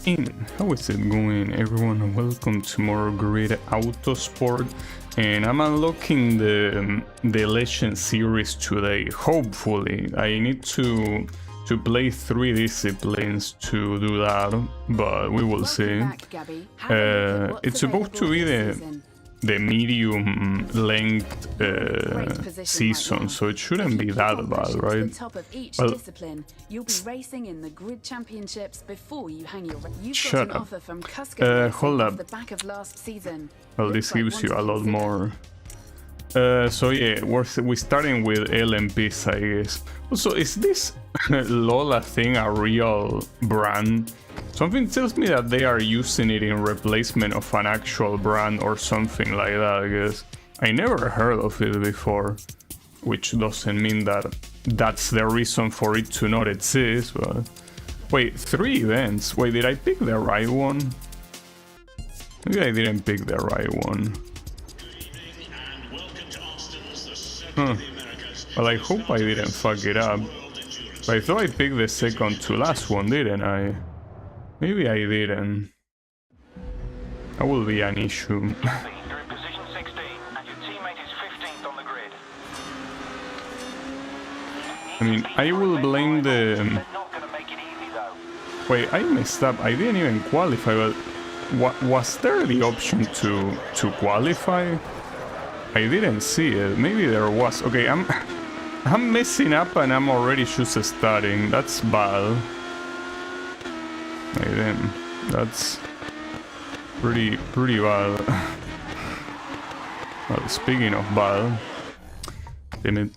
How is it going, everyone? Welcome to more great Autosport, and I'm unlocking the Legend series today. Hopefully, I need to play 3 disciplines to do that, but we will see. It's supposed to be the medium length season, so it shouldn't be that bad, right? Well, you'll be racing in the grid championships before you hang your shut up. Hold up. The back of last season. Well, this gives you a lot more. So yeah, we're starting with LMPs, I guess. Also, is this Lola thing a real brand? Something tells me that they are using it in replacement of an actual brand or something like that, I guess. I never heard of it before, which doesn't mean that that's the reason for it to not exist, but... Wait, 3 events? Wait, did I pick the right one? Maybe I didn't pick the right one. Huh. Well, I hope I didn't fuck it up. But I thought I picked the second to last one, didn't I? Maybe I didn't. That will be an issue. You're in position 16 and your teammate is 15th on the grid. I mean, I will blame the... They're not going to make it easy though. Wait, I messed up. I didn't even qualify, but was there the option to qualify? I didn't see it. Maybe there was. Okay, I'm messing up and I'm already just starting. That's bad. Hey, damn, that's pretty bad. Well, speaking of bad, damn it.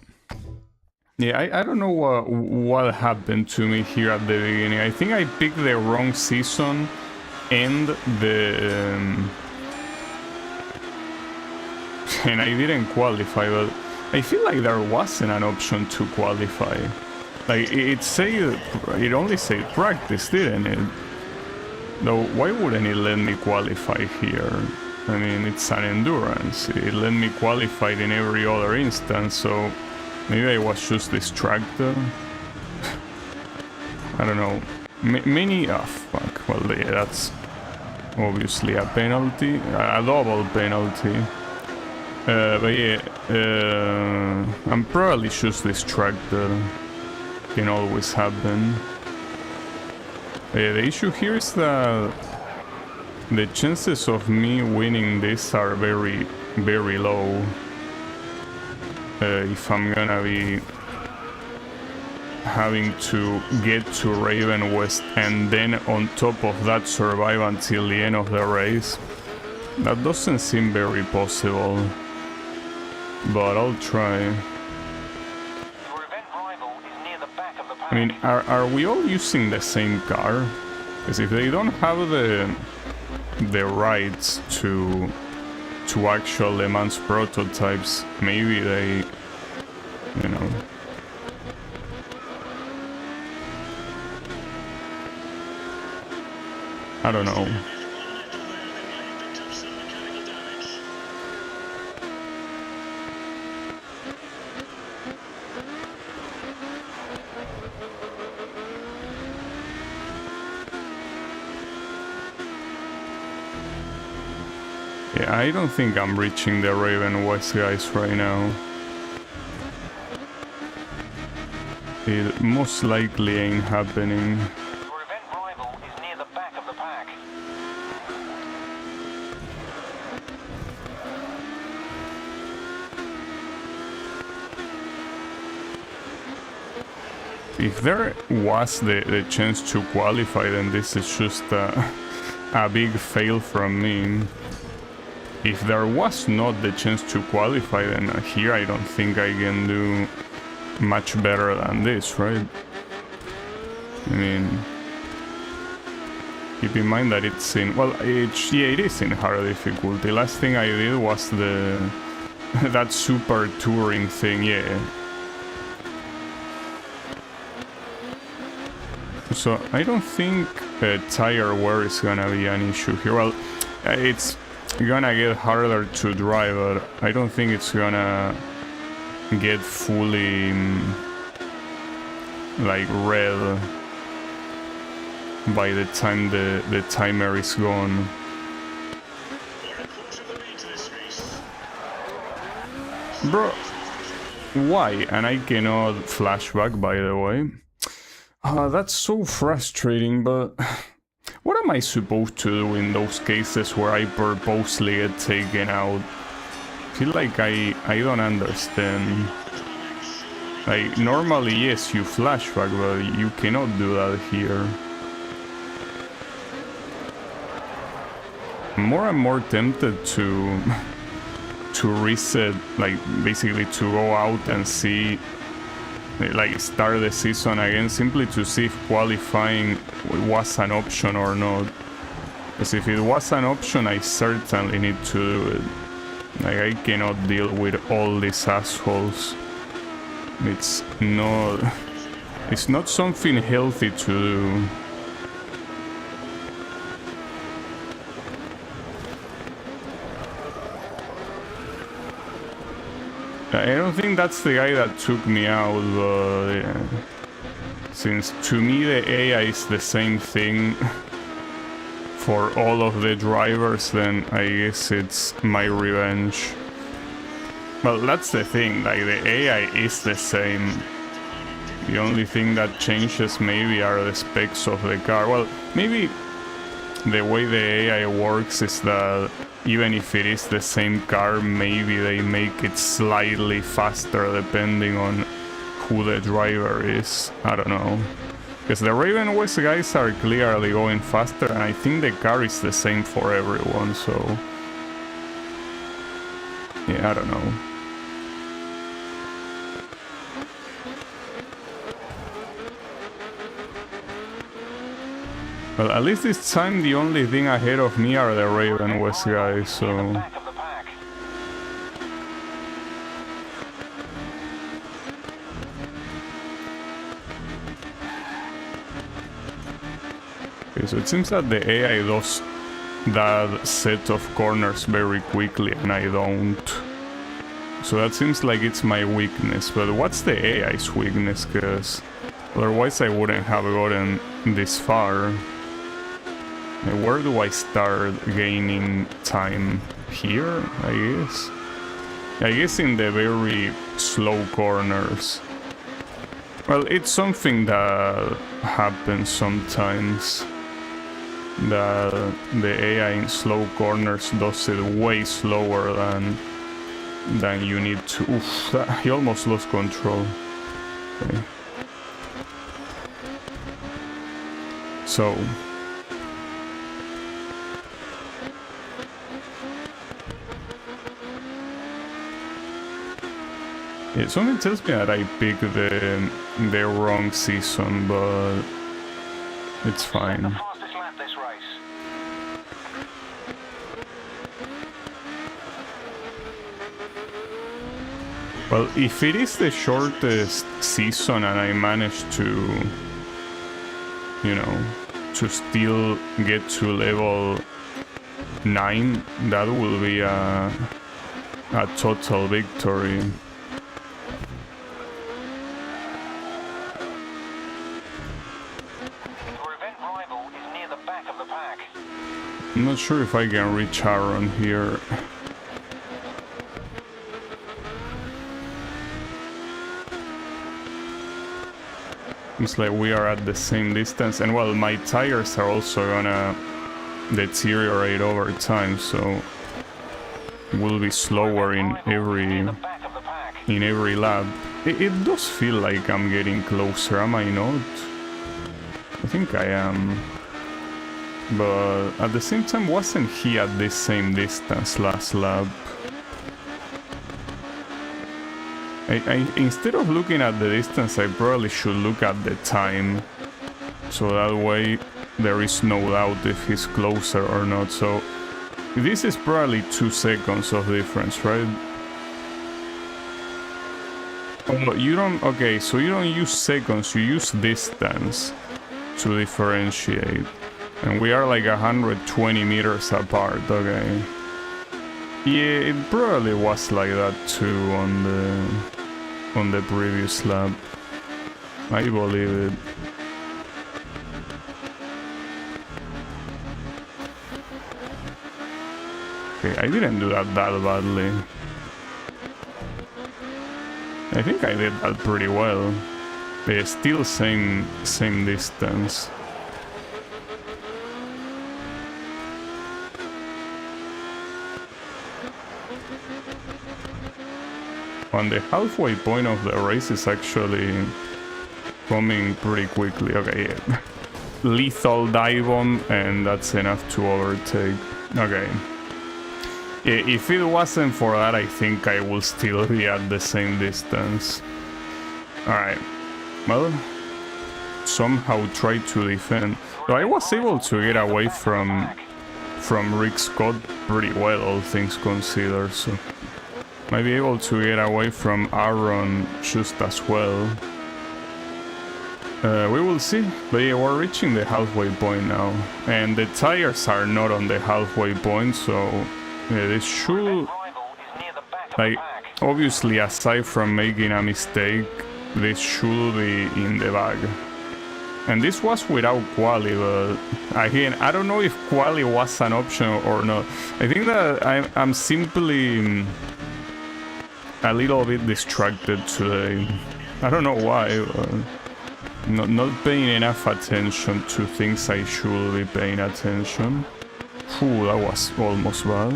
Yeah, I don't know what happened to me here at the beginning. I think I picked the wrong season and and I didn't qualify, but I feel like there wasn't an option to qualify. Like, it only said practice, didn't it? Though, why wouldn't it let me qualify here? I mean, it's an endurance. It let me qualify in every other instance, so maybe I was just distracted. I don't know. Fuck. Well, yeah, that's obviously a penalty, a double penalty. But yeah, I'm probably just distracted. Can always happen. The issue here is that the chances of me winning this are very, very low. If I'm gonna be having to get to Raven West and then on top of that survive until the end of the race, that doesn't seem very possible. But I'll try. I mean, are we all using the same car? Because if they don't have the rights to actual Le Mans prototypes, maybe they, you know. I don't know. Yeah, I don't think I'm reaching the Raven West guys right now. It most likely ain't happening. Your event rival is near the back of the pack. If there was the chance to qualify, then this is just a big fail from me. If there was not the chance to qualify, then here I don't think I can do much better than this, right? I mean, keep in mind that it's in, well, yeah, it is in hard difficulty. Last thing I did was that super touring thing, yeah. So I don't think tire wear is gonna be an issue here. Well, it's gonna get harder to drive, but I don't think it's gonna get fully like red. by the time the timer is gone. Bro, why? And I cannot flashback, by the way. That's so frustrating, but what am I supposed to do in those cases where I purposely get taken out? I feel like I don't understand. Like, normally, yes, you flashback, but you cannot do that here. I'm more and more tempted to reset, like, basically to go out and see, like, start the season again, simply to see if qualifying was an option or not. Because if it was an option, I certainly need to do it. Like, I cannot deal with all these assholes. It's not something healthy to do. I don't think that's the guy that took me out, but yeah. Since to me the AI is the same thing for all of the drivers, then I guess it's my revenge. Well, that's the thing, like, the AI is the same. The only thing that changes maybe are the specs of the car. Well, maybe the way the AI works is that even if it is the same car, maybe they make it slightly faster depending on who the driver is. I don't know. Because the Raven West guys are clearly going faster, and I think the car is the same for everyone, so... yeah, I don't know. Well, at least this time the only thing ahead of me are the Raven West guys, so... Okay, so it seems that the AI does that set of corners very quickly and I don't. So that seems like it's my weakness, but what's the AI's weakness? Because otherwise I wouldn't have gotten this far. Where do I start gaining time? Here, I guess? I guess in the very slow corners. Well, it's something that happens sometimes. That the AI in slow corners does it way slower than you need to. Oof, he almost lost control. Okay. So... yeah, something tells me that I picked the wrong season, but it's fine. Fastest lap this race. Well, if it is the shortest season and I manage to, you know, to still get to level 9, that will be a total victory. I'm not sure if I can reach Aaron here. Seems like we are at the same distance, and well, my tires are also gonna deteriorate over time, so we'll be slower in every lap. It does feel like I'm getting closer, am I not? I think I am. But at the same time, wasn't he at this same distance last lap? Instead of looking at the distance, I probably should look at the time. So that way there is no doubt if he's closer or not. So this is probably 2 seconds of difference, right? Oh, you don't... okay, so you don't use seconds, you use distance to differentiate. And we are like 120 meters apart, okay. Yeah, it probably was like that too on the previous lap. I believe it. Okay, I didn't do that badly. I think I did that pretty well. Still same distance. On the halfway point of the race is actually coming pretty quickly. Okay, yeah. Lethal dive bomb, and that's enough to overtake. Okay. If it wasn't for that, I think I will still be at the same distance. Alright. Well, somehow try to defend. So I was able to get away from Rick Scott pretty well, all things considered, so might be able to get away from Aaron just as well. We will see, but yeah, we're reaching the halfway point now, and the tires are not on the halfway point, so yeah, this should, like, obviously aside from making a mistake, this should be in the bag. And this was without quali, but again, I don't know if quali was an option or not. I think that I'm simply a little bit distracted today. I don't know why, but not paying enough attention to things I should be paying attention. Ooh, that was almost bad.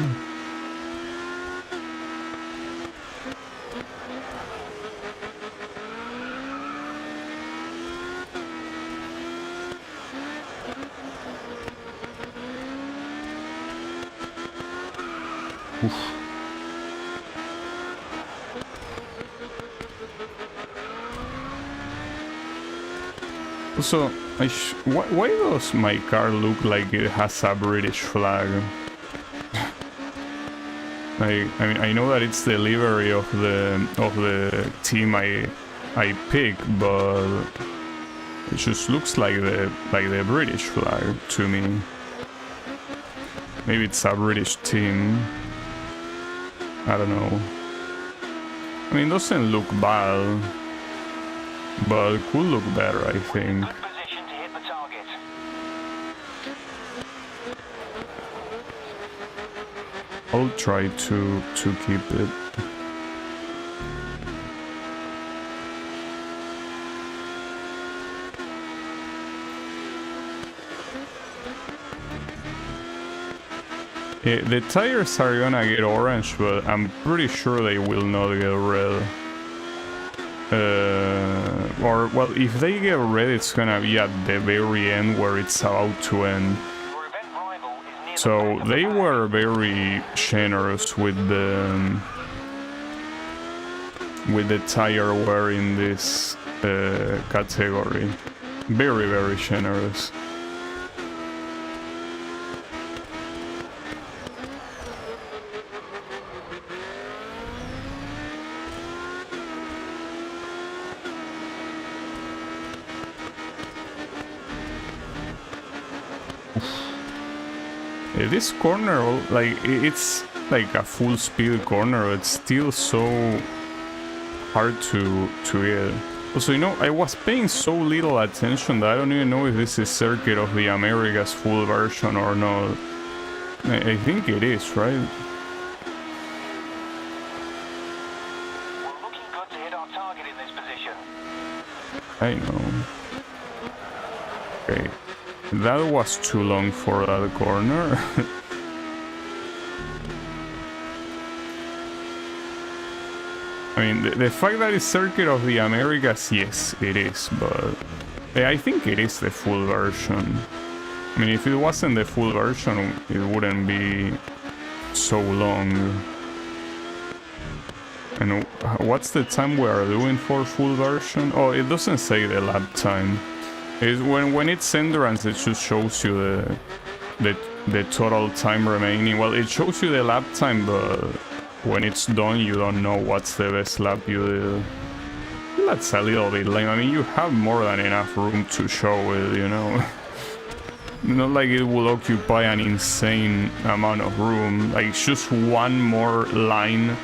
Oof. Also, why does my car look like it has a British flag? I mean, I know that it's the livery of the team I pick, but it just looks like the British flag to me. Maybe it's a British team. I don't know. I mean, it doesn't look bad, but it could look better, I think. Good position to hit the target. I'll try to keep it. The tires are gonna get orange, but I'm pretty sure they will not get red. Or, well, if they get red, it's gonna be at the very end where it's about to end. Your event rival is near So the back of they the pack. were very generous with the tire wear in this category. Very, very generous. This corner, like, it's like a full speed corner, it's still so hard to get. Also, you know, I was paying so little attention that I don't even know if this is Circuit of the Americas full version or not. I think it is, right? We're looking good to hit our target in this position. I know. Okay. That was too long for that corner. I mean, the fact that it's Circuit of the Americas, yes, it is, but I think it is the full version. I mean, if it wasn't the full version, it wouldn't be so long. And what's the time we are doing for full version? Oh, it doesn't say the lap time. Is when it's endurance, it just shows you the total time remaining. Well, it shows you the lap time, but when it's done, you don't know what's the best lap you did. That's a little bit lame. I mean, you have more than enough room to show it, you know. Not like it will occupy an insane amount of room. Like, it's just one more line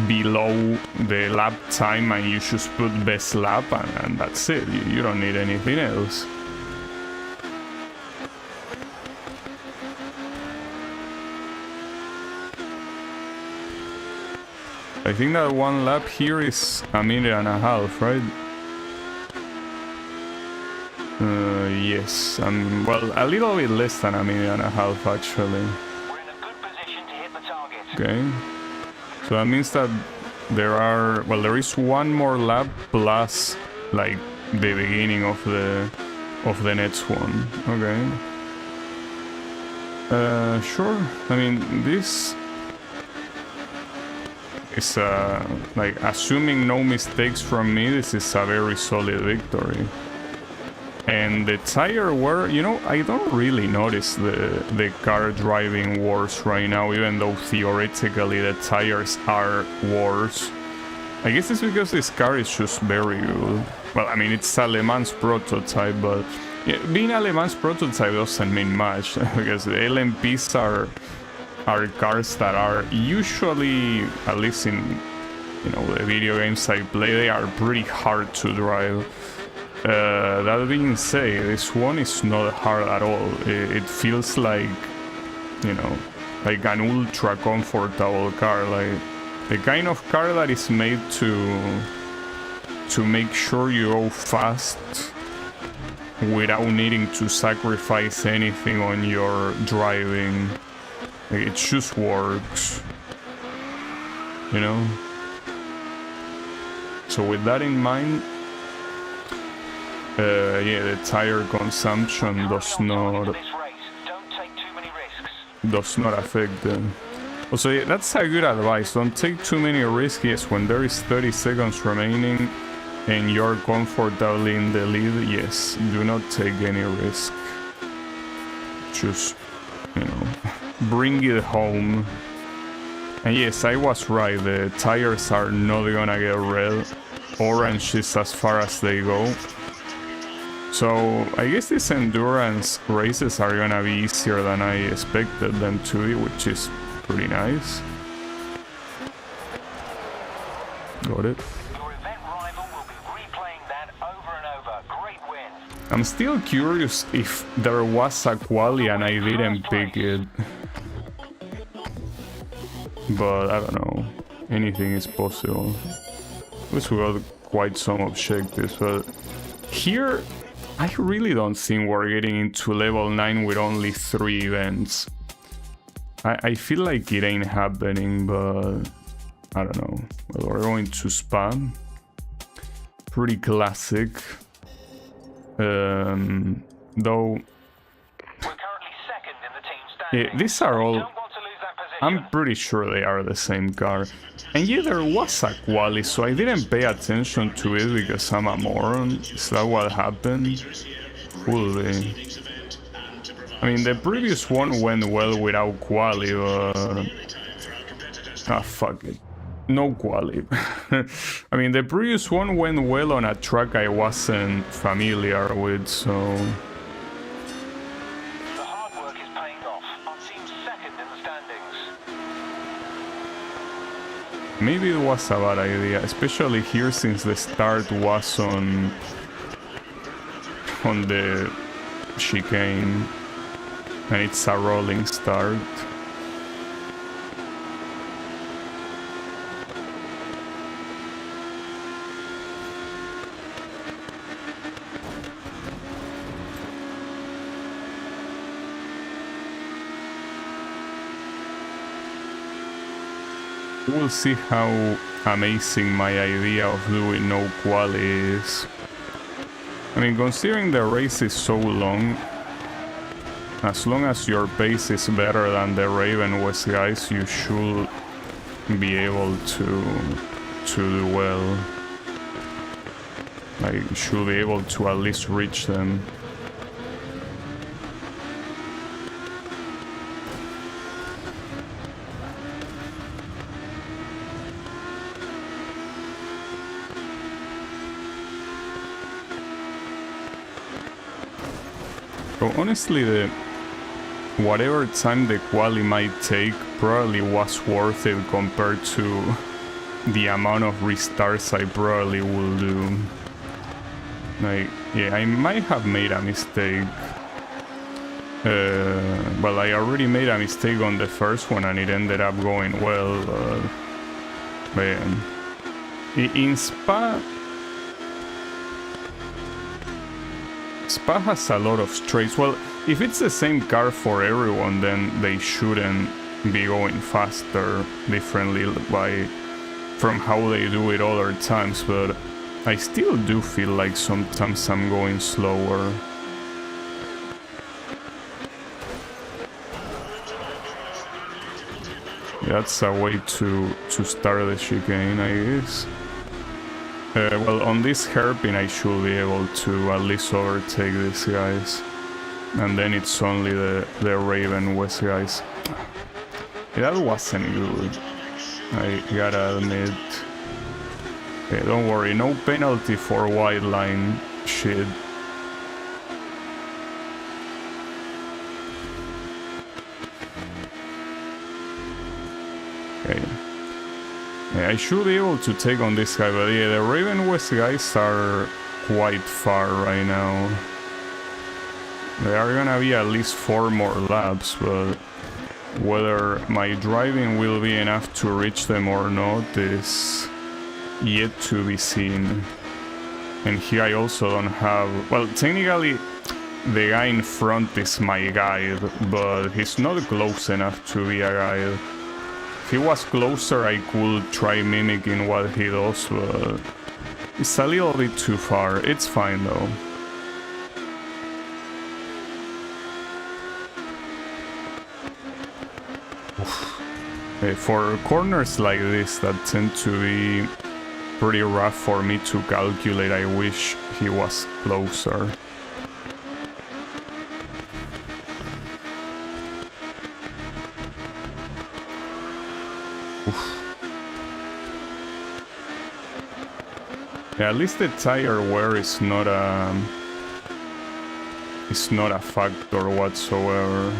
below the lap time, and you just put best lap, and that's it. You don't need anything else. I think that one lap here is a minute and a half, right? Yes, well, a little bit less than a minute and a half, actually. We're in a good position to hit the target. Okay. So that means that there is one more lap plus, like, the beginning of the next one. Okay. Sure. I mean, this is like, assuming no mistakes from me, this is a very solid victory. And the tire wear, you know, I don't really notice the car driving worse right now, even though theoretically the tires are worse. I guess it's because this car is just very good. Well, I mean, it's a Le Mans prototype, but yeah, being a Le Mans prototype doesn't mean much, because the LMPs are cars that are usually, at least in, you know, the video games I play, they are pretty hard to drive. That being said, this one is not hard at all. It feels like, you know, like an ultra comfortable car, like the kind of car that is made to make sure you go fast without needing to sacrifice anything on your driving. Like, it just works, you know? So with that in mind, yeah, the tire consumption does not affect them. Also, yeah, that's a good advice. Don't take too many risks. Yes, when there is 30 seconds remaining and you're comfortably in the lead, yes, do not take any risk. Just, you know, bring it home. And yes, I was right. The tires are not gonna get red. Orange is as far as they go. So I guess these endurance races are gonna be easier than I expected them to be, which is pretty nice. Got it. Your event rival will be replaying that over and over. Great win. I'm still curious if there was a quali and I didn't pick it. But I don't know. Anything is possible. Which we got quite some objectives, but here I really don't think we're getting into level 9 with only 3 events. I feel like it ain't happening, but I don't know. Well, we're going to spam. Pretty classic. Though... We're currently second in the team standings. Yeah, these are all... Don't want to lose that position. I'm pretty sure they are the same car. And yeah, there was a quali, so I didn't pay attention to it because I'm a moron. Is that what happened? Could be. I mean, the previous one went well without quali, but... Ah, fuck it. No quali. I mean, the previous one went well on a track I wasn't familiar with, so... The hard work is paying off. Our team's second in the standings. Maybe it was a bad idea, especially here since the start was on the chicane and it's a rolling start. We'll see how amazing my idea of doing no quali is. I mean, considering the race is so long, as long as your pace is better than the Raven West guys, you should be able to do well. Like, you should be able to at least reach them. So honestly, whatever time the quali might take probably was worth it compared to the amount of restarts I probably will do. Like, yeah, I might have made a mistake. Well, I already made a mistake on the first one and it ended up going well, but Man. In Spa... Spa has a lot of straights. Well, if it's the same car for everyone, then they shouldn't be going faster differently from how they do it other times, but I still do feel like sometimes I'm going slower. That's a way to start the chicane, I guess. Well, on this hairpin I should be able to at least overtake these guys. And then it's only the Raven West guys. That wasn't good, I gotta admit. Okay, don't worry, no penalty for white line shit. Okay. Yeah, I should be able to take on this guy, but yeah, the Raven West guys are quite far right now. There are gonna be at least 4 more laps, but whether my driving will be enough to reach them or not is yet to be seen. And here I also don't have... Well, technically the guy in front is my guide, but he's not close enough to be a guide. If he was closer, I could try mimicking what he does, but it's a little bit too far. It's fine though. For corners like this that tend to be pretty rough for me to calculate, I wish he was closer. Yeah, at least the tire wear is not a factor whatsoever.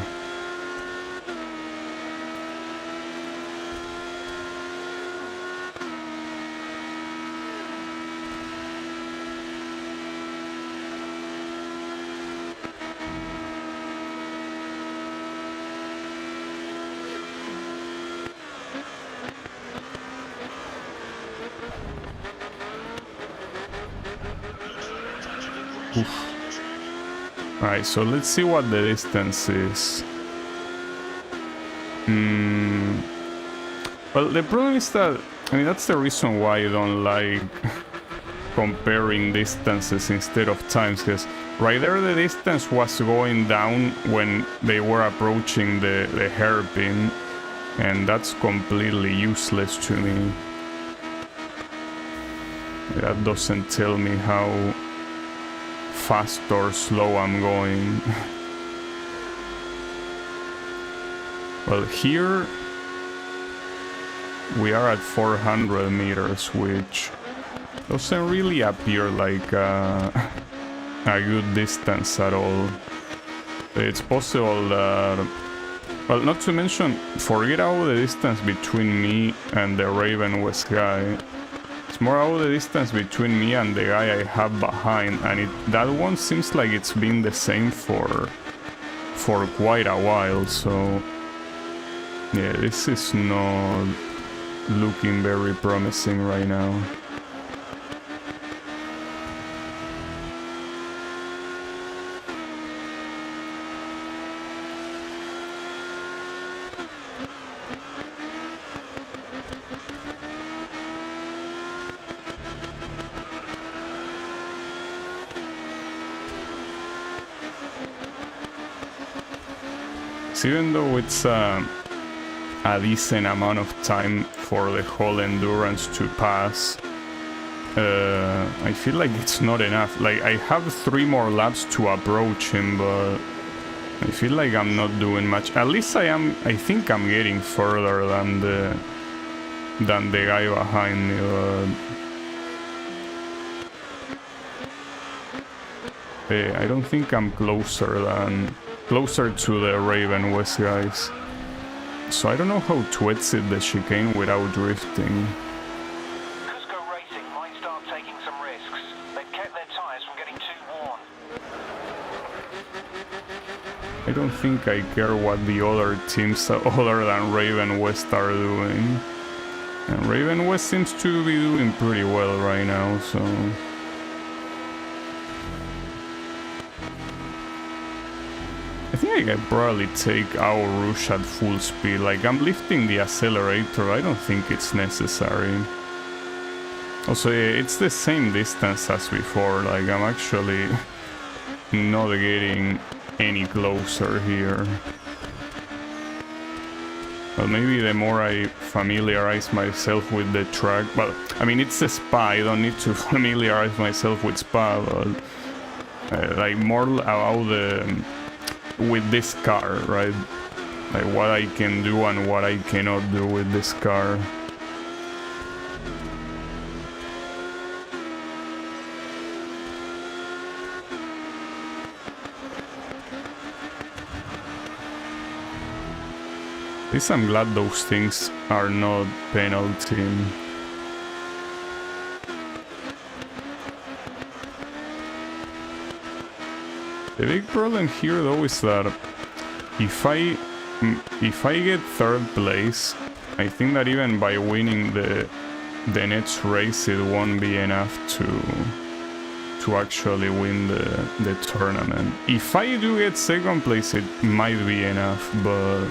Alright, so let's see what the distance is. Well, the problem is that, I mean, that's the reason why I don't like comparing distances instead of times, because right there the distance was going down when they were approaching the hairpin, and that's completely useless to me. That doesn't tell me how fast or slow I'm going. Well, here we are at 400 meters, which doesn't really appear like a good distance at all. It's possible that, well, not to mention, forget about the distance between me and the Raven West guy. It's more about the distance between me and the guy I have behind, and that one seems like it's been the same for quite a while, so yeah, this is not looking very promising right now. Even though it's a decent amount of time for the whole endurance to pass, I feel like it's not enough. Like, I have 3 more laps to approach him, but I feel like I'm not doing much. At least I think I'm getting further than the guy behind me, but I don't think I'm closer to the Raven West guys. So I don't know how to exit the chicane without drifting. Cusco Racing might start taking some risks. They've kept their tyres from getting too worn. I don't think I care what the other teams other than Raven West are doing. And Raven West seems to be doing pretty well right now, so... I think I can probably take our Rouge at full speed. Like, I'm lifting the accelerator, I don't think it's necessary. Also, yeah, it's the same distance as before, like, I'm actually not getting any closer here. Well, maybe the more I familiarize myself with the track... Well, I mean, it's a Spa, I don't need to familiarize myself with Spa, but... like, more about the... with this car, right? Like, what I can do and what I cannot do with this car. At least I'm glad those things are not penalty. The big problem here though is that if I get third place, I think that even by winning the next race it won't be enough to actually win the tournament. If I do get second place it might be enough, but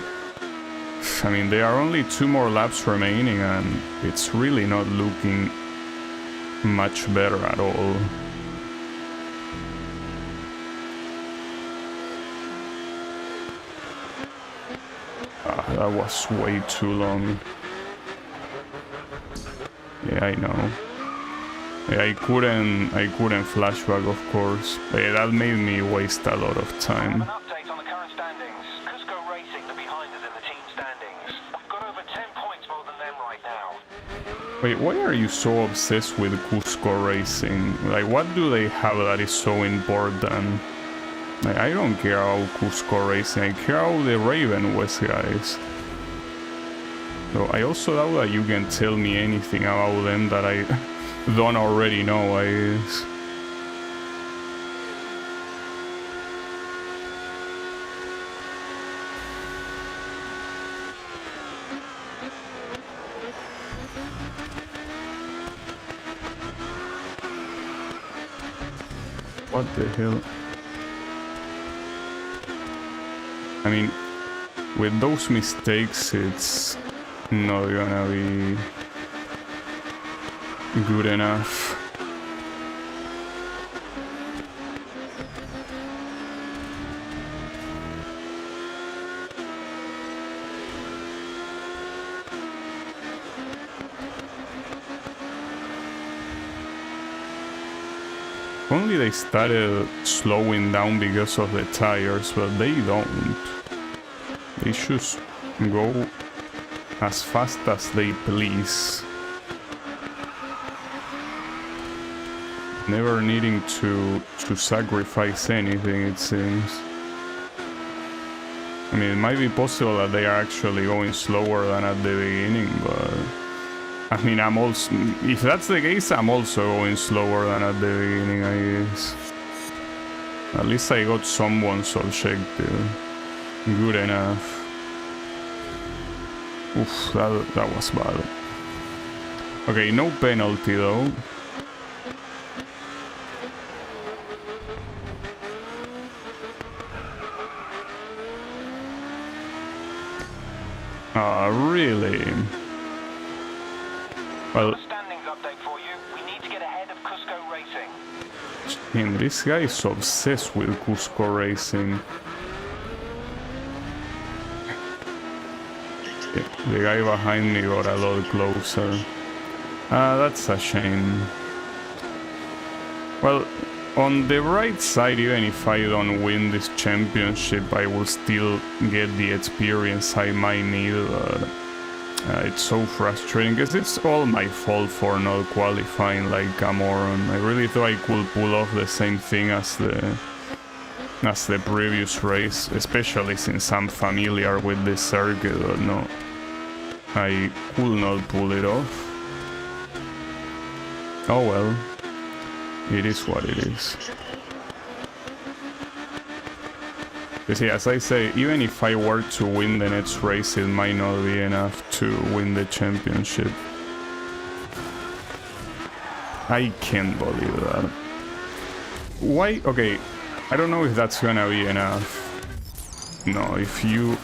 I mean, there are only 2 more laps remaining and it's really not looking much better at all. That was way too long. Yeah, I know. Yeah, I couldn't flashback, of course. But yeah, that made me waste a lot of time. An update on the current standings. Cusco Racing are behind us in the team standings. We've got over 10 points more than them right now. Wait, why are you so obsessed with Cusco Racing? Like, what do they have that is so important? Like, I don't care about Cusco Racing, I care about the Raven West guys. So I also doubt that you can tell me anything about them that I don't already know, I guess. What the hell? I mean, with those mistakes, it's not gonna be good enough. If only they started slowing down because of the tires, but they don't. They just go as fast as they please. Never needing to sacrifice anything, it seems. I mean, it might be possible that they are actually going slower than at the beginning, but... I mean, I'm also... If that's the case, I'm also going slower than at the beginning, I guess. At least I got someone's objective. Good enough. Oof, that was bad. Okay, no penalty though. Ah, really? Well, Standings update for you. We need to get ahead of Cusco Racing. damn, this guy is obsessed with Cusco Racing. The guy behind me got a lot closer. That's a shame. Well, on the right side, even if I don't win this championship, I will still get the experience I might need. It's so frustrating because it's all my fault for not qualifying like a moron. I really thought I could pull off the same thing as the previous race, especially since I'm familiar with this circuit, but no. I could not pull it off. Oh well, it is what it is. You see, as I say, even if I were to win the next race, it might not be enough to win the championship. I can't believe that. Why? Okay, I don't know if that's gonna be enough. No, if you...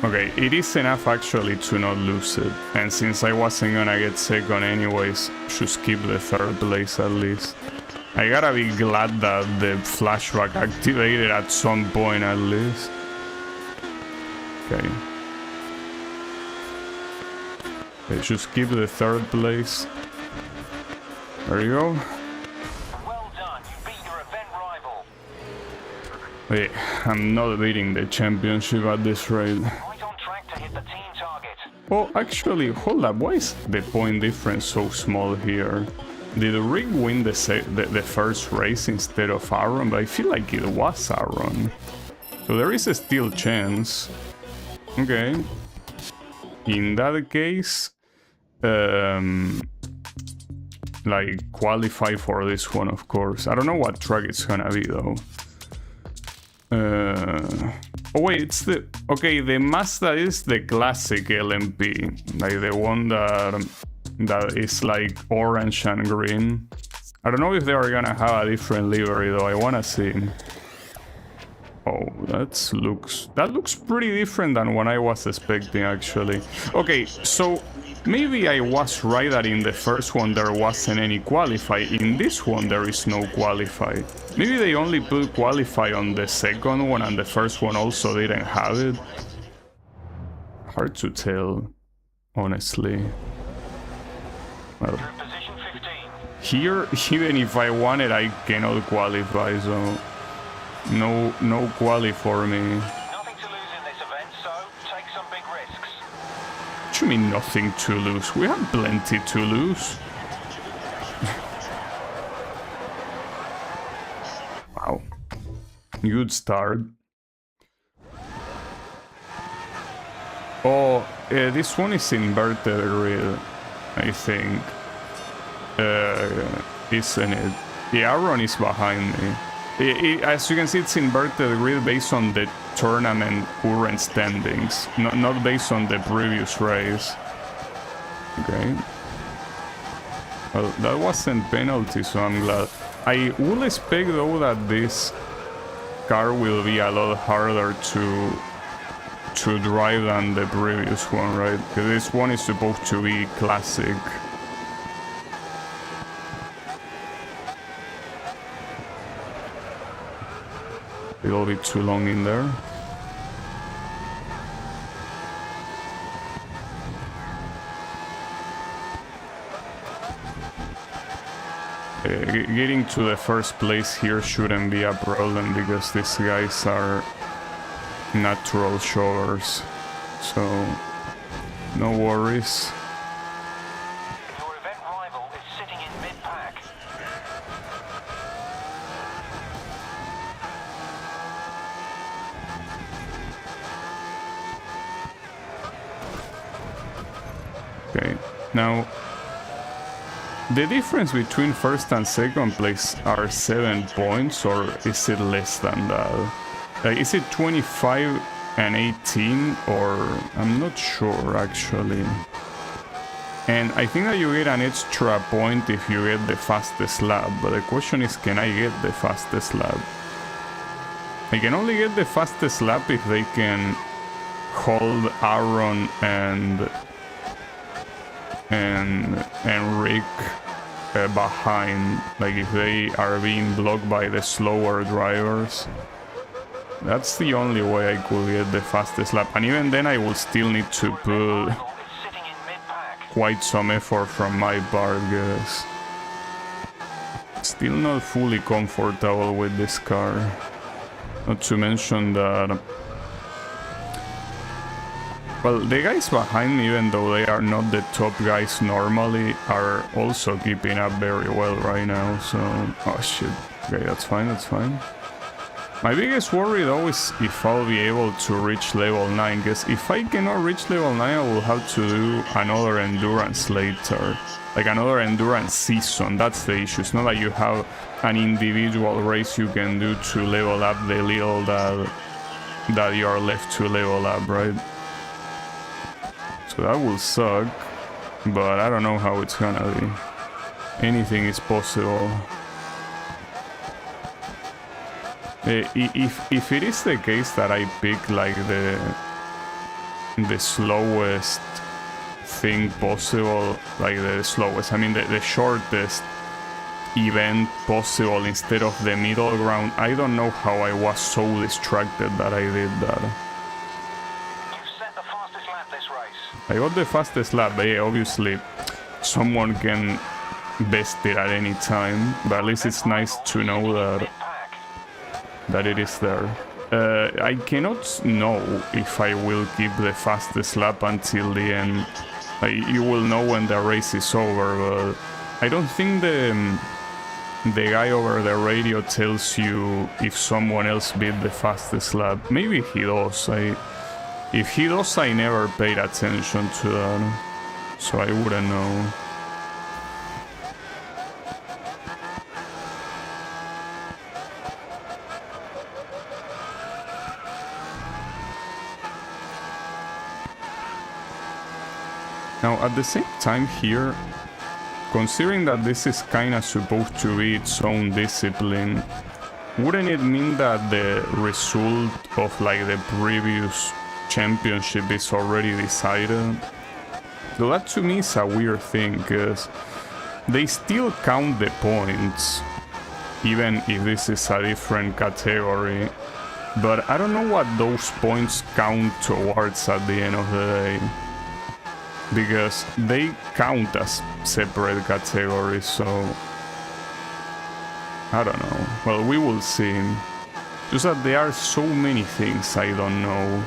Okay, it is enough actually to not lose it. And since I wasn't gonna get second anyways, should skip the third place at least. I gotta be glad that the flashback activated at some point at least. Okay. Okay, should skip the third place. There you go. Well done, you beat your event rival. Wait, I'm not beating the championship at this rate. Right on track to hit the team target. Oh, actually, hold up. Why is the point difference so small here? Did Rick win the first race instead of Aaron? But I feel like it was Aaron. So there is a still chance. Okay. In that case, like, qualify for this one, of course. I don't know what track it's gonna be, though. Oh wait, it's the... Okay, the Mazda is the classic LMP. Like, the one that is like orange and green. I don't know if they are gonna have a different livery, though. I wanna see. Oh, that looks pretty different than what I was expecting, actually. Okay, so maybe I was right that in the first one there wasn't any qualify. In this one there is no qualify. Maybe they only put qualify on the second one and the first one also didn't have it. Hard to tell, honestly. Well, Position 15. here, even if I wanted, I cannot qualify, so no quali for me. Nothing to lose in this event, so take some big risks. What do you mean nothing to lose? We have plenty to lose. Wow. Good start. Oh, this one is inverted grid, I think. Isn't it? The Aaron is behind me. As you can see, it's inverted grid based on the tournament current standings, not based on the previous race. Okay. Well, that wasn't penalty, so I'm glad. I will expect, though, that this car will be a lot harder to drive than the previous one, right? Because this one is supposed to be classic. It'll be too long in there. Getting to the first place here shouldn't be a problem because these guys are natural showers, so no worries. Your event rival is sitting in mid-pack. Okay, now the difference between first and second place are 7 points, or is it less than that? Is it 25 and 18, or I'm not sure actually. And I think that you get an extra point if you get the fastest lap, but the question is, can I get the fastest lap? I can only get the fastest lap if they can hold Aaron and Rick behind, like if they are being blocked by the slower drivers. That's the only way I could get the fastest lap, and even then I will still need to put quite some effort from my part, guys. Still not fully comfortable with this car. Not to mention that, well, the guys behind me, even though they are not the top guys normally, are also keeping up very well right now, so... Oh shit. Okay, that's fine, that's fine. My biggest worry though is if I'll be able to reach level 9, because if I cannot reach level 9, I will have to do another endurance later. Like another endurance season, that's the issue. It's not like you have an individual race you can do to level up the little that you are left to level up, right? So that will suck, but I don't know how it's gonna be. Anything is possible. If it is the case that I pick like the slowest thing possible, like the slowest, I mean the shortest event possible instead of the middle ground, I don't know how I was so distracted that I did that. You set the fastest lap this race. I got the fastest lap, but yeah, obviously someone can best it at any time, but at least it's nice to know that it is there. I cannot know if I will keep the fastest lap until the end. You will know when the race is over, but I don't think the guy over the radio tells you if someone else beat the fastest lap. Maybe he does. If he does, I never paid attention to that, so I wouldn't know. Now, at the same time here, considering that this is kinda supposed to be its own discipline, wouldn't it mean that the result of like the previous championship is already decided? So that to me is a weird thing, because they still count the points, even if this is a different category, but I don't know what those points count towards at the end of the day. Because they count as separate categories, so I don't know. Well, we will see. Just that there are so many things I don't know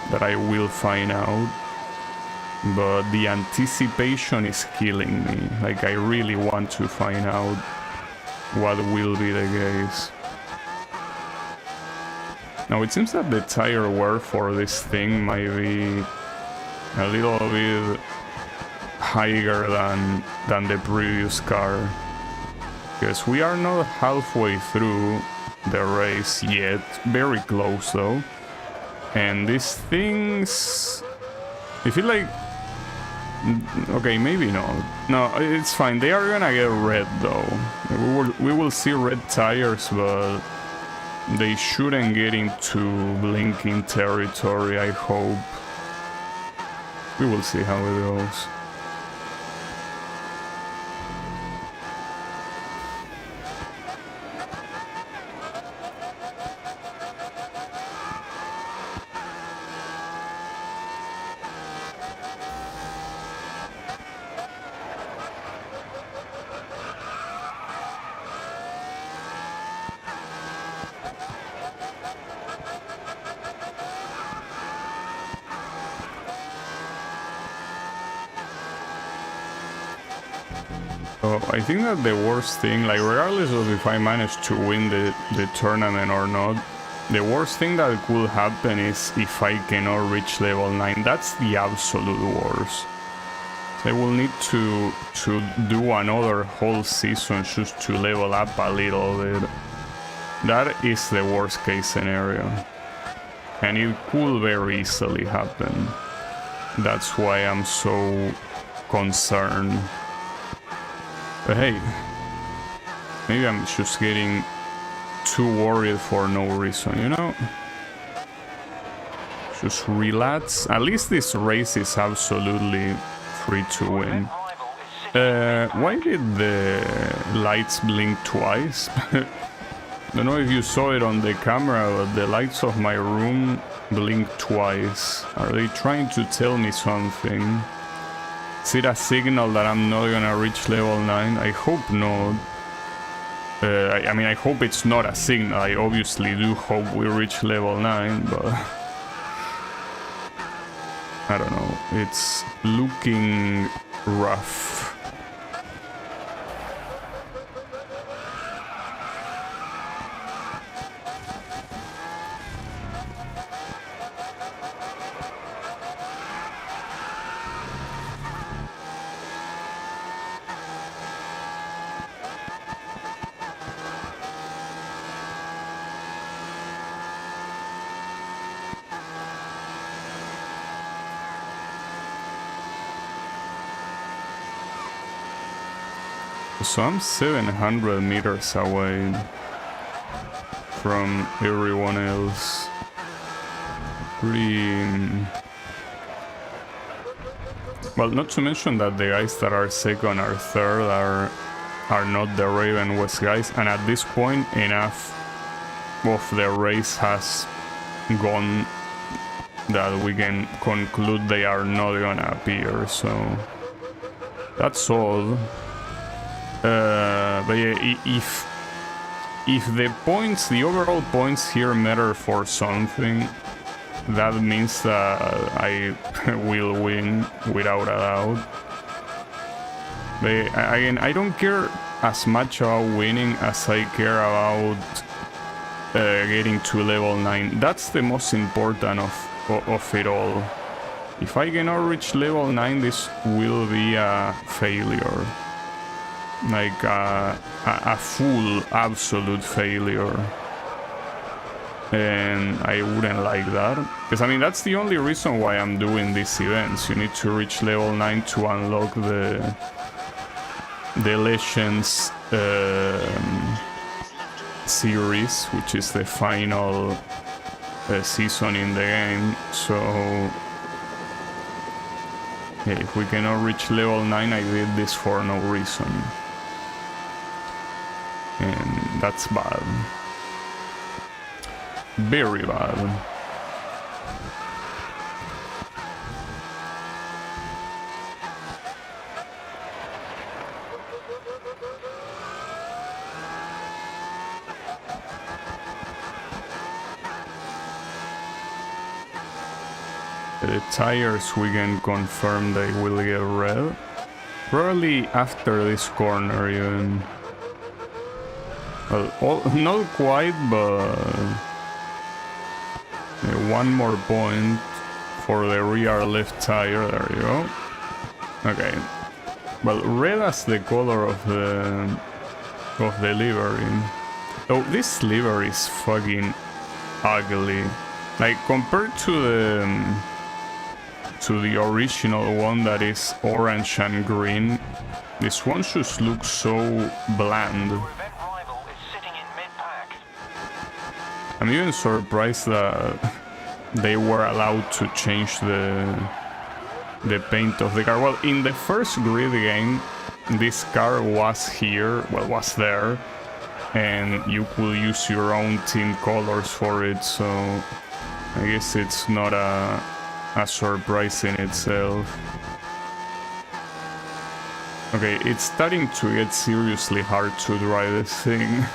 that I will find out. But the anticipation is killing me. Like, I really want to find out what will be the case. Now, it seems that the tire wear for this thing might be a little bit higher than the previous car, because we are not halfway through the race yet, very close though, and these things, I feel like, okay, maybe not, no, it's fine, they are gonna get red though, we will see red tires, but they shouldn't get into blinking territory, I hope. We will see how it goes. I think that the worst thing, like regardless of if I manage to win the tournament or not, the worst thing that could happen is if I cannot reach level 9. That's the absolute worst. I will need to do another whole season just to level up a little bit. That is the worst case scenario. And it could very easily happen. That's why I'm so concerned. But hey, maybe I'm just getting too worried for no reason, you know? Just relax. At least this race is absolutely free to win. Why did the lights blink twice? Don't know if you saw it on the camera, but the lights of my room blinked twice. Are they trying to tell me something? Is it a signal that I'm not gonna reach level 9? I hope not. I mean, I hope it's not a signal. I obviously do hope we reach level 9, but I don't know. It's looking rough. So I'm 700 meters away from everyone else. Pretty... Well, not to mention that the guys that are second or third are not the Raven West guys, and at this point enough of the race has gone that we can conclude they are not gonna appear, so that's all. But yeah, if the points, the overall points here matter for something, that means that I will win without a doubt. But again, I don't care as much about winning as I care about getting to level 9. That's the most important of it all. If I cannot reach level 9, this will be a failure. Like a full, absolute failure. And I wouldn't like that. Because, I mean, that's the only reason why I'm doing these events. You need to reach level 9 to unlock the Legends series, which is the final season in the game. So, yeah, if we cannot reach level 9, I did this for no reason. And that's bad. Very bad. The tires, we can confirm they will get red. Probably after this corner even. Well, not quite, but one more point for the rear left tire. There you go. Okay. Well, red as the color of the livery. Oh, this livery is fucking ugly. Like compared to the original one that is orange and green, this one just looks so bland. I'm even surprised that they were allowed to change the paint of the car. Well, in the first grid game, this car was here, well, was there, and you could use your own team colors for it, so I guess it's not a surprise in itself. Okay, it's starting to get seriously hard to drive this thing.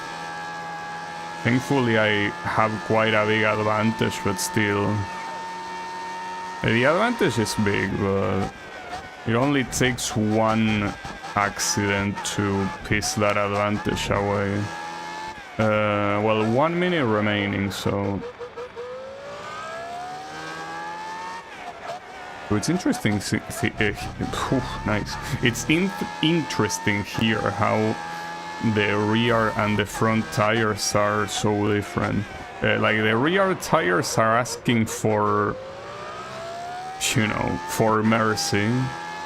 Thankfully I have quite a big advantage, but still. The advantage is big, but it only takes one accident to piss that advantage away. Well, 1 minute remaining, so... It's interesting, nice. It's interesting here how the rear and the front tires are so different. Like the rear tires are asking for, you know, for mercy,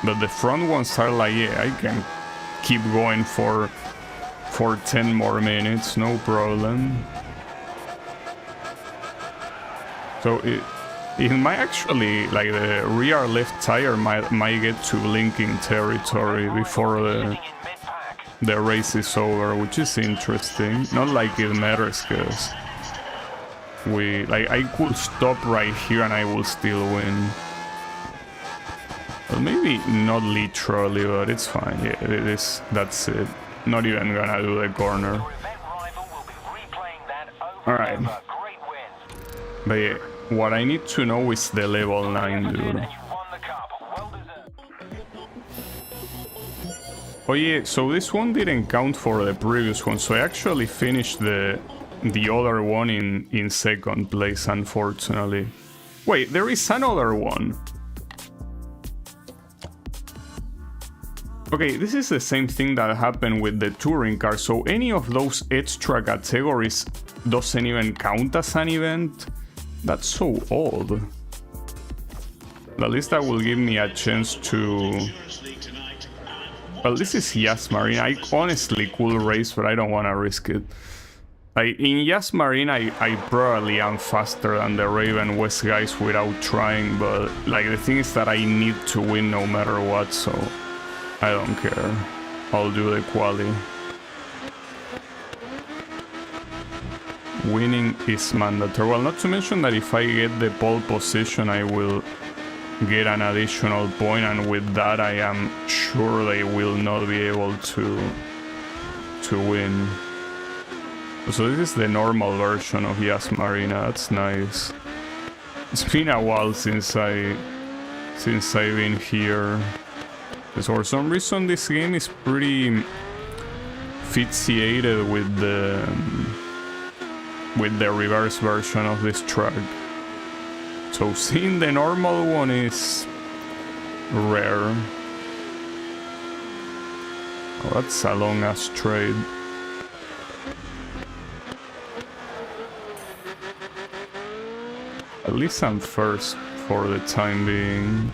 but the front ones are like, yeah, I can keep going for 10 more minutes, no problem. So it might actually, like the rear left tire might get to blinking territory before the race is over, which is interesting. Not like it matters, because I could stop right here and I will still win. Well, maybe not literally, but it's fine. Yeah, it is. That's it. Not even gonna do the corner. Alright. But yeah, what I need to know is the level 9 dude. Oh yeah, so this one didn't count for the previous one, so I actually finished the other one in second place, unfortunately. Wait, there is another one. Okay, this is the same thing that happened with the touring car, so any of those extra categories doesn't even count as an event? That's so odd. At least that will give me a chance to Well, this is Yas Marine. I honestly could race, but I don't want to risk it. In Yas Marine, I probably am faster than the Raven West guys without trying, but like the thing is that I need to win no matter what, so I don't care. I'll do the quali. Winning is mandatory. Well, not to mention that if I get the pole position, I will get an additional point, and with that I am sure they will not be able to win. So this is the normal version of Yas Marina. That's nice. It's been a while since I've been here. Because for some reason this game is pretty fixated with the reverse version of this track. So seeing the normal one is rare. Oh, that's a long ass trade. At least I'm first for the time being.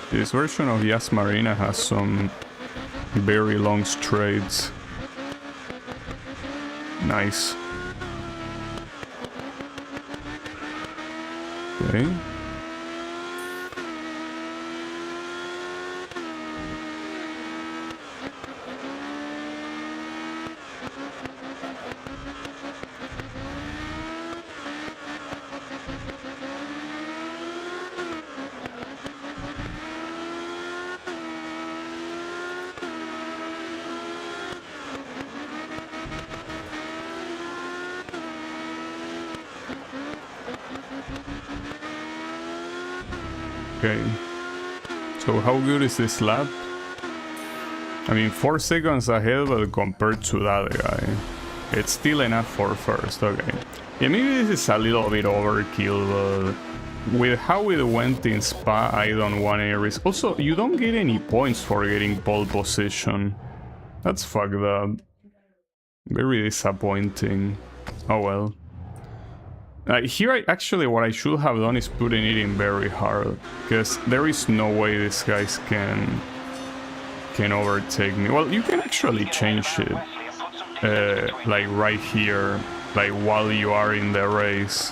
This version of Yas Marina has some very long straights. Nice. Okay. Okay, so how good is this lap? I mean, 4 seconds ahead, but compared to that guy, it's still enough for first. Okay, yeah, maybe this is a little bit overkill, but with how it went in Spa, I don't want any risk. Also, you don't get any points for getting pole position. That's fucked up. Very disappointing. Oh well. Here, actually, what I should have done is putting it in very hard, because there is no way these guys can overtake me. Well, you can actually change it, like right here, like while you are in the race.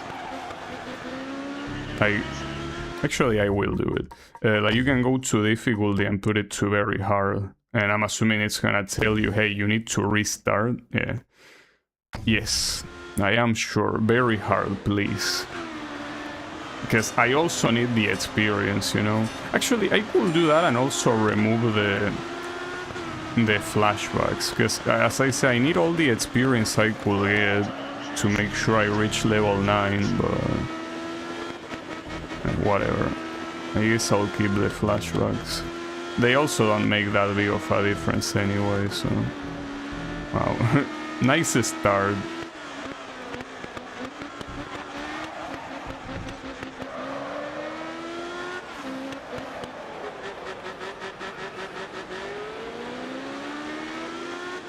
Actually, I will do it. Like you can go to difficulty and put it to very hard, and I'm assuming it's gonna tell you, hey, you need to restart. Yeah. Yes. I am sure. Very hard, please. Because I also need the experience, you know. Actually, I could do that and also remove the flashbacks. Because, as I say, I need all the experience I could get to make sure I reach level 9, but... whatever. I guess I'll keep the flashbacks. They also don't make that big of a difference anyway, so... Wow. Nice start.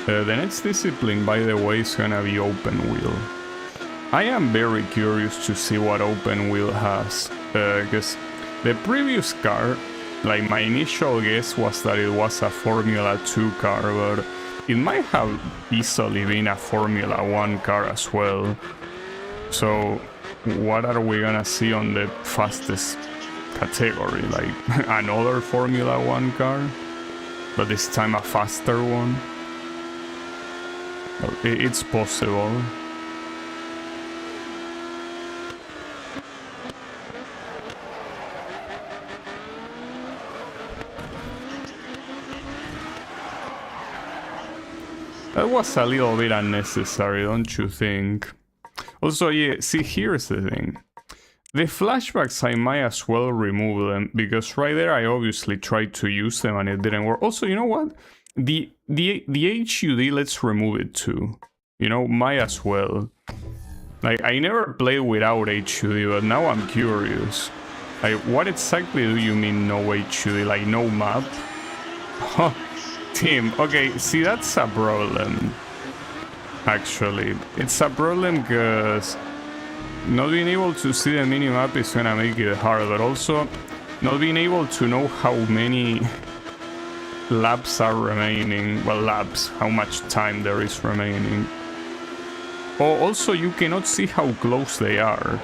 The next discipline, by the way, is gonna be open wheel. I am very curious to see what open wheel has, because the previous car, like my initial guess was that it was a Formula 2 car, but it might have easily been a Formula 1 car as well. So what are we gonna see on the fastest category? Like another Formula 1 car, but this time a faster one? Well, it's possible. That was a little bit unnecessary, don't you think? Also, yeah, see, here's the thing. The flashbacks, I might as well remove them, because right there I obviously tried to use them and it didn't work. Also, you know what? The HUD, let's remove it too. You know, might as well. Like, I never played without HUD, but now I'm curious. Like, what exactly do you mean no HUD? Like, no map? Huh, Tim, okay, see, that's a problem. actually. It's a problem because not being able to see the minimap is gonna make it hard, but also not being able to know how many laps are remaining. Well, laps, how much time there is remaining. Oh, also you cannot see how close they are.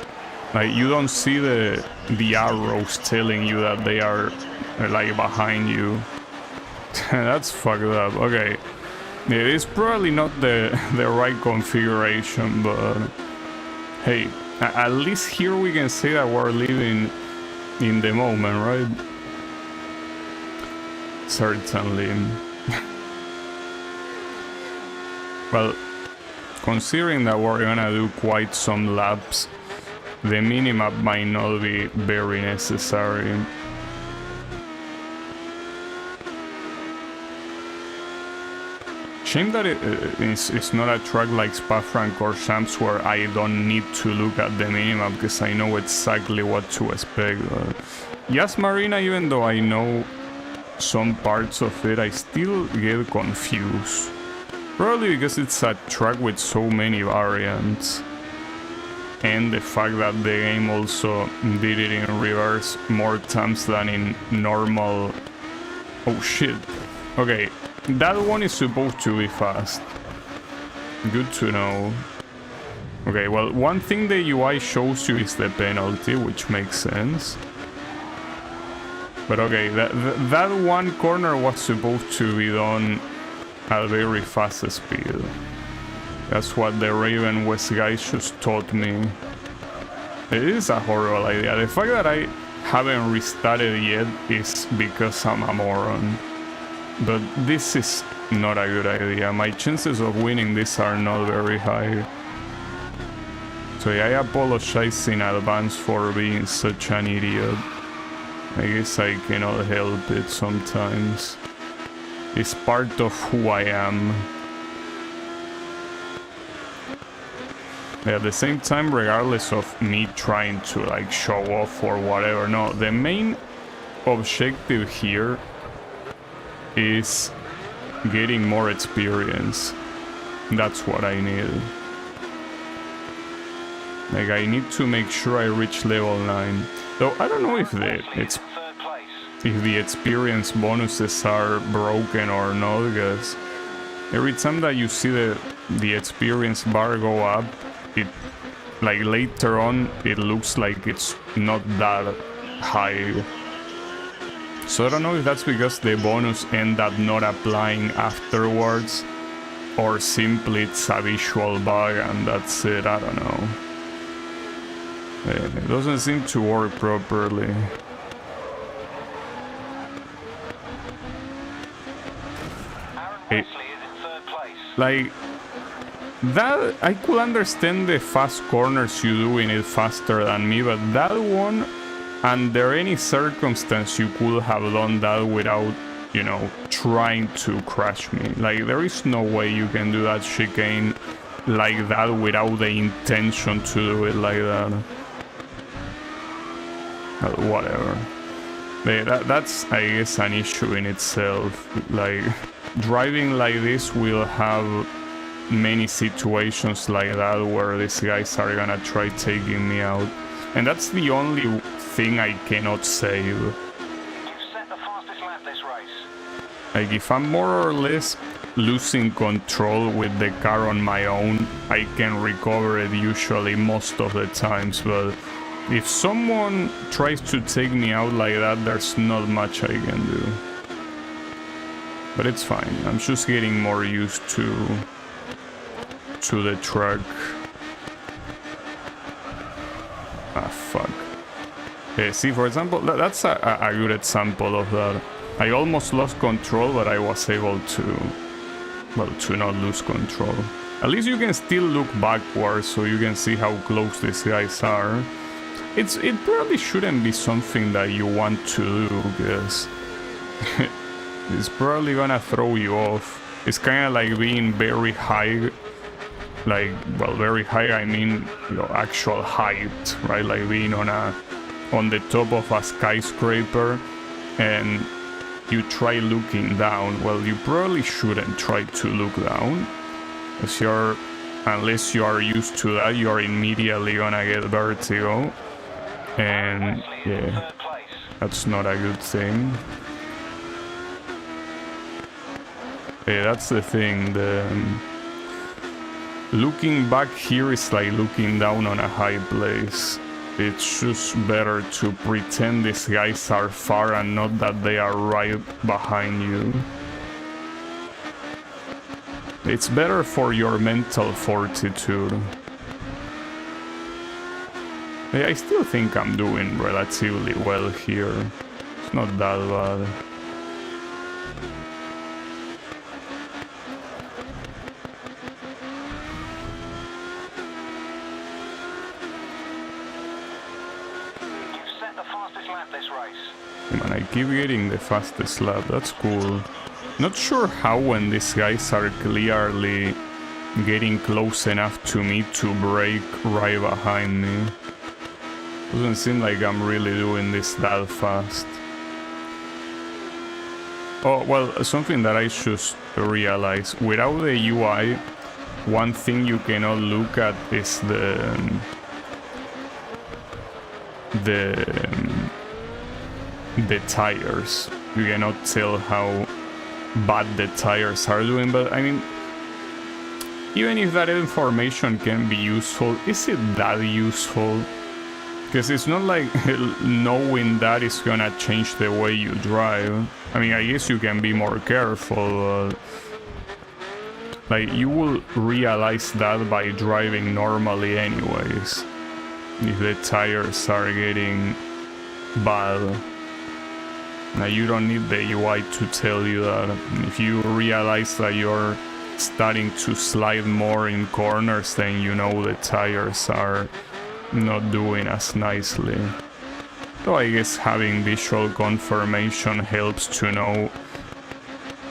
Like, you don't see the arrows telling you that they are like behind you. That's fucked up. Okay, it is probably not the right configuration, but hey, at least here we can say that we're living in the moment, right? Certainly. Well, considering that we're gonna do quite some laps, the minimap might not be very necessary. Shame that it's not a track like Spa-Francorchamps where I don't need to look at the minimap because I know exactly what to expect. Yas Marina, even though I know some parts of it, I still get confused. Probably because it's a track with so many variants. And the fact that the game also did it in reverse more times than in normal. Oh shit. Okay, that one is supposed to be fast. Good to know. Okay, well, one thing the UI shows you is the penalty, which makes sense. But okay, that one corner was supposed to be done at a very fast speed. That's what the Raven West guys just taught me. It is a horrible idea. The fact that I haven't restarted yet is because I'm a moron. But this is not a good idea. My chances of winning this are not very high. So yeah, I apologize in advance for being such an idiot. I guess I cannot help it sometimes. It's part of who I am. At the same time, regardless of me trying to like show off or whatever, no, the main objective here is getting more experience. That's what I need. Like, I need to make sure I reach level 9. Though I don't know if the experience bonuses are broken or not, because every time that you see the experience bar go up, it, like, later on it looks like it's not that high. So I don't know if that's because the bonus end up not applying afterwards, or simply it's a visual bug and that's it. I don't know. It doesn't seem to work properly. Like, that, I could understand the fast corners you doing it faster than me, but that one, under any circumstance you could have done that without, you know, trying to crash me. Like, there is no way you can do that chicane like that without the intention to do it like that. Whatever. That's, I guess, an issue in itself. Like, driving like this will have many situations like that where these guys are gonna try taking me out. And that's the only thing I cannot save. You've set the fastest lap this race. Like, if I'm more or less losing control with the car on my own, I can recover it usually most of the times, but if someone tries to take me out like that, there's not much I can do. But it's fine, I'm just getting more used to the truck. Ah, fuck. See, for example, that's a good example of that. I almost lost control, but I was able to, well, to not lose control. At least you can still look backwards, so you can see how close these guys are. It probably shouldn't be something that you want to do, because it's probably gonna throw you off. It's kind of like being very high, like, well, very high, I mean, you know, actual height, right? Like being on the top of a skyscraper and you try looking down. Well, you probably shouldn't try to look down, because you're unless you are used to that, you are immediately gonna get vertigo. And Wesley is in yeah, third place. that's not a good thing. Yeah, that's the thing. Looking back here is like looking down on a high place. It's just better to pretend these guys are far and not that they are right behind you. It's better for your mental fortitude. Yeah, I still think I'm doing relatively well here. It's not that bad. You've set the fastest lap this race. Man, I keep getting the fastest lap, that's cool. Not sure how when these guys are clearly getting close enough to me to brake right behind me. Doesn't seem like I'm really doing this that fast. Oh, well, something that I should realize. Without the UI, one thing you cannot look at is the tires. You cannot tell how bad the tires are doing, but I mean, even if that information can be useful, is it that useful? Because it's not like knowing that is gonna change the way you drive. I mean, I guess you can be more careful, but like you will realize that by driving normally anyways. If the tires are getting bad. Now you don't need the UI to tell you that. If you realize that you're starting to slide more in corners, then you know the tires are not doing as nicely. So I guess having visual confirmation helps to know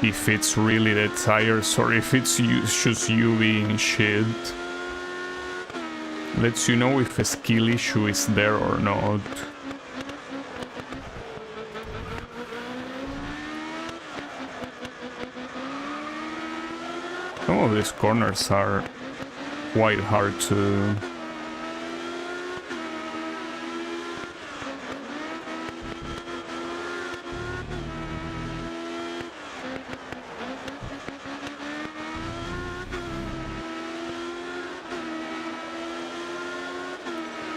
if it's really the tires or if it's just you being shit. Lets you know if a skill issue is there or not. Some of these corners are quite hard to...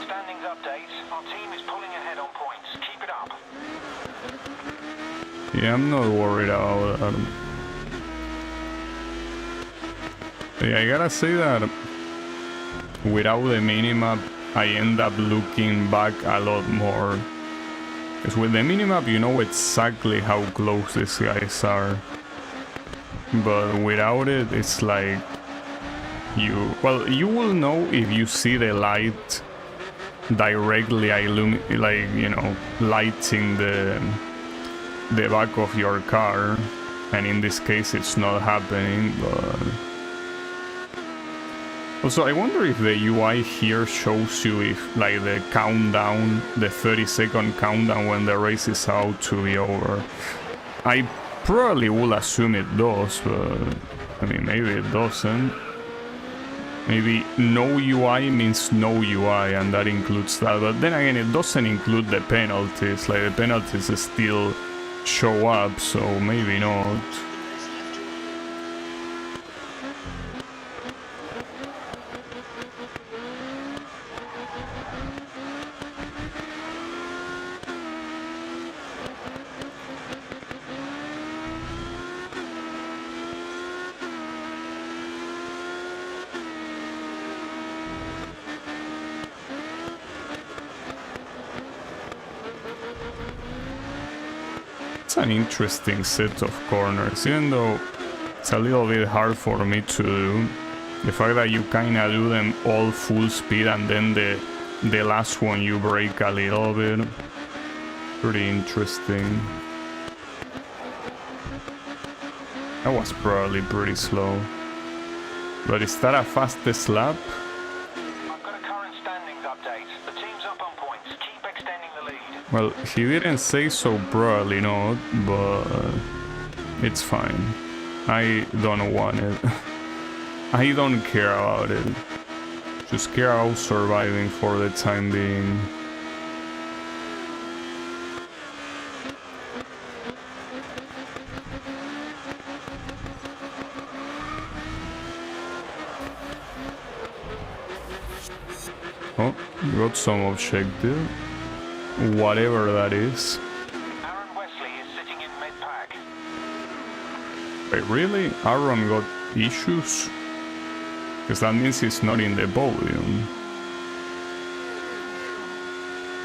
Standings update. Our team is pulling ahead on points. Keep it up. Yeah, I'm not worried about that. Yeah, I gotta say that without the minimap, I end up looking back a lot more. Because with the minimap, you know exactly how close these guys are. But without it, it's like well, you will know if you see the light directly lighting the back of your car, and in this case it's not happening. But also, I wonder if the UI here shows you if like the countdown, the 30-second countdown when the race is about to be over. I probably will assume it does, but I mean, maybe it doesn't. Maybe no UI means no UI, and that includes that. But then again, it doesn't include the penalties. Like, the penalties still show up, so maybe not. It's an interesting set of corners, even though it's a little bit hard for me to do. The fact that you kinda do them all full speed and then the last one you brake a little bit. Pretty interesting. That was probably pretty slow. But is that a fastest lap? I've got a current standings update. The team's up on points. Keep extending the lead. Well, he didn't say so, probably not, but it's fine. I don't want it. I don't care about it. Just care about surviving for the time being. Oh, got some objective. Whatever that is. Aaron Wesley is sitting in mid-pack. Wait, really? Aaron got issues? Because that means he's not in the podium.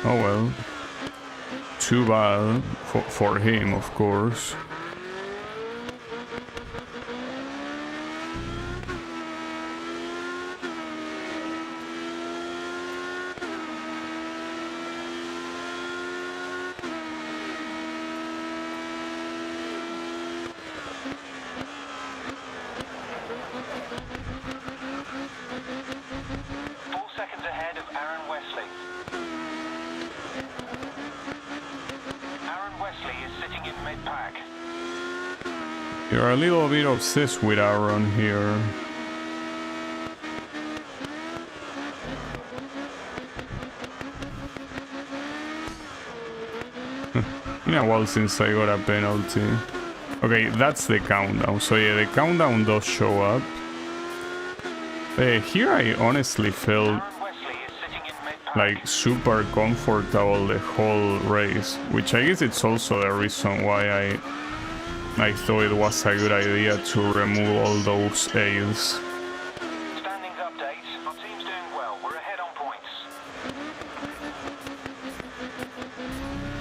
Oh well. Too bad for him, of course. You're a little bit obsessed with Aaron here. Been a while since I got a penalty. Okay, that's the countdown. So yeah, the countdown does show up. Here I honestly felt like super comfortable the whole race, which I guess it's also the reason why I thought it was a good idea to remove all those aids. Standings update. Our team's doing well. We're ahead on points.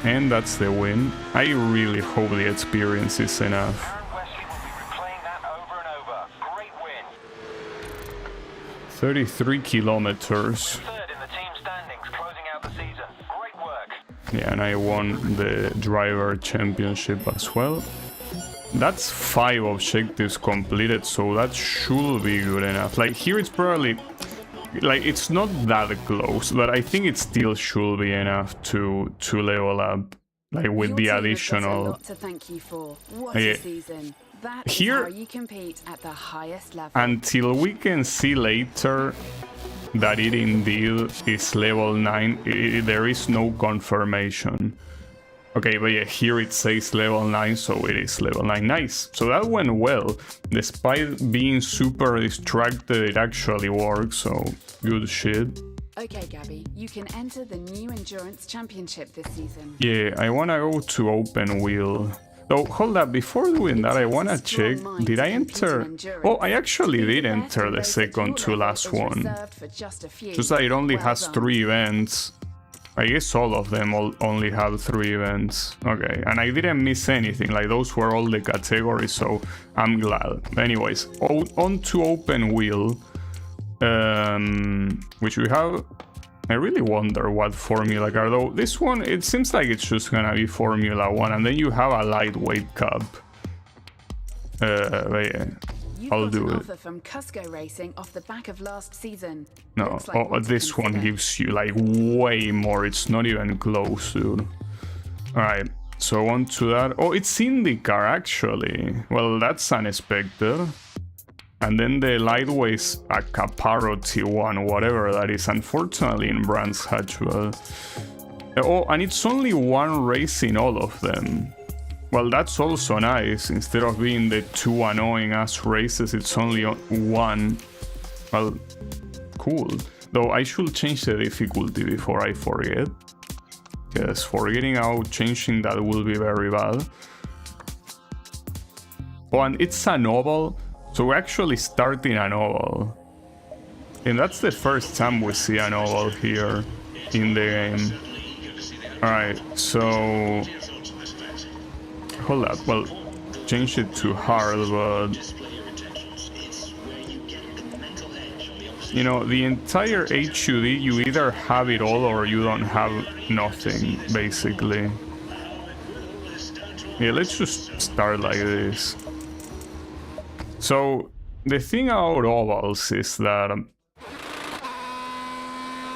And that's the win. I really hope the experience is enough. Aaron Wesley will be replaying that over and over. Great win. 33 kilometers. Third in the team standings, closing out the season. Great work. Yeah, and I won the driver championship as well. That's 5 objectives completed, so that should be good enough. Like here it's probably, like it's not that close, but I think it still should be enough to level up, like with the additional. A lot to thank you for. What a season. That here, is how you compete at the highest level. Until we can see later that it indeed is level 9, there is no confirmation. Okay, but yeah, here it says level 9, so it is level 9. Nice. So that went well. Despite being super distracted, it actually worked, so good shit. Okay, Gabby, you can enter the new Endurance Championship this season. Yeah, I wanna go to open wheel. Oh, hold up, before doing that, I wanna check, did I enter? Oh, I actually did enter the second to last one. Just that it only has 3 events. I guess all of them only have 3 events. Okay, and I didn't miss anything, like those were all the categories, so I'm glad. Anyways, on to open wheel, which we have. I really wonder what Formula car, though this one, it seems like it's just gonna be Formula 1, and then you have a lightweight cup. But yeah, I'll do it. Offer from Cusco Racing off the back of last season. No, like this one gives you like way more. It's not even close, dude. Alright, so on to that. Oh, it's IndyCar actually. Well, that's unexpected. And then the lightweight's a Caparo T1, whatever that is. Unfortunately in Brands Hatch. Oh, and it's only 1 race in all of them. Well, that's also nice. Instead of being the 2 annoying ass races, it's only 1. Well, cool. Though I should change the difficulty before I forget. Because forgetting out changing that will be very bad. Oh, and it's a novel. So we're actually starting a novel. And that's the first time we see a novel here in the game. Alright, so... Hold up, well, change it to hard, but... You know, the entire HUD, you either have it all or you don't have nothing, basically. Yeah, let's just start like this. So, the thing about ovals is that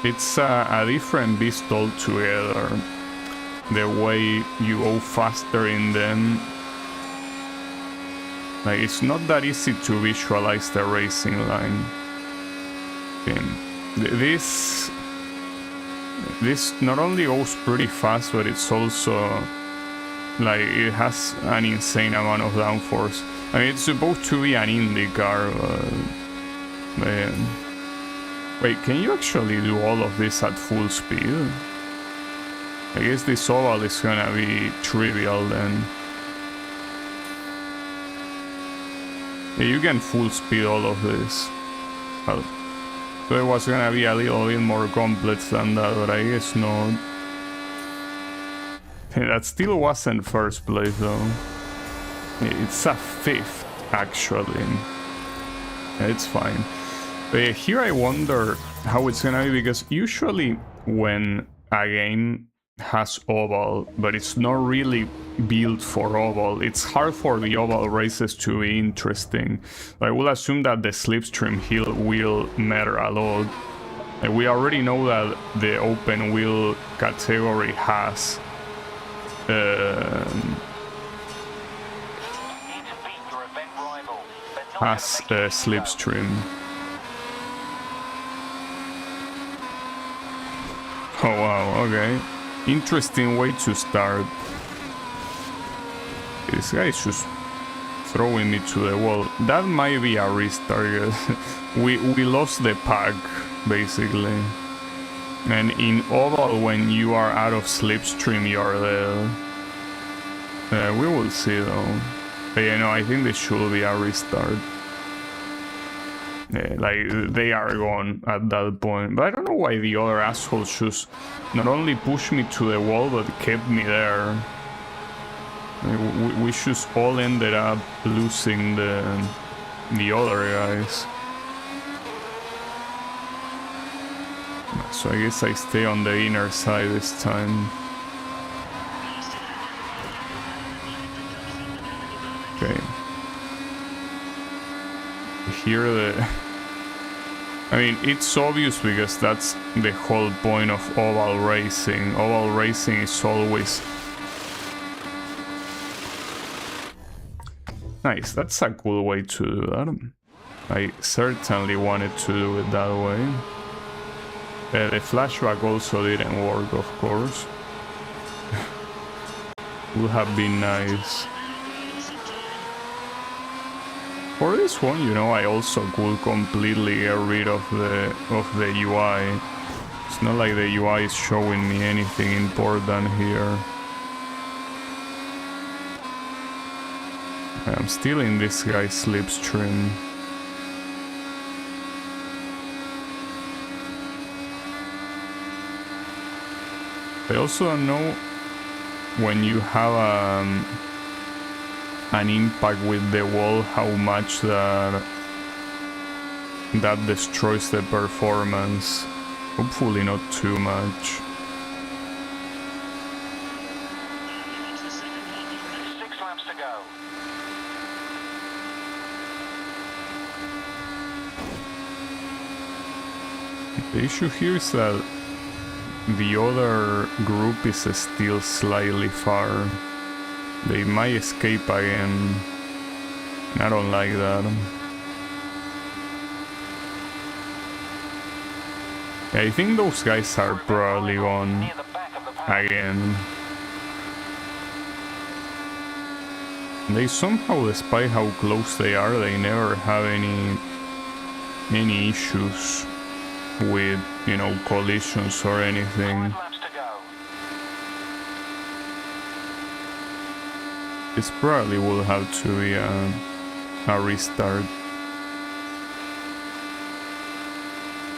it's a different beast altogether. The way you go faster in them. Like, it's not that easy to visualize the racing line. Okay. This not only goes pretty fast, but it's also like it has an insane amount of downforce. I mean, it's supposed to be an IndyCar. Wait, can you actually do all of this at full speed? I guess this oval is gonna be trivial then. Yeah, you can full speed all of this. Well, so it was gonna be a little bit more complex than that, but I guess not. That still wasn't first place though. It's a fifth, actually. It's fine. But here I wonder how it's gonna be, because usually when a game has oval, but it's not really built for oval, it's hard for the oval races to be interesting. I will assume that the slipstream hill will matter a lot. And we already know that the open wheel category has slipstream. Oh wow, okay. Interesting way to start. This guy is just throwing me to the wall. That might be a restart. we lost the pack, basically. And in oval, when you are out of slipstream, you're there. We will see though. But yeah, no, I think this should be a restart. Yeah, like, they are gone at that point. But I don't know why the other assholes just not only pushed me to the wall, but kept me there. I mean, we just all ended up losing the other guys. So I guess I stay on the inner side this time. Okay. Here I mean, it's obvious because that's the whole point of oval racing. Oval racing is always... Nice, that's a cool way to do that. I certainly wanted to do it that way. The flashback also didn't work, of course. Would have been nice. For this one, you know, I also could completely get rid of the UI. It's not like the UI is showing me anything important here. I'm still in this guy's slipstream. I also don't know when you have an impact with the wall how much that destroys the performance. Hopefully not too much. 6 laps to go. The issue here is that the other group is still slightly far. They might escape again. I don't like that. I think those guys are probably gone again. They somehow, despite how close they are, they never have any issues with, you know, collisions or anything. This probably will have to be a restart.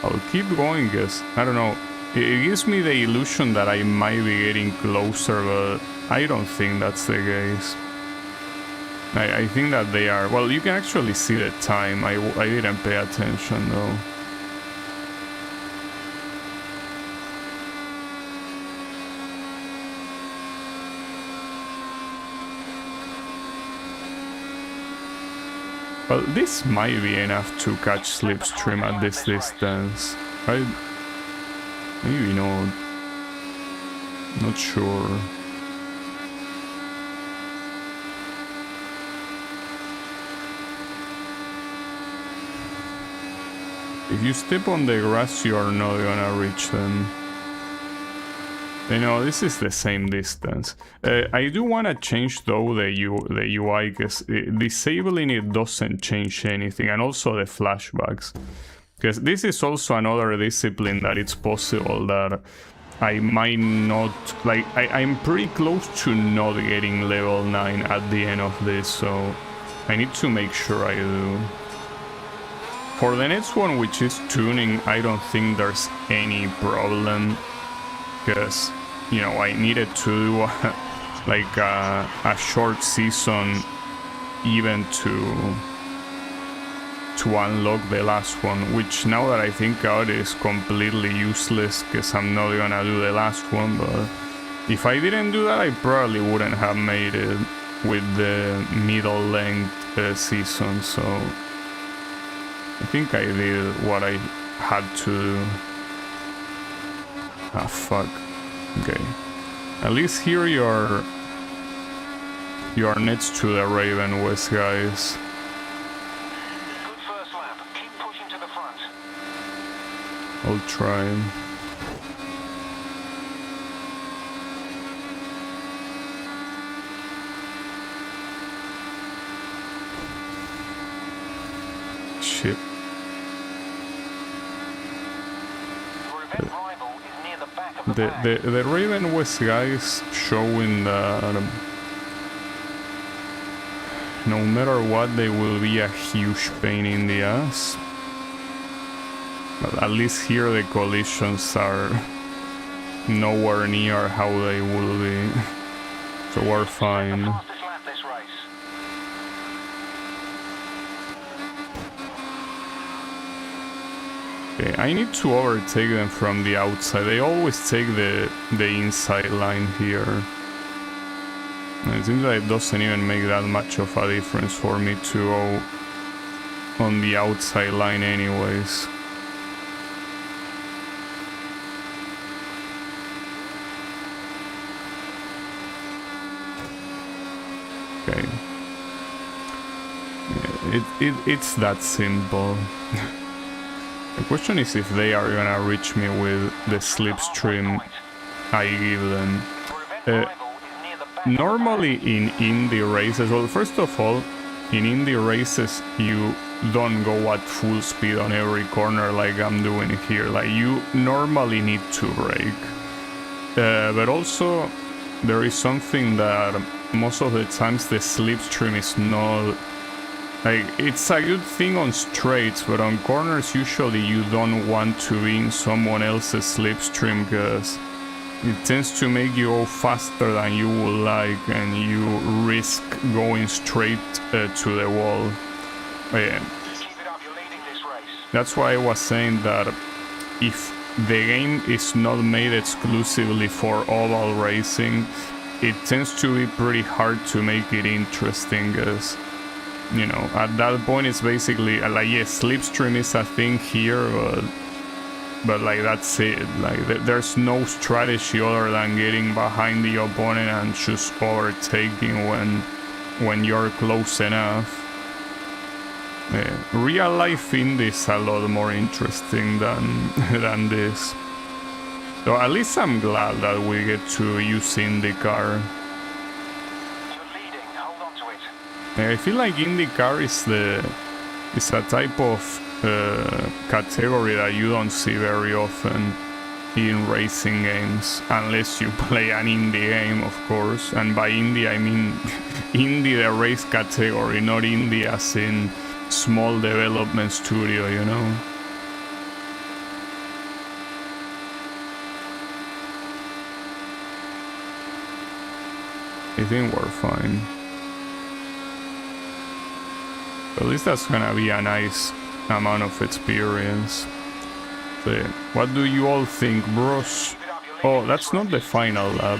I'll keep going, because I don't know, it gives me the illusion that I might be getting closer, but I don't think that's the case. I think that they are. Well, you can actually see the time. I didn't pay attention though. Well, this might be enough to catch slipstream at this distance. Maybe not. Not sure. If you step on the grass, you are not gonna reach them. You know, this is the same distance. I do want to change though the UI, because disabling it doesn't change anything, and also the flashbacks. Because this is also another discipline that it's possible that I might not, like, I'm pretty close to not getting level 9 at the end of this, so I need to make sure I do. For the next one, which is tuning, I don't think there's any problem, because, you know, I needed to do like a short season even to unlock the last one, which now that I think out is completely useless, because I'm not gonna do the last one. But if I didn't do that, I probably wouldn't have made it with the middle length season, so I think I did what I had to do. Ah, fuck. Okay. At least here you are next to the Raven West, guys. Good first lap. Keep pushing to the front. I'll try. Shit. The Raven West guys showing that no matter what, they will be a huge pain in the ass. But at least here the collisions are nowhere near how they will be, so we're fine. Okay, I need to overtake them from the outside. They always take the inside line here. And it seems like it doesn't even make that much of a difference for me to go on the outside line anyways. Okay. Yeah, it's that simple. The question is if they are gonna reach me with the slipstream I give them. Normally in indie races, well, first of all, in indie races you don't go at full speed on every corner like I'm doing here. Like, you normally need to brake. But also there is something that most of the times the slipstream is not... Like, it's a good thing on straights, but on corners usually you don't want to be in someone else's slipstream, because it tends to make you go faster than you would like, and you risk going straight to the wall. That's why I was saying that if the game is not made exclusively for oval racing, it tends to be pretty hard to make it interesting, because, you know, at that point it's basically like, yes, slipstream is a thing here, but like, that's it. Like, there's no strategy other than getting behind the opponent and just overtaking when you're close enough. Real life indie is a lot more interesting than this. So at least I'm glad that we get to use IndyCar. I feel like IndyCar is a type of category that you don't see very often in racing games, unless you play an indie game, of course. And by indie I mean indie the race category, not indie as in small development studio, you know. I think we're fine. At least that's gonna be a nice amount of experience. So, what do you all think, bros? Oh, that's not the final lap.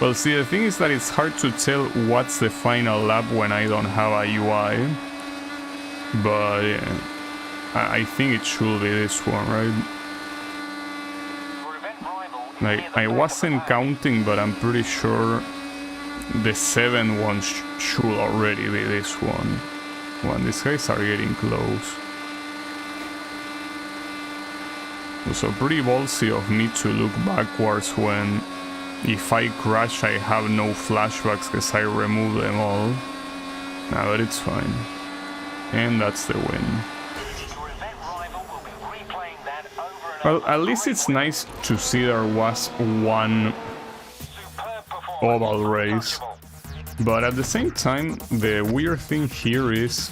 Well, see, the thing is that it's hard to tell what's the final lap when I don't have a UI. But yeah, I think it should be this one, right? Like, I wasn't counting, but I'm pretty sure the 7th one should already be this one. When these guys are getting close. So pretty ballsy of me to look backwards when, if I crash, I have no flashbacks because I remove them all. Nah, but it's fine. And that's the win. Your event rival will be replaying that over and Well, over. at least it's nice to see there was one Superb performance. oval race. Untouchable. But at the same time, the weird thing here is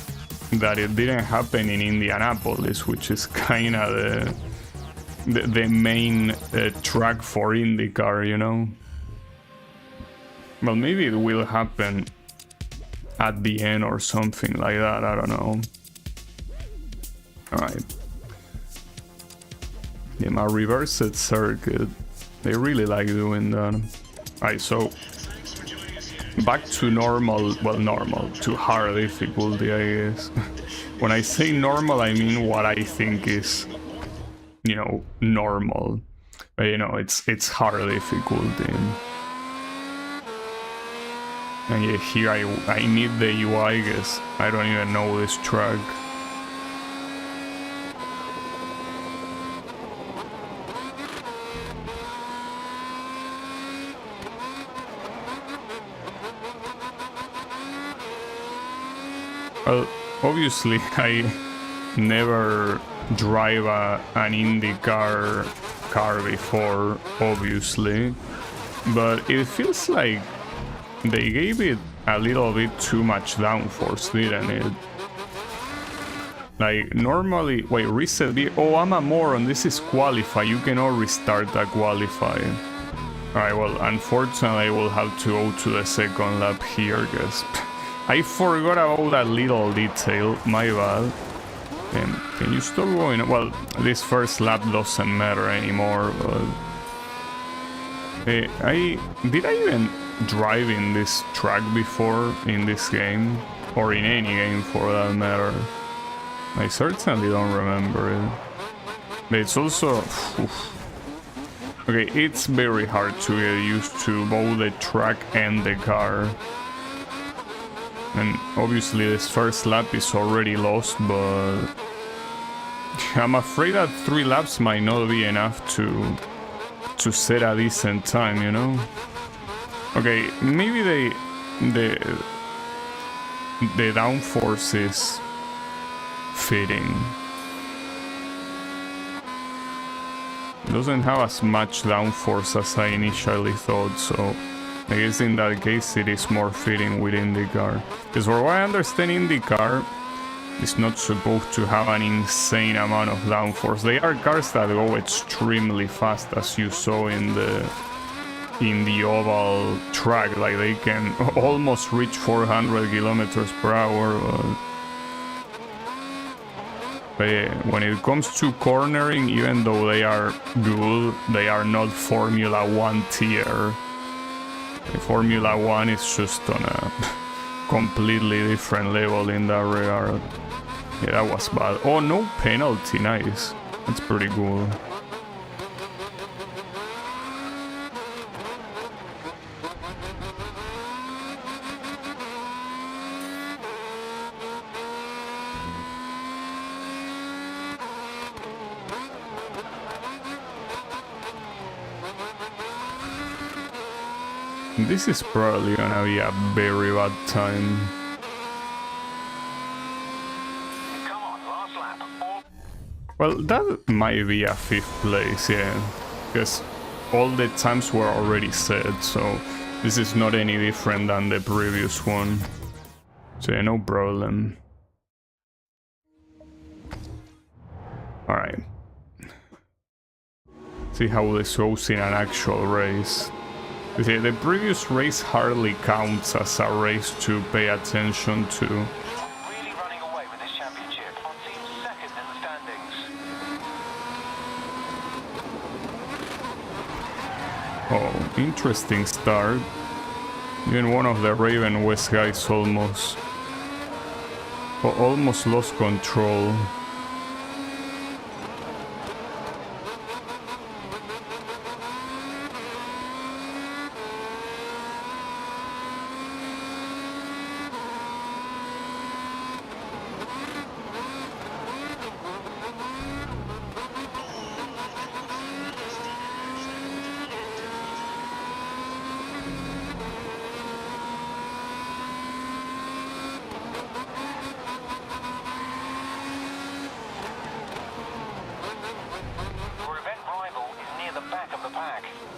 that it didn't happen in Indianapolis, which is kind of the main track for IndyCar, you know? Well, maybe it will happen at the end or something like that, I don't know. Alright. Yeah, my reversed circuit. They really like doing that. Alright, so back to normal, well, normal, to hard difficulty, I guess. When I say normal, I mean what I think is, you know, normal. But, you know, it's hard difficulty. And yeah, here I need the UI, guess. I don't even know this track. Well, obviously I never drive an IndyCar car before, obviously, but it feels like they gave it a little bit too much downforce, didn't it? Like, normally... Wait, reset the... Oh, I'm a moron, this is qualify, you cannot restart a qualify. Alright, well, unfortunately I will have to go to the second lap here, guys. I forgot about that little detail, my bad. Can you stop going? Well, this first lap doesn't matter anymore, but... did I even drive in this track before in this game? Or in any game for that matter? I certainly don't remember it. But it's also... okay, it's very hard to get used to both the track and the car. And obviously this first lap is already lost, but... I'm afraid that 3 laps might not be enough to set a decent time, you know? Okay, maybe the downforce is fitting. It doesn't have as much downforce as I initially thought, so I guess in that case it is more fitting with IndyCar. Because for what I understand, IndyCar is not supposed to have an insane amount of downforce. They are cars that go extremely fast, as you saw in the oval track. Like, they can almost reach 400 kilometers per hour. But yeah, when it comes to cornering, even though they are good, they are not Formula 1 tier. Formula 1 is just on a completely different level in that regard. Yeah, that was bad. Oh, no penalty, nice. That's pretty cool. This is probably gonna be a very bad time. Come on, last lap. Well, that might be a 5th place, yeah. Because all the times were already set, so this is not any different than the previous one. So yeah, no problem. Alright. See how this goes in an actual race. See, the previous race hardly counts as a race to pay attention to. Really running away with this championship. On team second in the standings. Oh, interesting start. Even one of the Raven West guys almost lost control.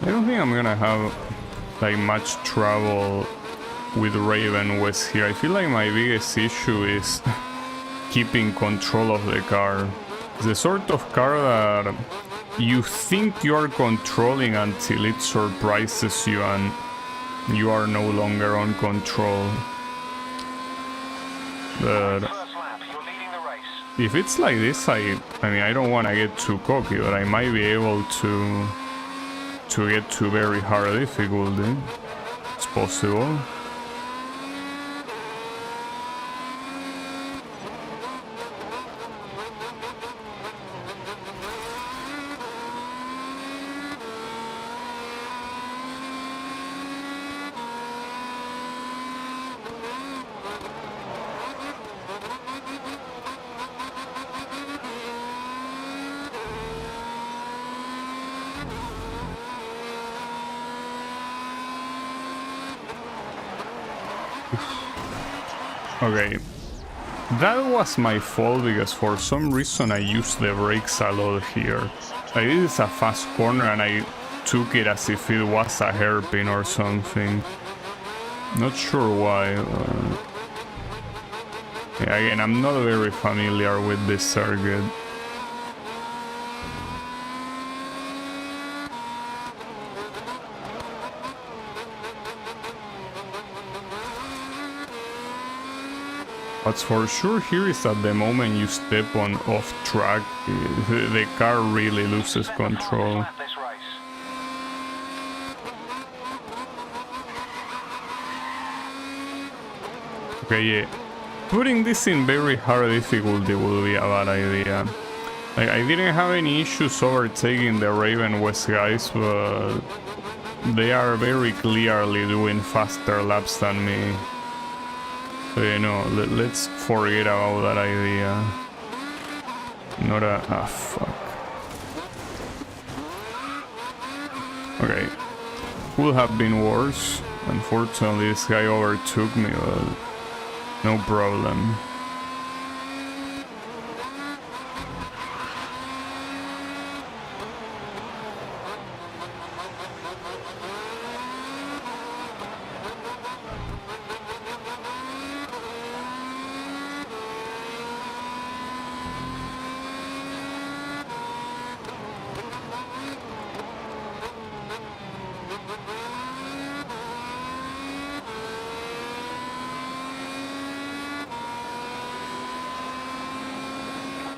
I don't think I'm gonna have like much trouble with Raven West here. I feel like my biggest issue is keeping control of the car. It's the sort of car that you think you're controlling until it surprises you and you are no longer on control. But First lap, you're leading the race. if it's like this, I mean, I don't want to get too cocky, but I might be able to get to very hard difficulty. It's possible. Okay, that was my fault because for some reason I used the brakes a lot here. Like, this is a fast corner and I took it as if it was a hairpin or something. Not sure why. Yeah, again, I'm not very familiar with this circuit. What's for sure here is that the moment you step on off track, the car really loses control. This race. Okay, yeah. Putting this in very hard difficulty would be a bad idea. Like, I didn't have any issues overtaking the Raven West guys, but they are very clearly doing faster laps than me. So, you know, let's forget about that idea. Not a... ah, fuck. Okay. Could have been worse. Unfortunately, this guy overtook me, but no problem.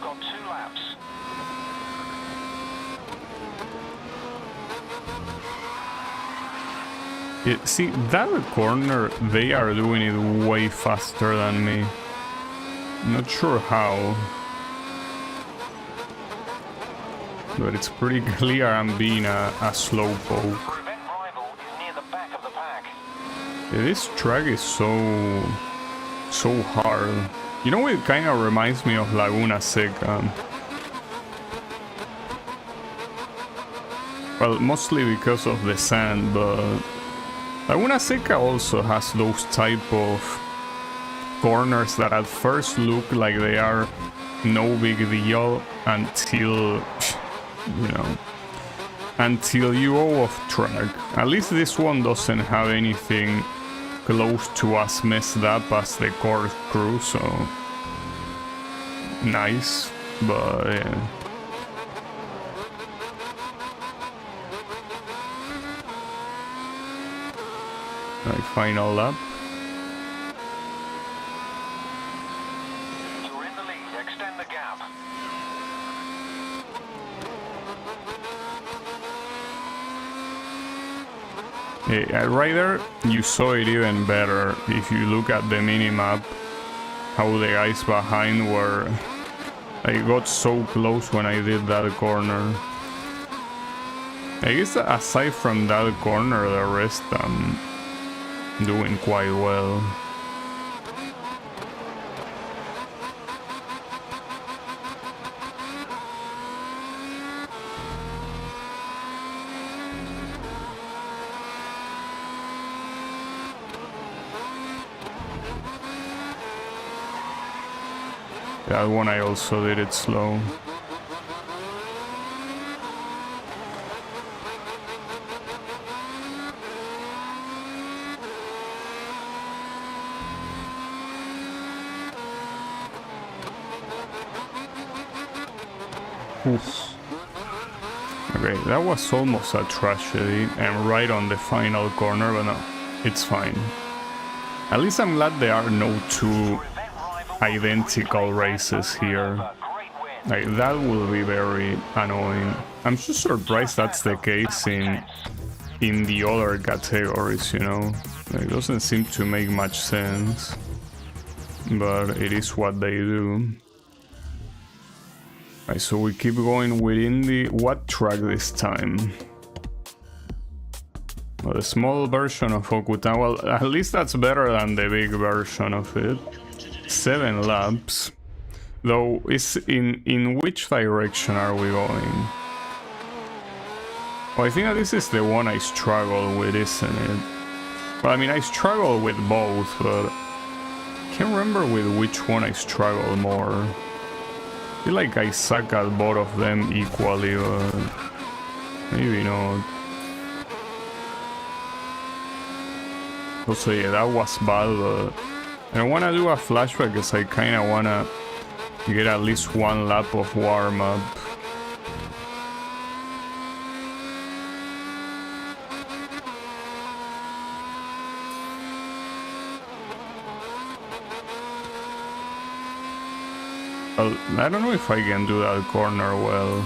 Got 2 laps. Yeah, see, that corner, they are doing it way faster than me. Not sure how. But it's pretty clear I'm being a slowpoke. Prevent rival is near the back of the pack. Yeah, this track is so hard. You know, it kind of reminds me of Laguna Seca. Well, mostly because of the sand, but Laguna Seca also has those type of corners that at first look like they are no big deal until, you know, until you go off track. At least this one doesn't have anything close to as messed up as the corkscrew, so nice, but yeah. Like, final lap. You're in the lead. Extend the gap. Yeah, right there, you saw it even better if you look at the minimap, how the guys behind were. I got so close when I did that corner. I guess aside from that corner, the rest I'm doing quite well. That one I also did it slow. Oof. Okay, that was almost a tragedy, and right on the final corner, but no, it's fine. At least I'm glad there are no two identical races here. Like, that will be very annoying. I'm just surprised that's the case in the other categories, you know? It doesn't seem to make much sense, but it is what they do. Right, so we keep going within the... what track this time? Well, the small version of Okutan. Well, at least that's better than the big version of it. 7 laps. Though, is in which direction are we going? Well, I think that this is the one I struggle with, isn't it? Well, I mean, I struggle with both, but I can't remember with which one I struggle more. I feel like I suck at both of them equally, but maybe not. Also, yeah, that was bad, but I don't want to do a flashback because I kind of want to get at least one lap of warm-up. Well, I don't know if I can do that corner well.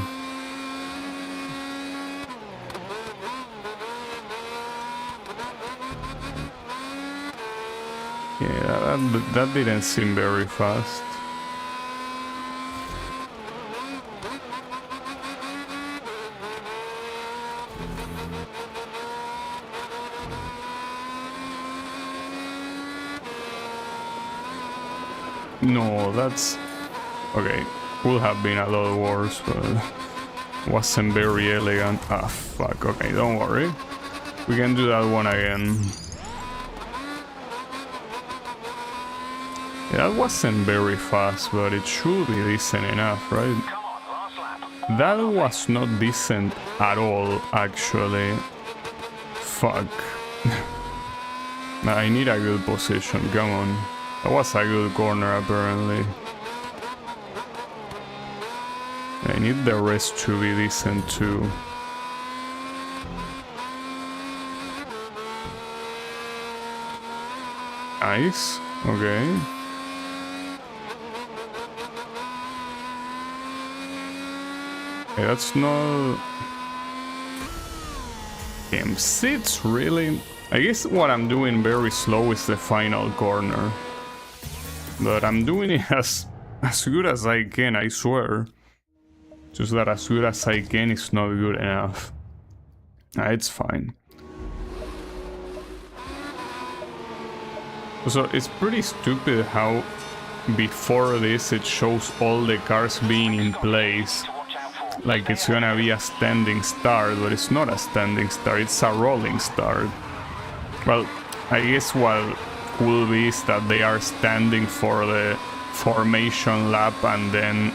Yeah, that didn't seem very fast. No, that's... okay, could have been a lot worse, but wasn't very elegant. Ah, fuck, okay, don't worry. We can do that one again. Yeah, that wasn't very fast, but it should be decent enough, right? That was not decent at all, actually. Fuck. I need a good position, come on. That was a good corner, apparently. I need the rest to be decent, too. Nice, okay. Okay, that's not... Damn, sits, really? I guess what I'm doing very slow is the final corner. But I'm doing it as good as I can, I swear. Just that as good as I can is not good enough. It's fine. So it's pretty stupid how before this it shows all the cars being in place. Like it's gonna be a standing start, but it's not a standing start, it's a rolling start. Well, I guess what could be is that they are standing for the formation lap, and then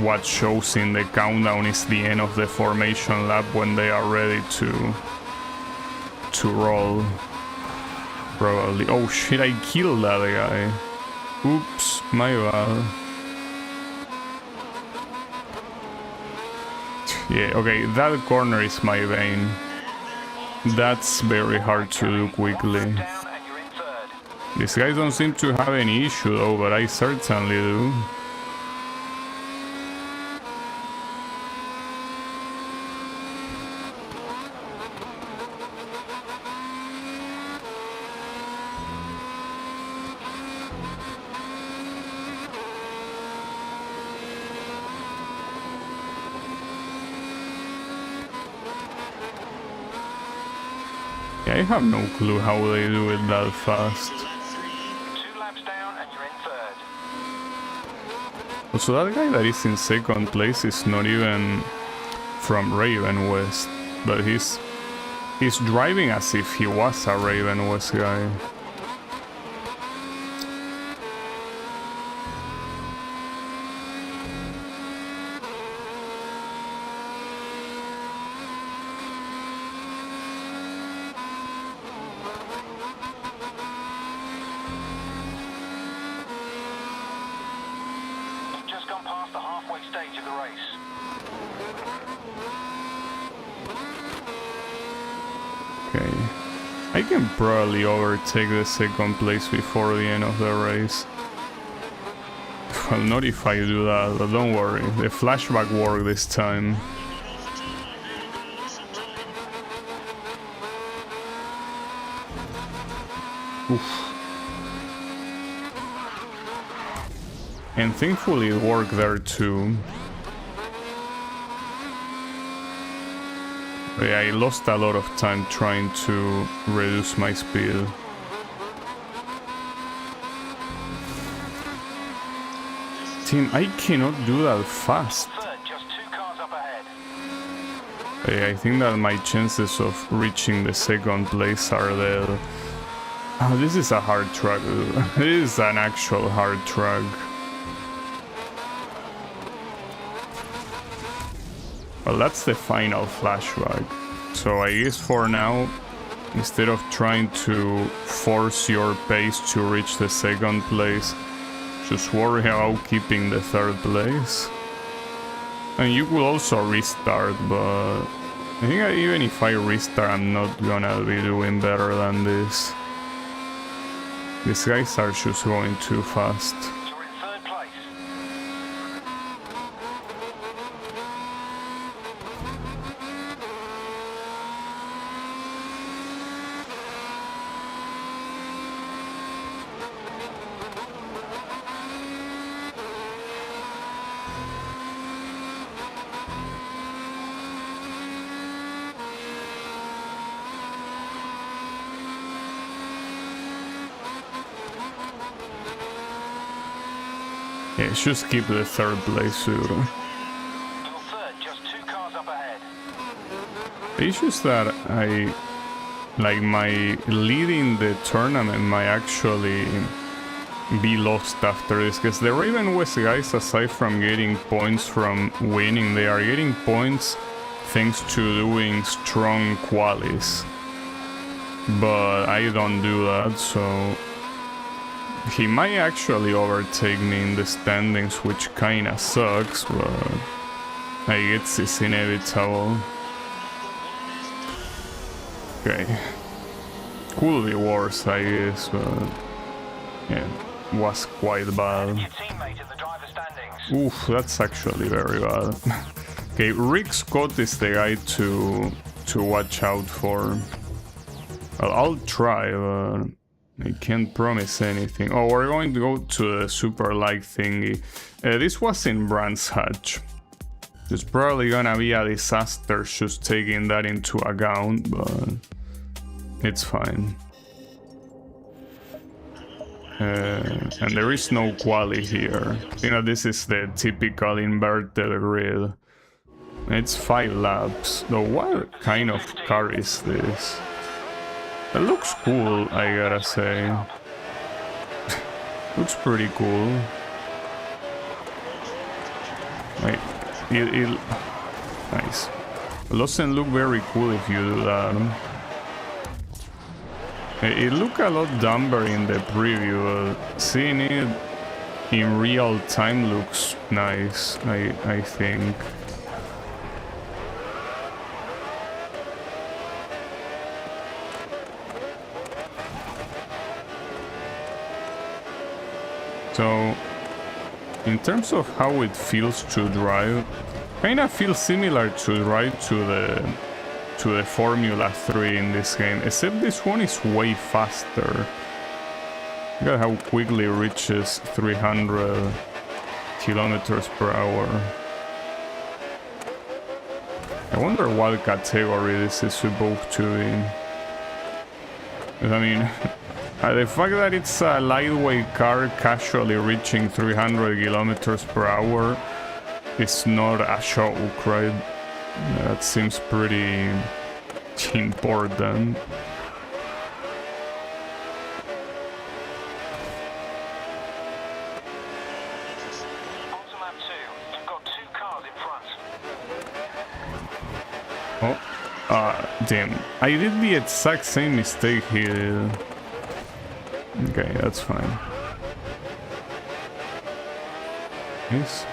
what shows in the countdown is the end of the formation lap when they are ready to roll. Probably. Oh shit, I killed that guy. Oops, my bad. Yeah, okay, that corner is my vein. That's very hard to do quickly. These guys don't seem to have any issue though, but I certainly do. I have no clue how they do it that fast. 2 laps down and you're in third. Also, that guy that is in second place is not even from Raven West, but he's driving as if he was a Raven West guy. You've just gone past the halfway stage of the race. I can probably overtake the second place before the end of the race. Well, not if I do that, but don't worry. The flashback worked this time. Oof. And thankfully it worked there too. But yeah, I lost a lot of time trying to reduce my speed. Team, I cannot do that fast. Just 2 cars up ahead. I think that my chances of reaching the second place are there. Oh, this is a hard track. This is an actual hard track. Well, that's the final flashback. So I guess for now, instead of trying to force your pace to reach the second place, just worry about keeping the third place. And you could also restart, but I think even if I restart, I'm not gonna be doing better than this. These guys are just going too fast. You're in 3rd place. Yeah, just keep the third place, Suru. You're 3rd, just 2 cars up ahead. It's just that my leading the tournament might actually be lost after this, because the Raven West guys, aside from getting points from winning, they are getting points thanks to doing strong qualies. But I don't do that, so he might actually overtake me in the standings, which kinda sucks, but I guess it's inevitable. Okay. Could be worse, I guess, but yeah, was quite bad. Your teammate in the driver's standings. Oof, that's actually very bad. Okay, Rick Scott is the guy to watch out for. Well, I'll try, but I can't promise anything. Oh, we're going to go to the super light thingy. This was in Brands Hatch. It's probably gonna be a disaster just taking that into account, but it's fine. And there is no quali here. You know, this is the typical inverted grid. It's 5 laps. Though what kind of car is this? It looks cool, I gotta say. Looks pretty cool. Wait, nice. It doesn't look very cool if you do that. It looked a lot dumber in the preview. Seeing it in real time looks nice, I think. So, in terms of how it feels to drive, kinda feels similar to drive to the Formula 3 in this game, except this one is way faster. Look at how quickly it reaches 300 kilometers per hour. I wonder what category this is supposed to be. I mean, the fact that it's a lightweight car casually reaching 300 kilometers per hour is not a joke, right? That seems pretty important. Onto lap 2. You've got 2 cars in front. Oh, damn. I did the exact same mistake here. Okay, that's fine. Nice.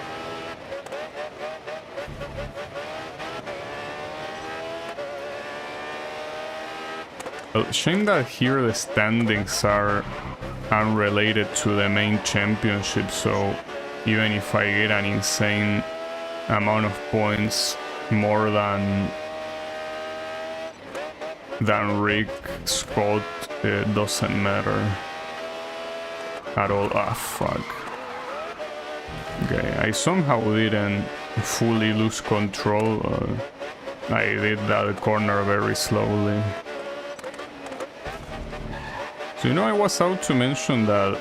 Well, shame that here the standings are unrelated to the main championship, so even if I get an insane amount of points more than Rick Scott, it doesn't matter at all. Ah, fuck. Okay, I somehow didn't fully lose control. I did that corner very slowly. So, you know, I was out to mention that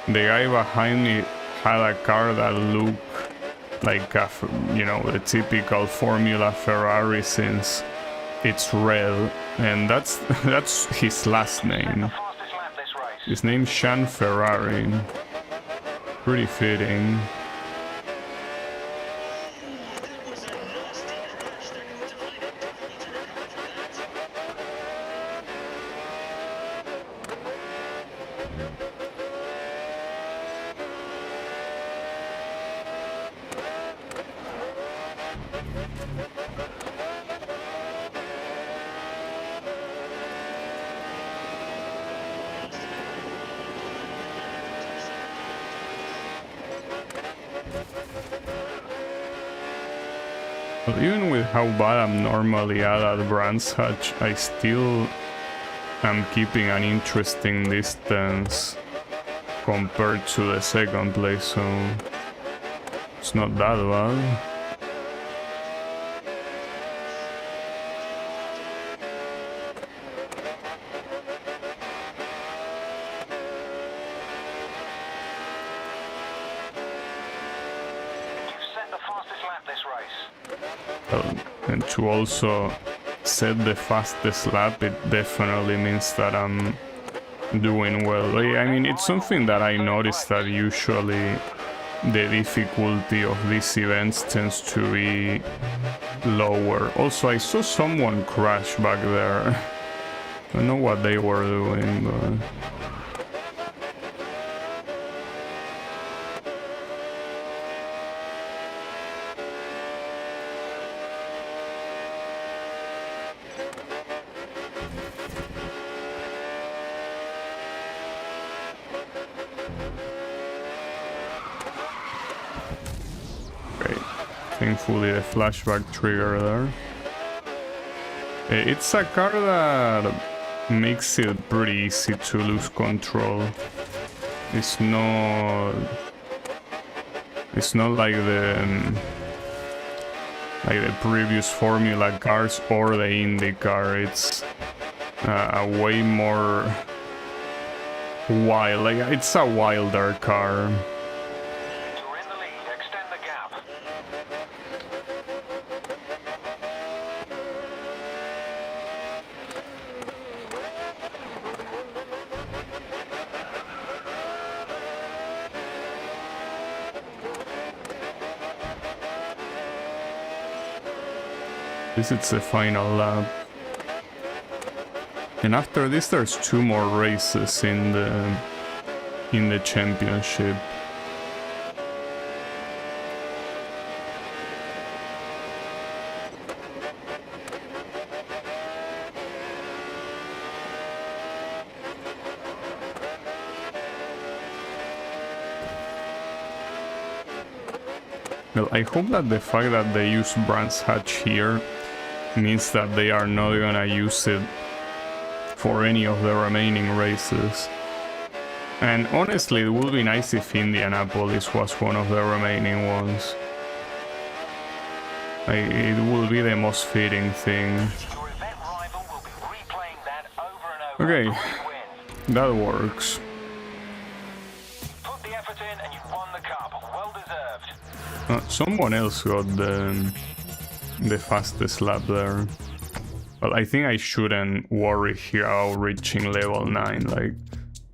the guy behind me had a car that looked like a, you know, the typical Formula Ferrari, since it's red, and that's his last name. His name's Sean Ferrari. Pretty fitting. But even with how bad I'm normally at Brands Hatch, I still am keeping an interesting distance compared to the second place, so it's not that bad. And to also set the fastest lap, it definitely means that I'm doing well. I mean, it's something that I noticed, that usually the difficulty of these events tends to be lower. Also, I saw someone crash back there. I don't know what they were doing, but... Thankfully the flashback trigger there. It's a car that makes it pretty easy to lose control. It's not like the previous Formula cars or the Indy car. It's a way more wild. Like, it's a wilder car. This is the final lap. And after this there's 2 more races in the championship. Well, I hope that the fact that they use Brands Hatch here means that they are not gonna use it for any of the remaining races. And honestly, it would be nice if Indianapolis was one of the remaining ones. It would be the most fitting thing. Okay, that works. Someone else got the fastest lap there. Well, I think I shouldn't worry here about reaching level 9. Like,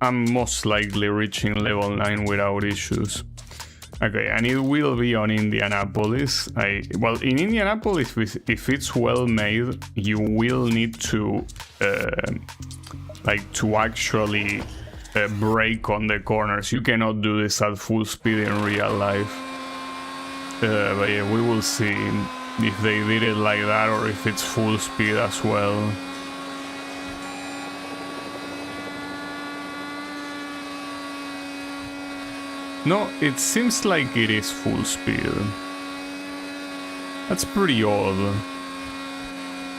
I'm most likely reaching level 9 without issues. Okay, and it will be on Indianapolis. Well, in Indianapolis, if it's well made, you will need to actually brake on the corners. You cannot do this at full speed in real life. But yeah, we will see if they did it like that or if it's full speed as well. No, it seems like it is full speed. That's pretty odd.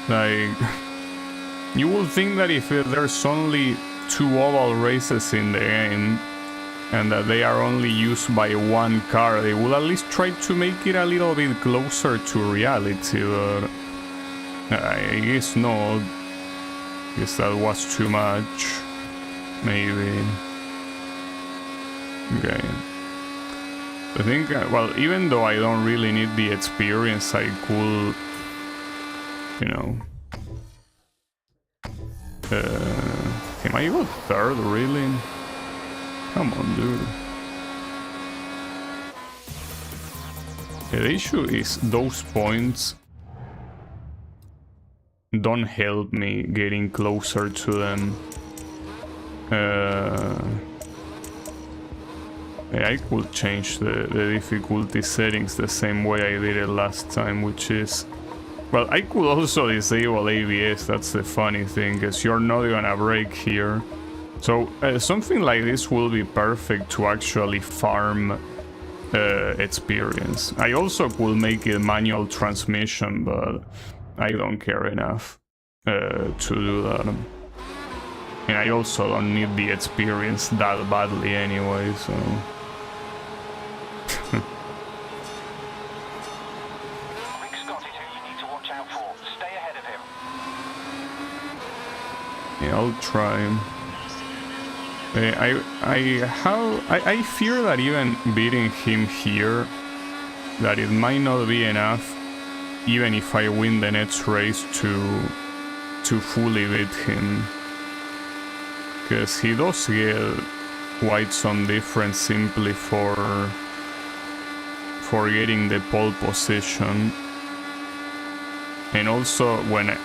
Like, you would think that if there's only 2 oval races in the game, and that they are only used by 1 car, they will at least try to make it a little bit closer to reality, but I guess not. I guess that was too much. Maybe. Okay. I think, well, even though I don't really need the experience, I could, you know... can I go 3rd, really? Come on, dude. Yeah, the issue is those points don't help me getting closer to them. Yeah, I could change the difficulty settings the same way I did it last time, which is... Well, I could also disable ABS, that's the funny thing, because you're not gonna brake here. So, something like this will be perfect to actually farm experience. I also could make it manual transmission, but I don't care enough to do that. And I also don't need the experience that badly anyway, so... Yeah, I'll try. I fear that even beating him here, that it might not be enough, even if I win the next race to fully beat him. Because he does get quite some difference simply for getting the pole position. And also, when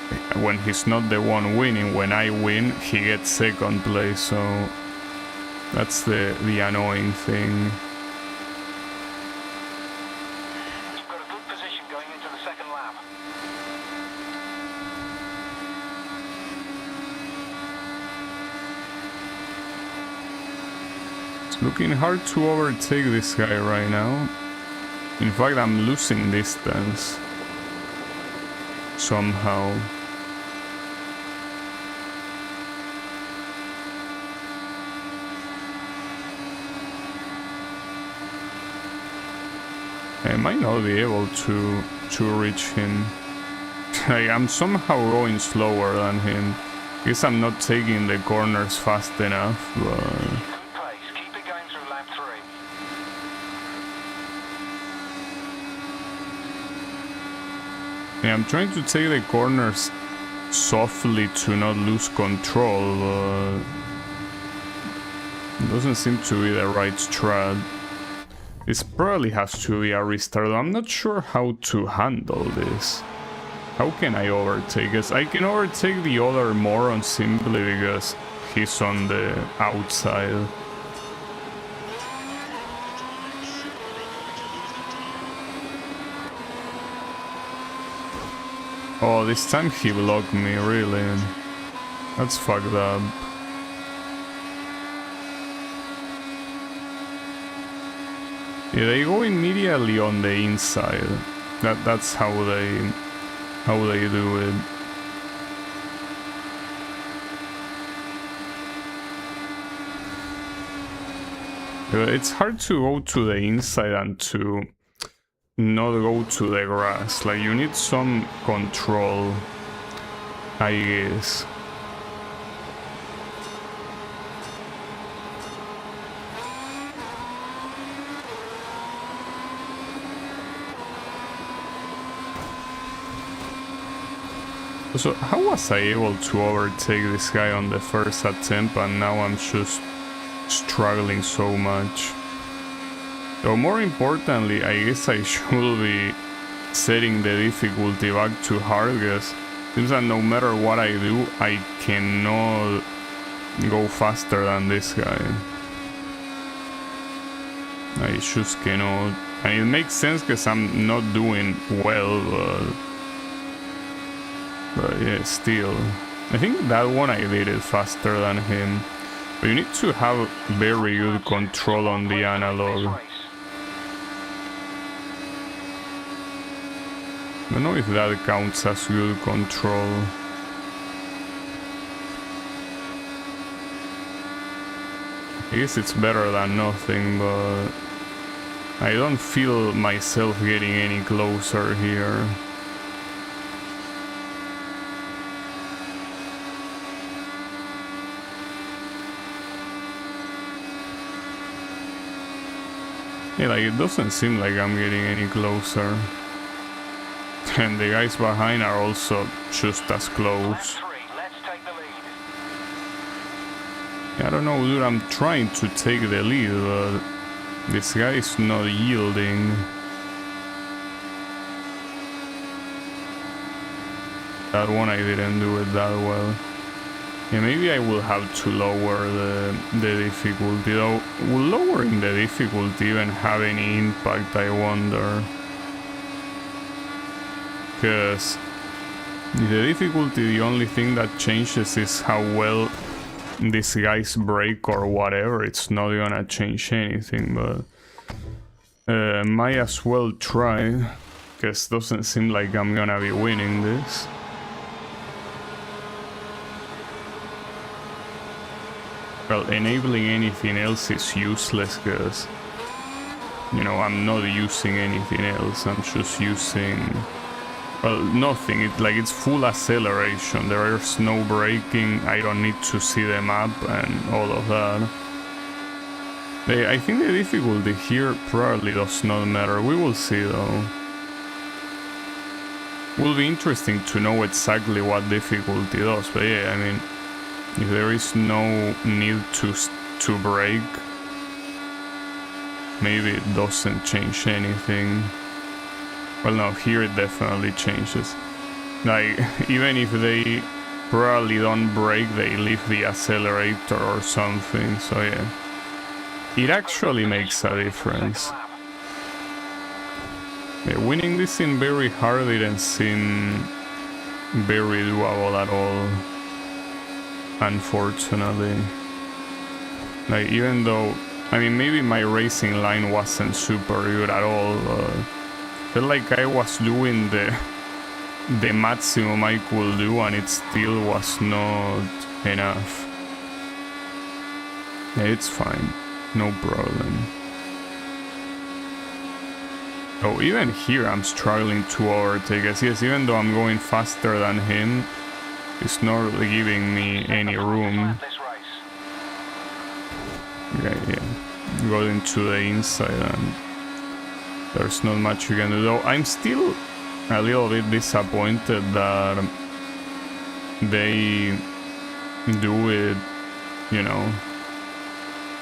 he's not the one winning, when I win, he gets 2nd place, so that's the annoying thing. You've got a good position going into the 2nd lap. It's looking hard to overtake this guy right now. In fact, I'm losing distance. Somehow. I might not be able to reach him. I'm somehow going slower than him. Guess I'm not taking the corners fast enough, but... Good place. Keep it going through lap 3. Yeah, I'm trying to take the corners softly to not lose control, but it doesn't seem to be the right strat. This probably has to be a restart. I'm not sure how to handle this. How can I overtake this? I can overtake the other moron simply because he's on the outside. Oh, this time he blocked me, really. That's fucked up. Yeah, they go immediately on the inside. That's how they do it. It's hard to go to the inside and to not go to the grass. Like, you need some control, I guess. So how was I able to overtake this guy on the first attempt, and now I'm just struggling so much? So more importantly, I guess I should be setting the difficulty back to hard, because it seems that no matter what I do, I cannot go faster than this guy. I just cannot. And it makes sense because I'm not doing well, but yeah, still. I think that one I did it faster than him. But you need to have very good control on the analog. I don't know if that counts as good control. I guess it's better than nothing, but I don't feel myself getting any closer here. Yeah, like it doesn't seem like I'm getting any closer. And the guys behind are also just as close. I don't know, dude, I'm trying to take the lead, but this guy is not yielding. That one I didn't do it that well. Yeah, maybe I will have to lower the difficulty, though. Will lowering the difficulty even have any impact, I wonder? Because the difficulty, the only thing that changes is how well these guys break or whatever. It's not gonna change anything, but might as well try, because doesn't seem like I'm gonna be winning this. Well, enabling anything else is useless, because, you know, I'm not using anything else. I'm just using, well, nothing. It's full acceleration. There's no braking. I don't need to see the map and all of that. I think the difficulty here probably does not matter. We will see, though. Will be interesting to know exactly what difficulty does, but yeah, I mean, if there is no need to brake, maybe it doesn't change anything. Well, no, here it definitely changes. Like, even if they probably don't brake, they leave the accelerator or something, so yeah. It actually makes a difference. Yeah, winning this in very hard didn't seem very doable at all. Unfortunately, like, even though, I mean, maybe my racing line wasn't super good at all, felt like I was doing the maximum I could do, and it still was not enough. Yeah, it's fine, no problem. Oh, even here I'm struggling to overtake us. Yes, even though I'm going faster than him, it's not really giving me any room. Okay, yeah. Go into the inside and there's not much you can do. Though I'm still a little bit disappointed that they do it, you know,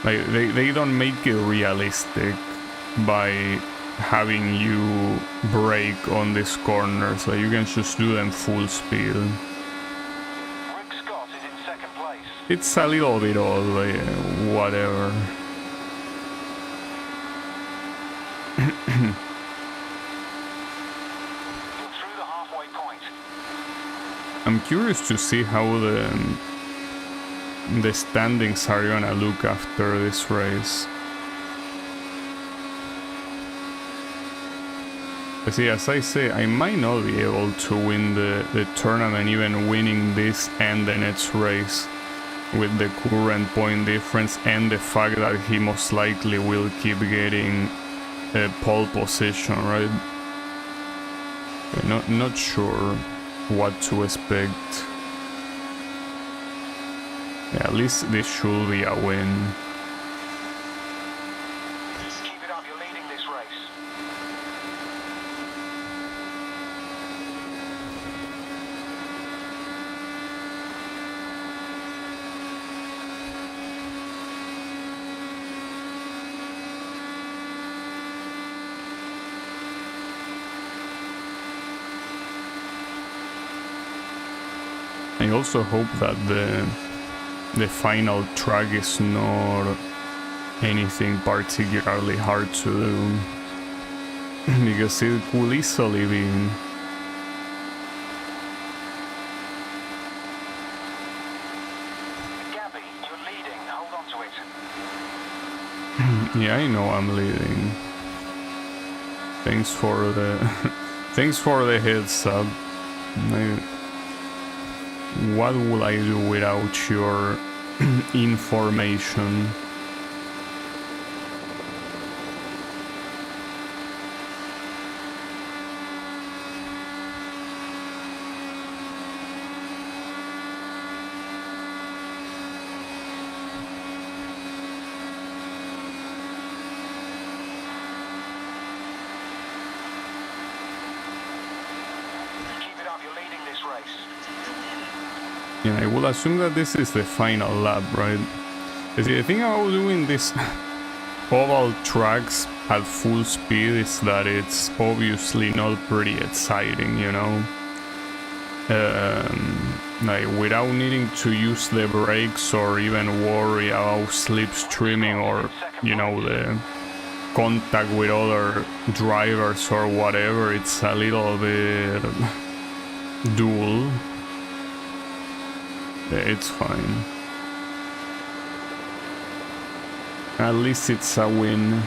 like they don't make it realistic by having you brake on these corners. Like, you can just do them full speed. It's a little bit odd, but yeah, whatever. I'm curious to see how the standings are gonna look after this race. But see, as I say, I might not be able to win the tournament, even winning this and the next race, with the current point difference and the fact that he most likely will keep getting a pole position, right? Okay, not sure what to expect. Yeah, at least this should be a win. Keep it up, you're leading this race. I also hope that the final track is not anything particularly hard to do, because it could easily be. Gabby, you're leading. Hold Yeah, I know I'm leading. Thanks for the thanks for the heads up. What would I do without your information? Yeah, I will assume that this is the final lap, right? The thing about doing this oval tracks at full speed is that it's obviously not pretty exciting, you know? Like, without needing to use the brakes or even worry about slipstreaming or, you know, the contact with other drivers or whatever, it's a little bit dull. Yeah, it's fine. At least it's a win.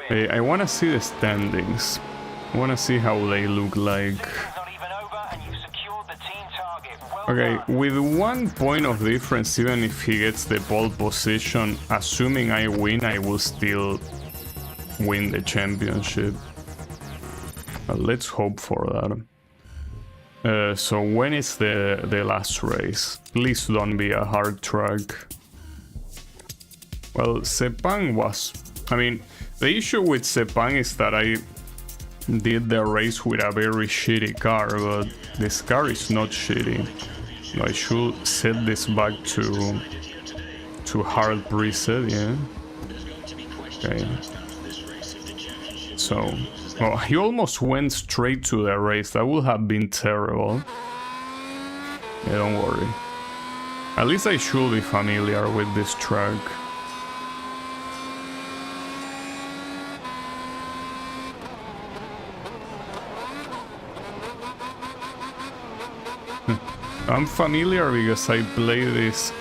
Hey, I wanna see the standings. I wanna see how they look like. Okay, with 1 point of difference, even if he gets the pole position, assuming I win, I will still win the championship. Let's hope for that. So when is the last race? Please don't be a hard track. Well, Sepang was... I mean, the issue with Sepang is that I did the race with a very shitty car, but this car is not shitty. So I should set this back to hard preset, yeah. Okay. So... Oh, he almost went straight to the race. That would have been terrible. Yeah, don't worry. At least I should be familiar with this track. I'm familiar because I play this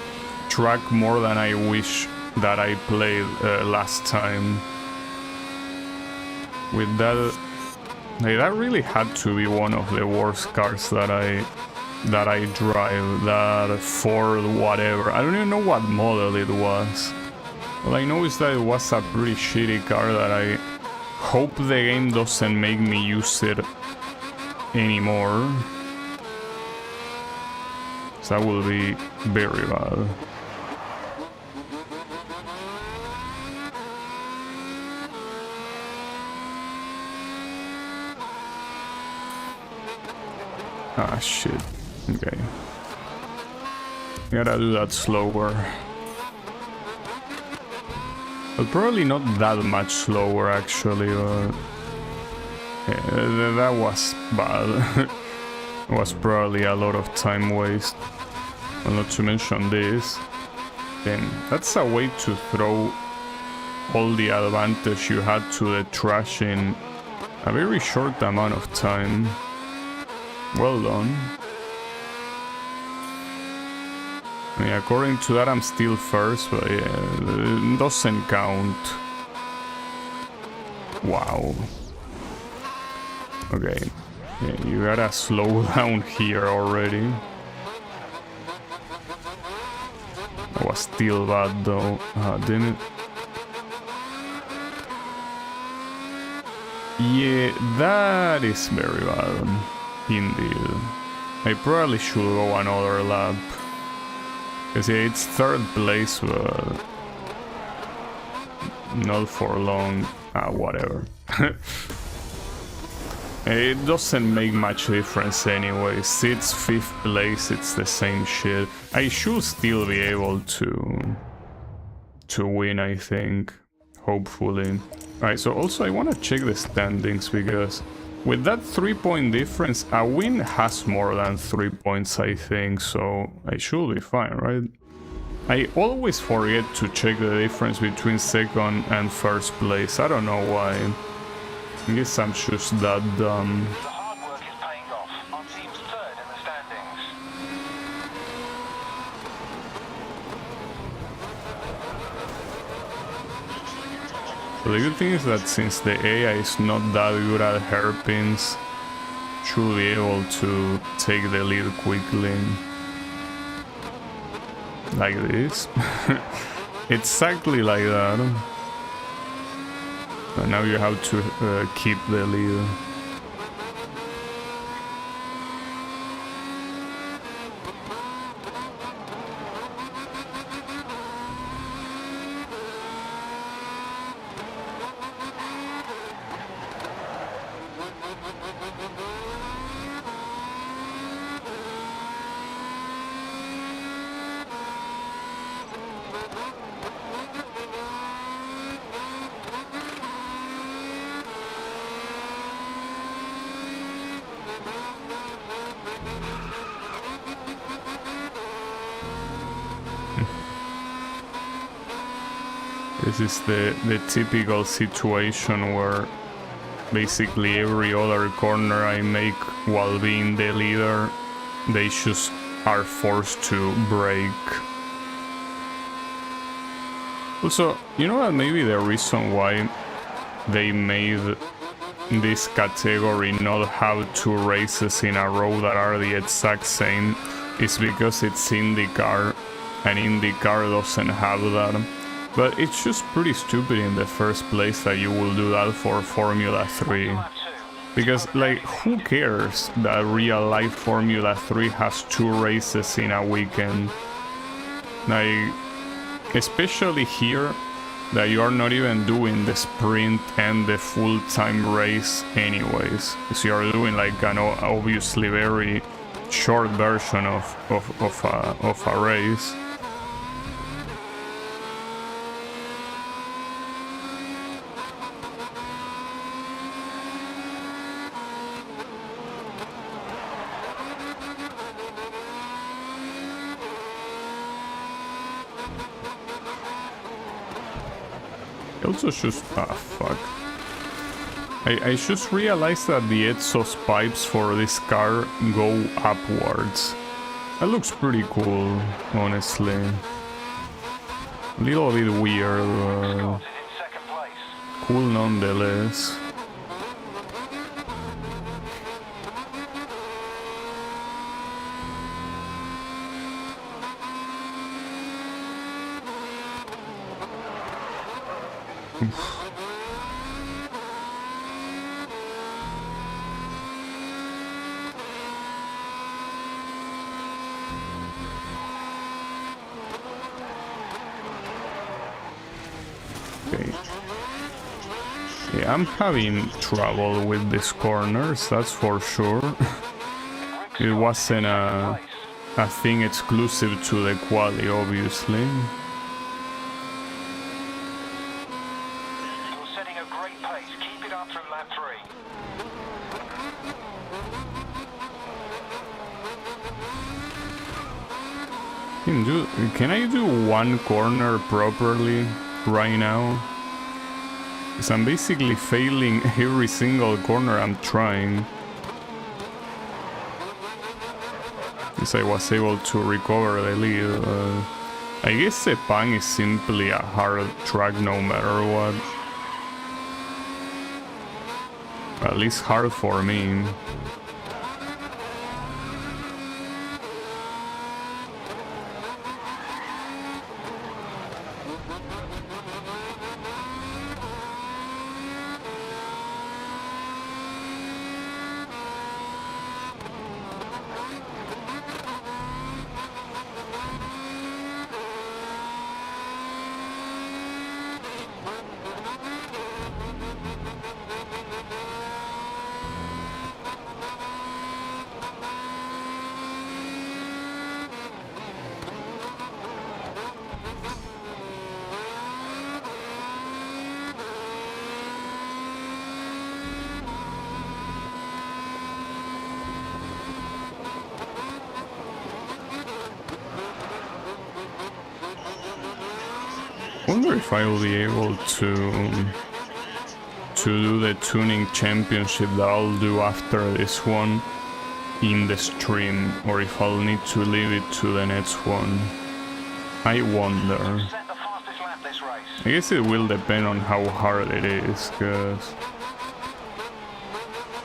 track more than I wish that I played last time. With that, like, that really had to be one of the worst cars that I drive. That Ford whatever. I don't even know what model it was. All I know is that it was a pretty shitty car that I hope the game doesn't make me use it anymore. So that will be very bad. Ah, shit. Okay. Gotta do that slower. But probably not that much slower, actually, but... Yeah, that was bad. It was probably a lot of time waste. Well, not to mention this. Then that's a way to throw all the advantage you had to the trash in a very short amount of time. Well done. I mean, according to that, I'm still first, but yeah, it doesn't count. Wow. Okay. Yeah, you gotta slow down here already. That was still bad though. Didn't it? Yeah, that is very bad. Indeed. I probably should go another lap. Because yeah, it's third place, but not for long. Whatever. It doesn't make much difference anyways. It's 5th place, it's the same shit. I should still be able to win, I think. Hopefully. Alright, so also I want to check the standings because with that 3-point difference, a win has more than 3 points, I think, so I should be fine, right? I always forget to check the difference between second and first place. I don't know why. I guess I'm just that dumb. The hard work is paying off. Our team's third in the standings. But the good thing is that since the AI is not that good at hairpins, should be able to take the lead quickly. Like this. Exactly like that. And now you have to keep the lead. This is the typical situation where basically every other corner I make while being the leader, they just are forced to brake. Also, you know what, maybe the reason why they made this category not have 2 races in a row that are the exact same is because it's IndyCar, and IndyCar doesn't have that. But it's just pretty stupid in the first place that you will do that for Formula 3. Because, like, who cares that real life Formula 3 has 2 races in a weekend? Like, especially here, that you are not even doing the sprint and the full-time race anyways. So you're doing like an obviously very short version of a race. Also just fuck. I just realized that the exhaust pipes for this car go upwards. That looks pretty cool, honestly. A little bit weird, cool nonetheless. Okay. Yeah, I'm having trouble with these corners, that's for sure. It wasn't a thing exclusive to the quali, obviously. You're setting a great pace. Keep it up through lap 3. Can I do one corner properly right now? Because I'm basically failing every single corner I'm trying. Because I was able to recover the lead. I guess Sepang is simply a hard track no matter what. At least hard for me. I wonder if I will be able to do the tuning championship that I'll do after this one in the stream, or if I'll need to leave it to the next one. I wonder. Set the fastest lap this race. I guess it will depend on how hard it is, because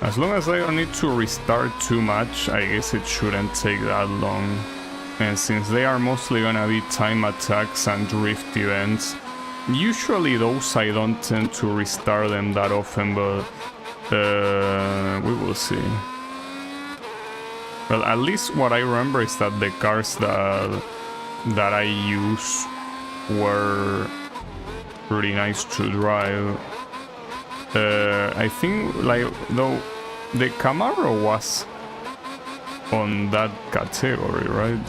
as long as I don't need to restart too much, I guess it shouldn't take that long. And since they are mostly gonna be time attacks and drift events, usually those I don't tend to restart them that often, but we will see. Well, at least what I remember is that the cars that I use were pretty nice to drive. I think, like, though the Camaro was on that category, right?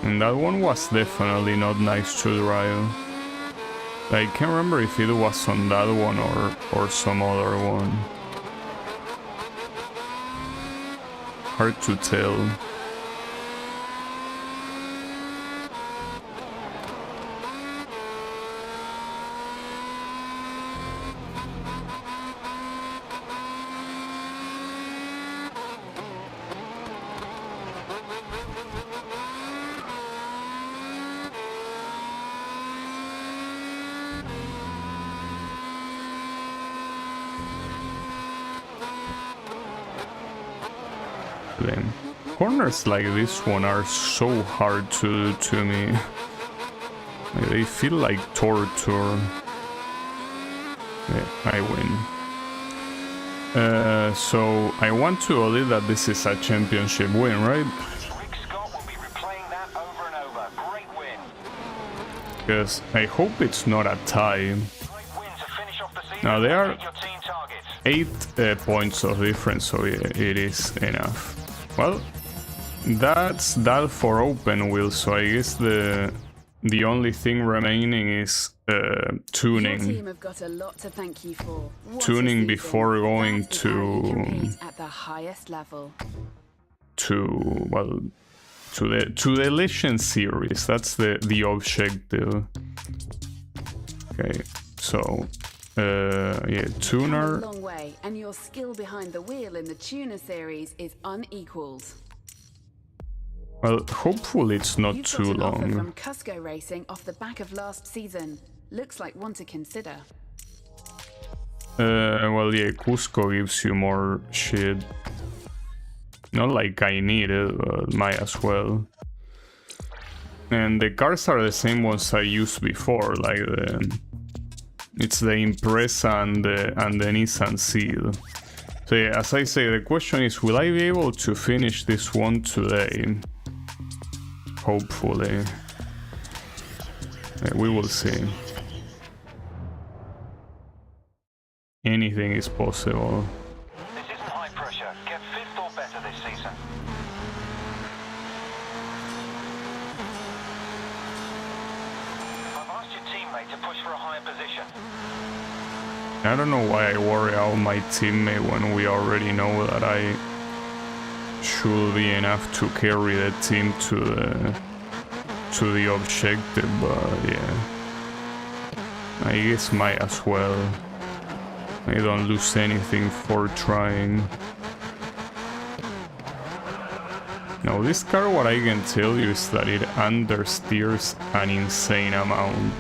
And that one was definitely not nice to drive. I can't remember if it was on that one or some other one. Hard to tell. Corners like this one are so hard to do to me. They feel like torture. Yeah, I win. So I want to believe that this is a championship win, right? Rick Scott will be replaying that over and over. Great win. Because I hope it's not a tie. Great win to finish off the season. Now they are Your team targets. 8 points of difference, so yeah, it is enough. Well, that's that for open wheel, so I guess the only thing remaining is tuning. Your team have got a lot to thank you for. What a Tuning season. before going That is how you to compete at the highest level. to the Legend series. That's the objective. Okay, so yeah, tuner. Come a long way, and your skill behind the wheel in the tuner series is unequaled. Well, hopefully it's not You've too got an offer long. from Cusco Racing off the back of last season. Looks like one to consider. Well, yeah, Cusco gives you more shit. Not like I need it, but might as well. And the cars are the same ones I used before, like it's the Impreza and the Nissan Seal. So yeah, as I say, the question is, will I be able to finish this one today? Hopefully. Yeah, we will see. Anything is possible. This isn't high pressure. Get fifth or better this season. I've asked your teammate to push for a higher position. I don't know why I worry about my teammate when we already know that I should be enough to carry the team to the objective, but yeah. I guess might as well. I don't lose anything for trying. Now this car, what I can tell you is that it understeers an insane amount.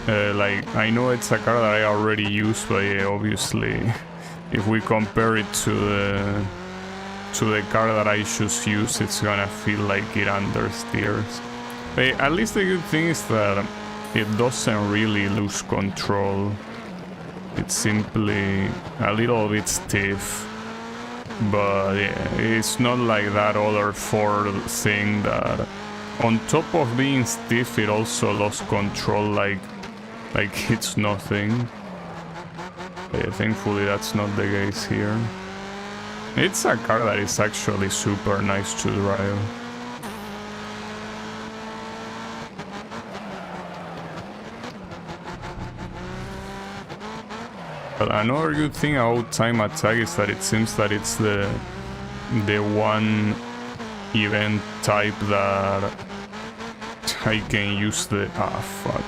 Like, I know it's a car that I already use, but yeah, obviously, if we compare it to the car that I just use, it's gonna feel like it understeers. But at least the good thing is that it doesn't really lose control. It's simply a little bit stiff. But yeah, it's not like that other Ford thing that on top of being stiff, it also lost control like it's nothing. But yeah, thankfully that's not the case here. It's a car that is actually super nice to drive. But another good thing about time attack is that it seems that it's the one event type that I can use the fuck.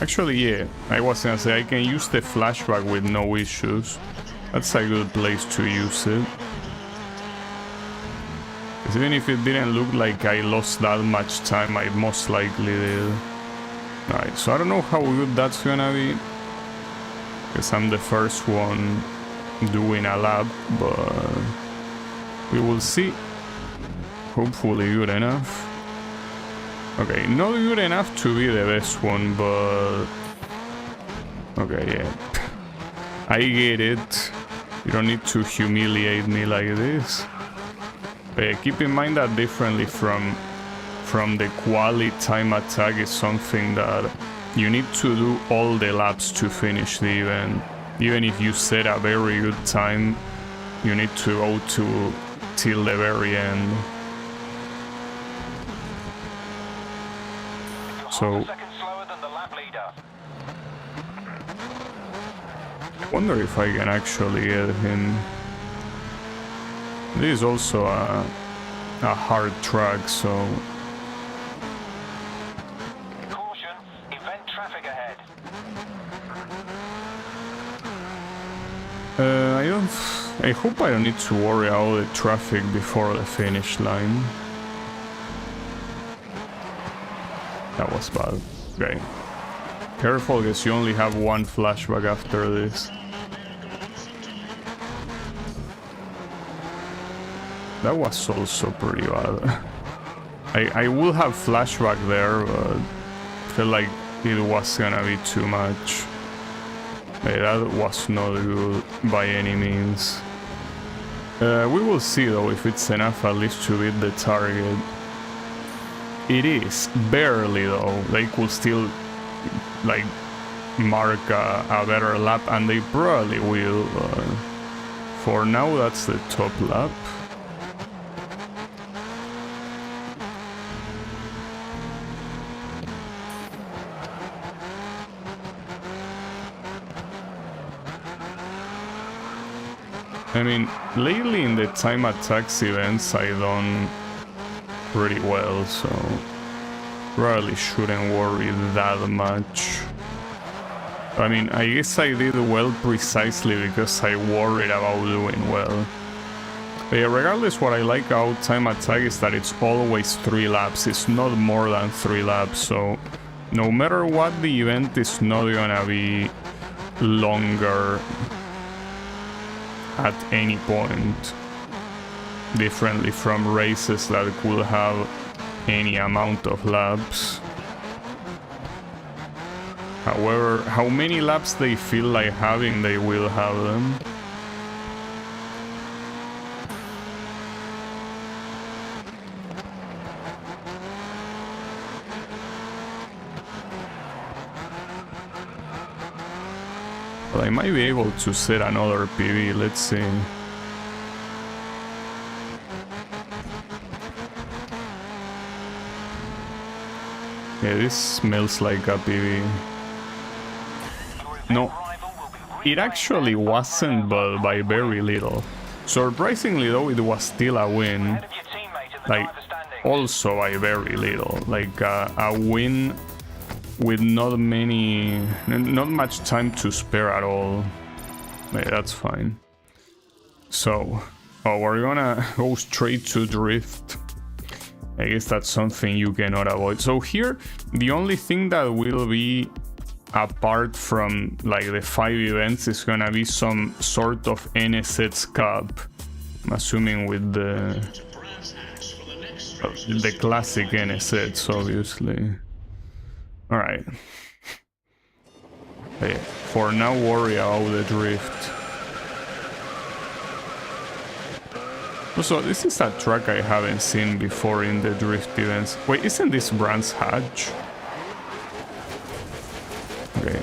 Actually, yeah, I was gonna say I can use the flashback with no issues. That's a good place to use it. 'Cause even if it didn't look like I lost that much time, I most likely did. Alright, so I don't know how good that's gonna be, because I'm the first one doing a lap, but we will see. Hopefully good enough. Okay, not good enough to be the best one, but... Okay, yeah. I get it. You don't need to humiliate me like this. But keep in mind that differently from the quali time attack is something that you need to do all the laps to finish the event. Even if you set a very good time, you need to go till the very end. So A second slower than the lap leader. I wonder if I can actually get him. This is also a hard track, so Caution, event traffic ahead. I hope I don't need to worry about the traffic before the finish line. That was bad. Okay. Careful, because you only have one flashback after this. That was also pretty bad. I will have flashback there, but I feel like it was gonna be too much. That was not good by any means. We will see though if it's enough at least to beat the target. It is, barely though. They could still like mark a better lap, and they probably will. For now that's the top lap. I mean, lately in the time attacks events I done pretty well, so probably shouldn't worry that much. I mean, I guess I did well precisely because I worried about doing well. But yeah, regardless, what I like about time attack is that it's always 3 laps, it's not more than 3 laps, so no matter what, the event is not gonna be longer at any point, differently from races that could have any amount of laps. However, how many laps they feel like having, they will have them. But I might be able to set another PB, let's see. Yeah, this smells like a PB. No, it actually wasn't, but by very little. Surprisingly though, it was still a win. Like, also by very little. Like, a win with not much time to spare at all. Yeah, that's fine. So, we're gonna go straight to drift. I guess that's something you cannot avoid. So here, the only thing that will be apart from like the 5 events is gonna be some sort of NSX Cup. I'm assuming with the classic NSX, obviously. Alright. Hey, for now, worry about the drift. Also, this is a track I haven't seen before in the drift events. Wait, isn't this Brands Hatch? Okay.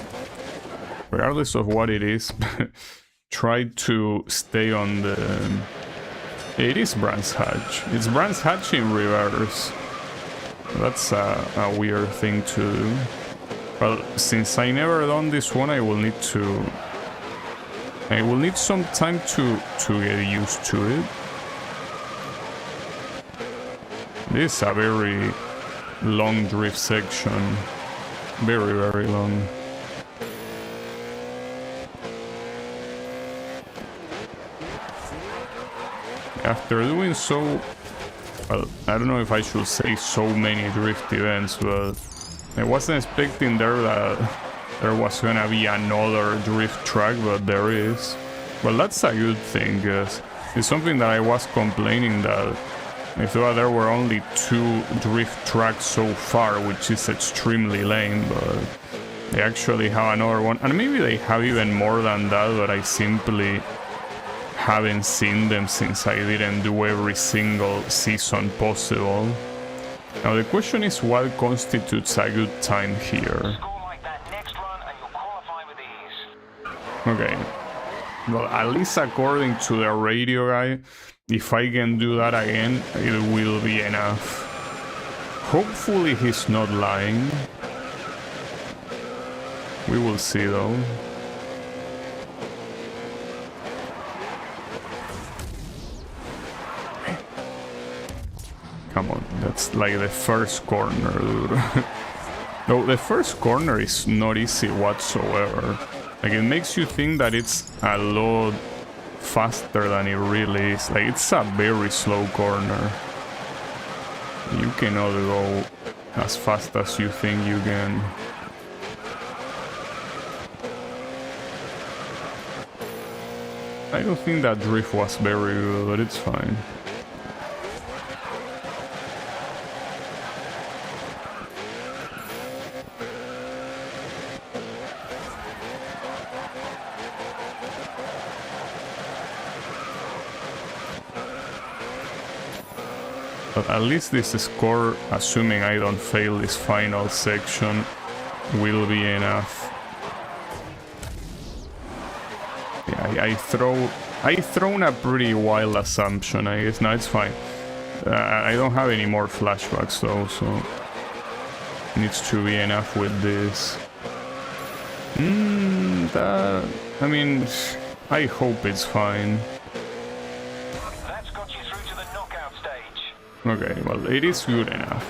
Regardless of what it is, try to stay on the... It is Brands Hatch. It's Brands Hatch in reverse. That's a weird thing to do. Well, since I never done this one, I will need some time to get used to it. This is a very long drift section. Very, very long. After doing so, well, I don't know if I should say so many drift events, but I wasn't expecting there was gonna be another drift track, but there is. Well, that's a good thing, because it's something that I was complaining that I thought there were only 2 drift tracks so far, which is extremely lame, but they actually have another one. And maybe they have even more than that, but I simply haven't seen them since I didn't do every single season possible. Now the question is, what constitutes a good time here? Score like that next run and you'll qualify with ease. Okay. Well, at least according to the radio guy, if I can do that again, it will be enough. Hopefully he's not lying. We will see though. Come on, that's like the first corner, dude. No, the first corner is not easy whatsoever. Like, it makes you think that it's a lot faster than it really is. Like, it's a very slow corner. You cannot go as fast as you think you can. I don't think that drift was very good, but it's fine. But at least this score, assuming I don't fail this final section, will be enough. Yeah, I thrown a pretty wild assumption, I guess. No, it's fine. I don't have any more flashbacks though, so needs to be enough with this. I mean, I hope it's fine. That's got you through to the knockout stage. Okay, well, it is good enough.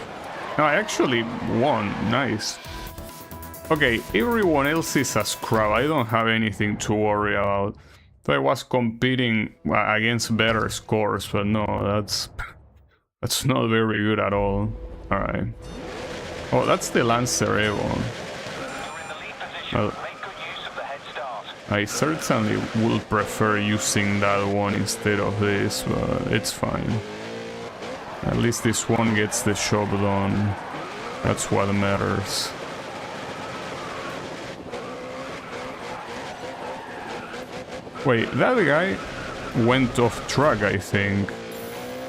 No, I actually won. Nice. Okay, everyone else is a scrub. I don't have anything to worry about. So I was competing against better scores, but no, that's not very good at all. Alright. Oh, that's the Lancer Evo. You're in the lead position. Well, Make good use of the head start. I certainly would prefer using that one instead of this, but it's fine. At least this one gets the job done. That's what matters. Wait, that guy went off track, I think.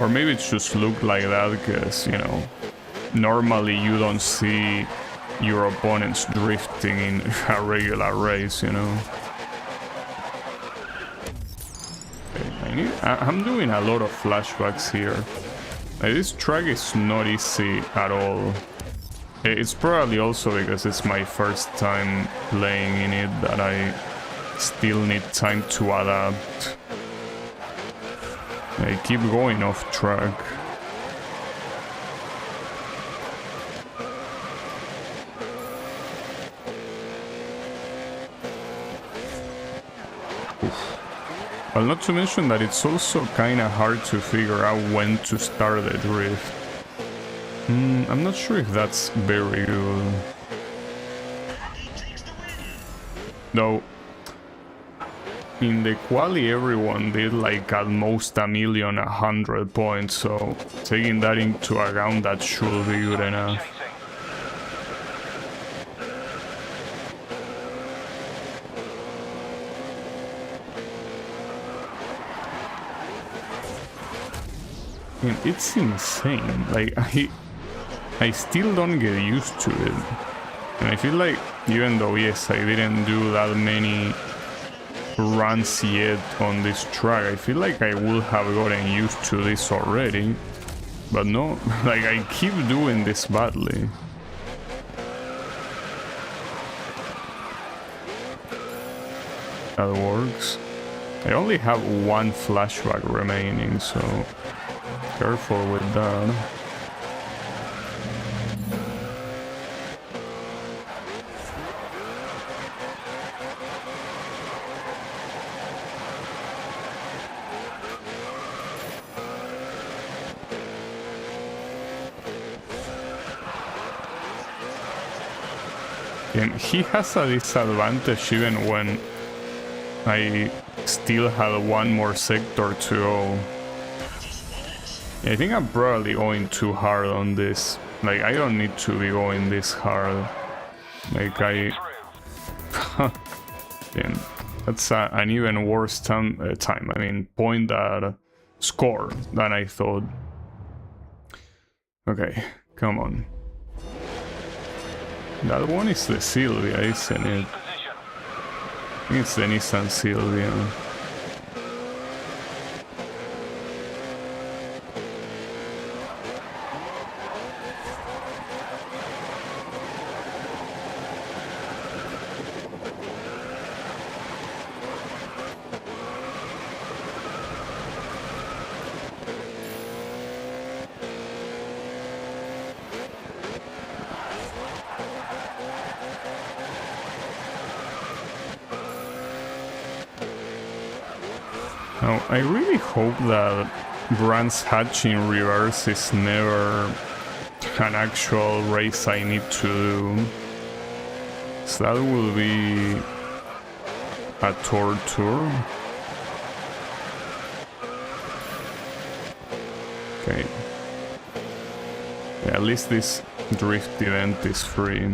Or maybe it just looked like that because, you know, normally you don't see your opponents drifting in a regular race, you know. Okay, I'm doing a lot of flashbacks here. This track is not easy at all. It's probably also because it's my first time playing in it that I still need time to adapt. I keep going off track. Well, not to mention that it's also kinda hard to figure out when to start the drift. I'm not sure if that's very good. Though, in the quali everyone did like at most 1,100,000 points, so taking that into account, that should be good enough. I mean, it's insane. Like, I still don't get used to it. And I feel like, even though, yes, I didn't do that many runs yet on this track, I feel like I would have gotten used to this already. But no, like, I keep doing this badly. That works. I only have one flashback remaining, so careful with that. And he has a disadvantage even when I still had one more sector to go. I think I'm probably going too hard on this. Like, I don't need to be going this hard. Like, Damn, that's an even worse time, I mean, point that score than I thought. Okay, come on. That one is the Sylvia, isn't it? I think it's the Nissan Sylvia. Now, I really hope that Brands Hatch in reverse is never an actual race I need to do. So that will be a torture. Okay. Yeah, at least this drift event is free.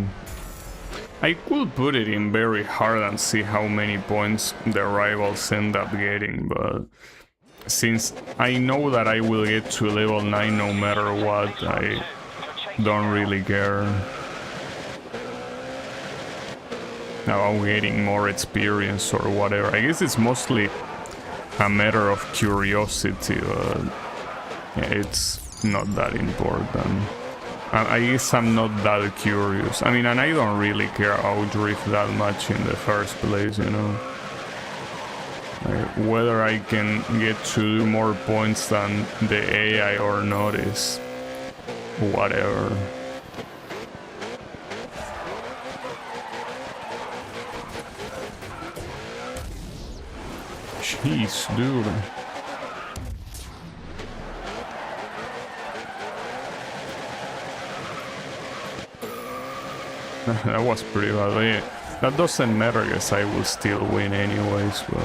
I could put it in very hard and see how many points the rivals end up getting, but since I know that I will get to level 9 no matter what, I don't really care. Now I'm getting more experience or whatever. I guess it's mostly a matter of curiosity, but yeah, it's not that important. I guess I'm not that curious. I mean, and I don't really care how drift that much in the first place, you know. Like, whether I can get to do more points than the AI or not is whatever. Jeez, dude. That was pretty bad. But yeah, that doesn't matter because I will still win anyways, but...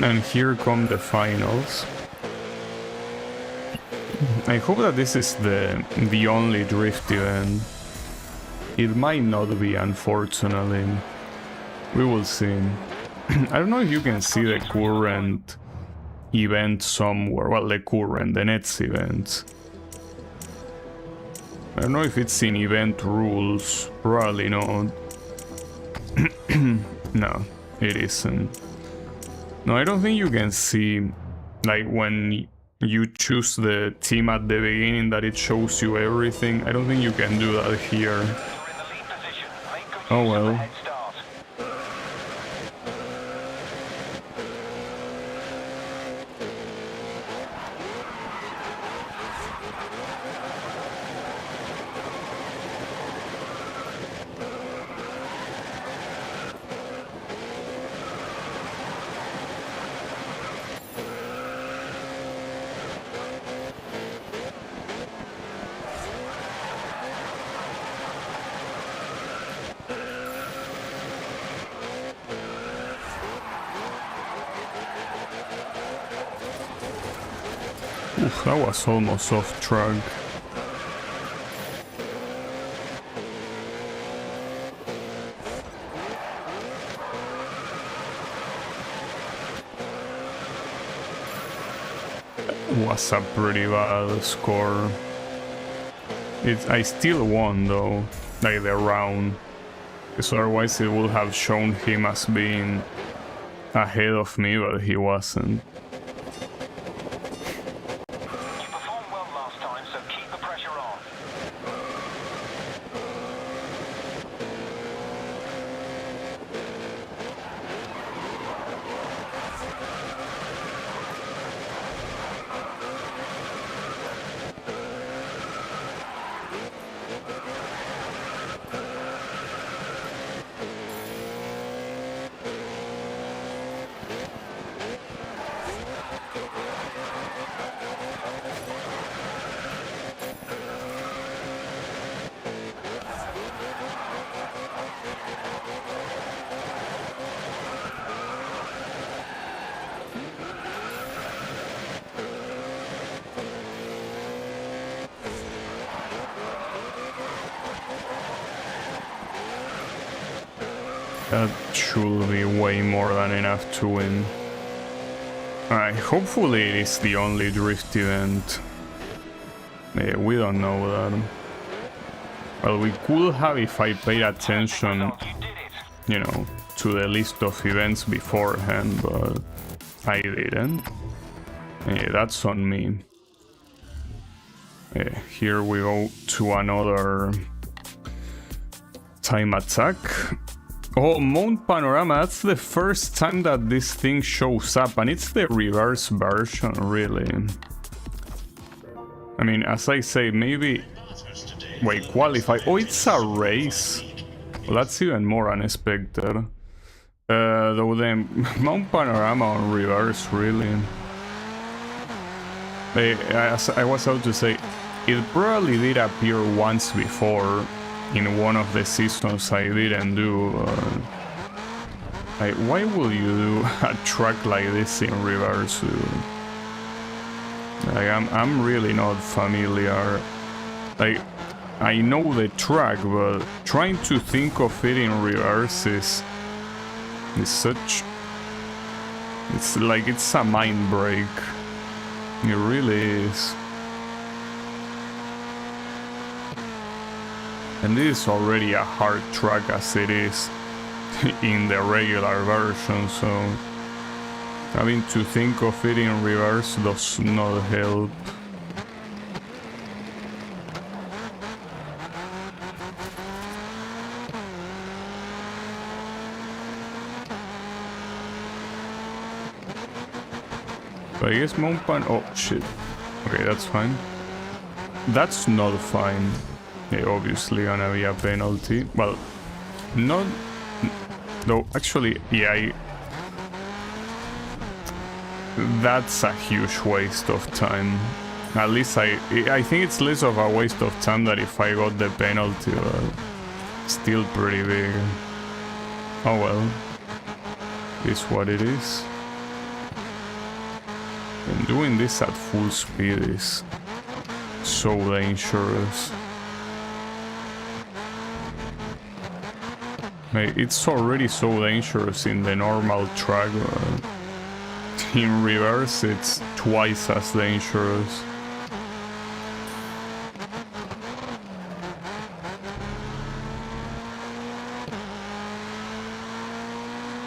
And here come the finals. I hope that this is the only drift event. It might not be, unfortunately. We will see. I don't know if you can see the current event somewhere. Well, the next event. I don't know if it's in event rules. Probably not. No, it isn't. No, I don't think you can see, like, when you choose the team at the beginning that it shows you everything. I don't think you can do that here. Oh well. Oof, that was almost off track. Was a pretty bad score. I still won though, like the round, because otherwise it would have shown him as being ahead of me, but he wasn't. That should be way more than enough to win. Alright, hopefully it is the only drift event. Yeah, we don't know that. Well, we could have if I paid attention, You did it. you know, to the list of events beforehand, but I didn't. Yeah, that's on me. Yeah, here we go to another time attack. Oh, Mount Panorama, that's the first time that this thing shows up, and it's the reverse version, really. I mean, as I say, maybe... Wait, qualify... Oh, it's a race! Well, that's even more unexpected. Though the Mount Panorama on reverse, really. As I was about to say, it probably did appear once before in one of the seasons I didn't do. Like, why will you do a track like this in reverse? Like, I'm really not familiar. Like, I know the track, but trying to think of it in reverse is such... It's like it's a mind break. It really is. And this is already a hard track as it is in the regular version, so having to think of it in reverse does not help. But I guess Mount Pan... Oh, shit. Okay, that's fine. That's not fine. Yeah, obviously gonna be a penalty. Well, not... No, actually, yeah, that's a huge waste of time. At least I think it's less of a waste of time than if I got the penalty, but still pretty big. Oh well. Is what it is. And doing this at full speed is so dangerous. It's already so dangerous in the normal track. In reverse, it's twice as dangerous.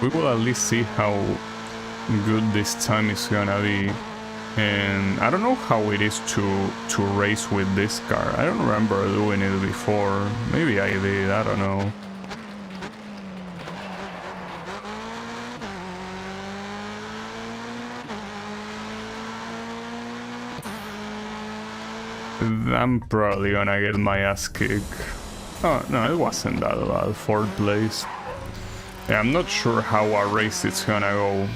We will at least see how good this time is gonna be. And I don't know how it is to race with this car. I don't remember doing it before. Maybe I did, I don't know. I'm probably gonna get my ass kicked. Oh, no, it wasn't that bad. 4th place. Yeah, I'm not sure how a race is gonna go.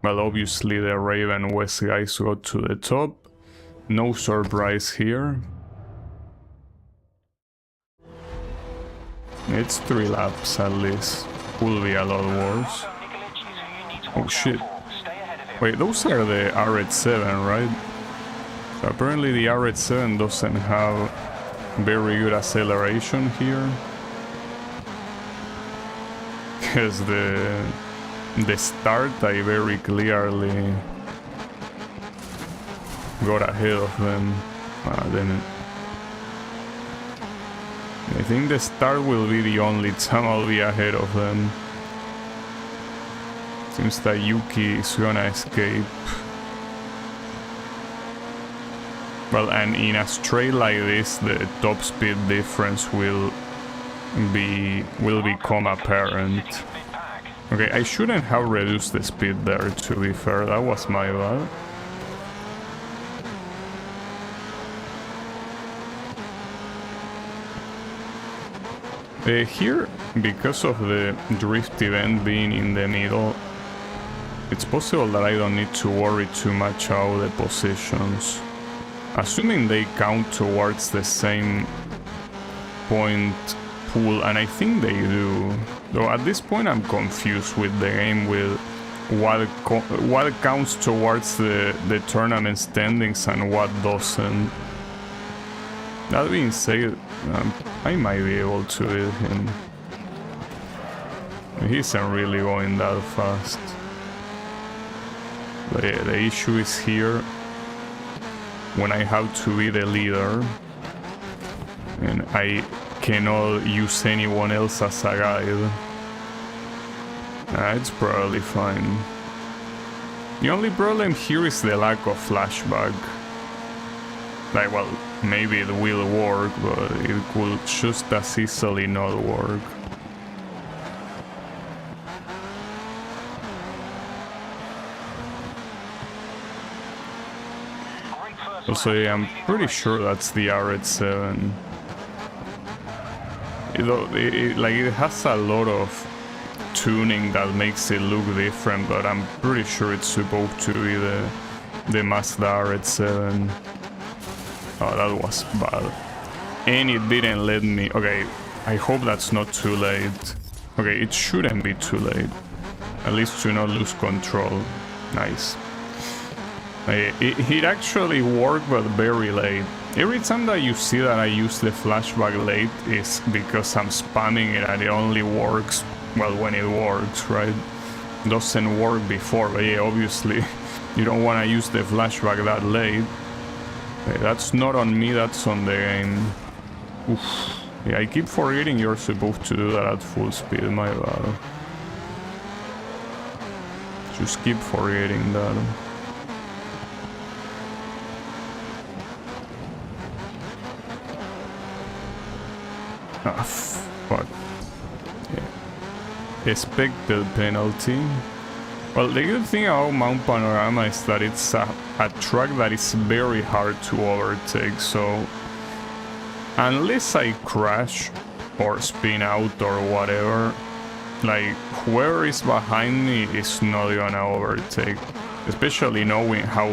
Well, obviously the Raven West guys got to the top. No surprise here. It's 3 laps at least. Will be a lot worse. Oh shit. Wait, those are the RX-7, right? So apparently the RX-7 doesn't have very good acceleration here. Because the start I very clearly got ahead of them. Then I think the start will be the only time I'll be ahead of them. Seems that Yuki is gonna escape. Well, and in a straight like this, the top speed difference will become apparent. Okay, I shouldn't have reduced the speed there, to be fair, that was my bad. Here, because of the drift event being in the middle, it's possible that I don't need to worry too much about the positions. Assuming they count towards the same point pool, and I think they do. Though at this point I'm confused with the game with what counts towards the tournament standings and what doesn't. That being said, I might be able to beat him. He isn't really going that fast. But yeah, the issue is here when I have to be the leader and I cannot use anyone else as a guide. It's probably fine. The only problem here is the lack of flashback. Like, well, maybe it will work, but it could just as easily not work. Also, yeah, I'm pretty sure that's the R87. It has a lot of tuning that makes it look different, but I'm pretty sure it's supposed to be the Mazda R87. Oh, that was bad. And it didn't let me... Okay, I hope that's not too late. Okay, it shouldn't be too late. At least to not lose control. Nice. It actually worked, but very late. Every time that you see that I use the flashback late is because I'm spamming it and it only works, well, when it works, right? Doesn't work before, but yeah, obviously you don't want to use the flashback that late. That's not on me, that's on the game. Oof. Yeah, I keep forgetting you're supposed to do that at full speed, my bad. Just keep forgetting that. Ah, fuck. Yeah. Expected penalty. Well, the good thing about Mount Panorama is that it's a track that is very hard to overtake, so unless I crash or spin out or whatever, like, whoever is behind me is not gonna overtake, especially knowing how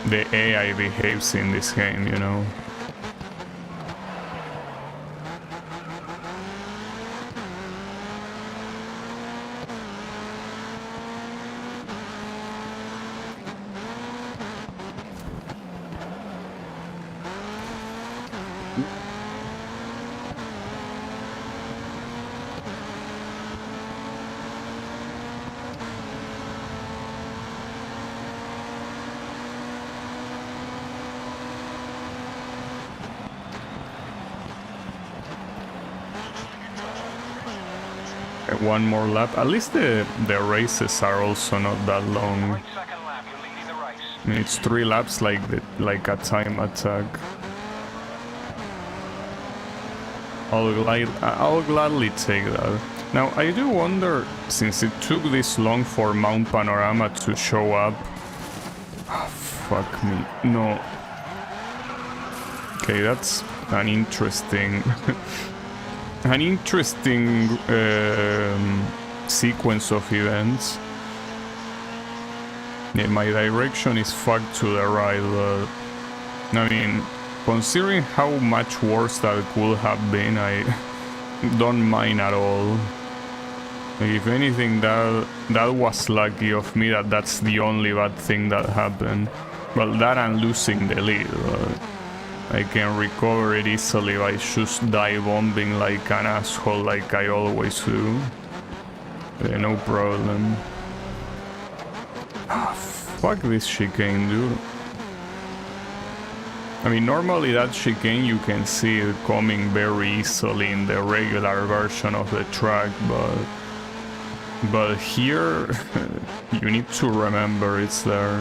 the AI behaves in this game, you know. One more lap. At least the races are also not that long. I mean, it's 3 laps like a time attack. I'll gladly take that. Now, I do wonder, since it took this long for Mount Panorama to show up... Oh, fuck me. No. Okay, that's an interesting... an interesting sequence of events. Yeah, my direction is fucked to the right, but I mean, considering how much worse that could have been, I don't mind at all. Like, if anything, that was lucky of me that that's the only bad thing that happened. Well, that and losing the lead, but I can recover it easily by just dive bombing like an asshole like I always do. No problem. Ah, fuck this chicane, dude. I mean, normally that chicane you can see it coming very easily in the regular version of the track, but here you need to remember it's there.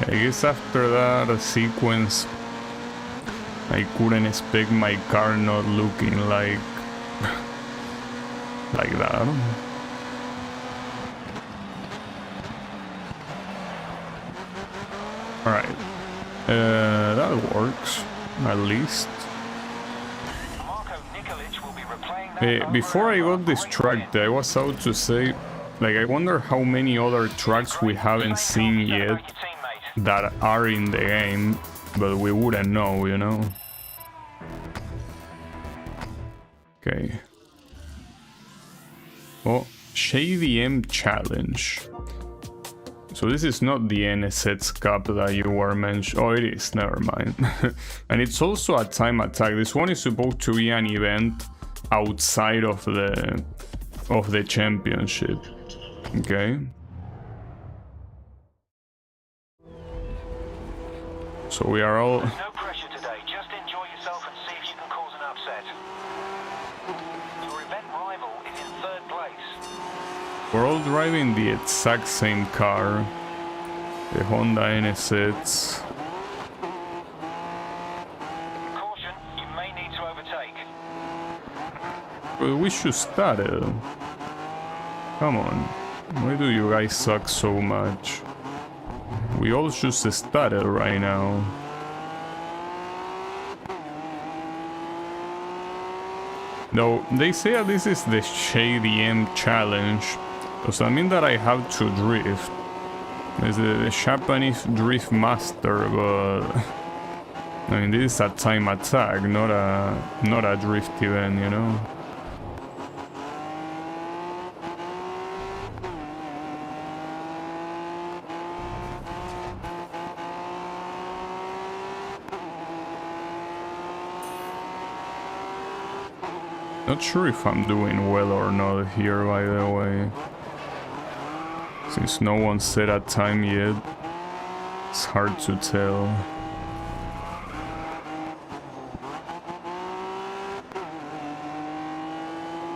I guess after that sequence, I couldn't expect my car not looking like that. Alright, that works, at least. Before I got distracted, I was about to say, Like, I wonder how many other tracks we haven't seen yet that are in the game, but we wouldn't know, you know? Okay. Oh, Shady M Challenge. So this is not the NSX Cup that you were mentioning. Oh, it is, never mind. And it's also a time attack. This one is supposed to be an event outside of the championship. Okay. So we are all... No pressure today, just enjoy yourself and see if you can cause an upset. Your event rival is in 3rd place. We're all driving the exact same car. The Honda NSX. Caution, you may need to overtake. Well, we should start it. Come on. Why do you guys suck so much? We all should start it right now. Though they say that this is the Shady M Challenge. Does that mean that I have to drift? It's the Japanese Drift Master, but I mean this is a time attack, not a drift event, you know. Not sure if I'm doing well or not here, by the way. Since no one set a time yet, it's hard to tell.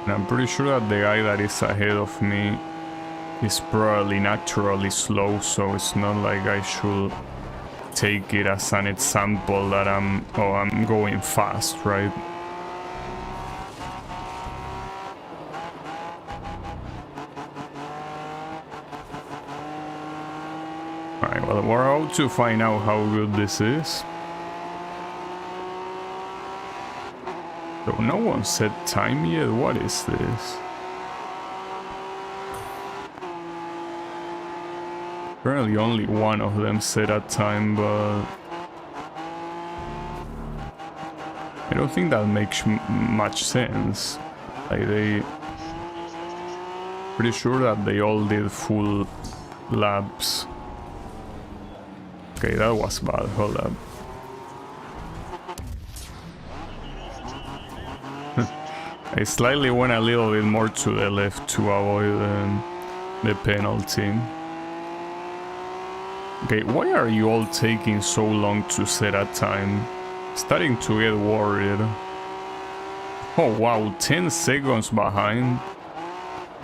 And I'm pretty sure that the guy that is ahead of me is probably naturally slow, so it's not like I should take it as an example that I'm going fast, right? Alright, well, we're out to find out how good this is. Though no one set time yet, what is this? Apparently only one of them set a time, but I don't think that makes much sense. Like pretty sure that they all did full laps. Okay, that was bad, hold up. I slightly went a little bit more to the left to avoid the penalty. Okay, why are you all taking so long to set a time? Starting to get worried. Oh wow, 10 seconds behind.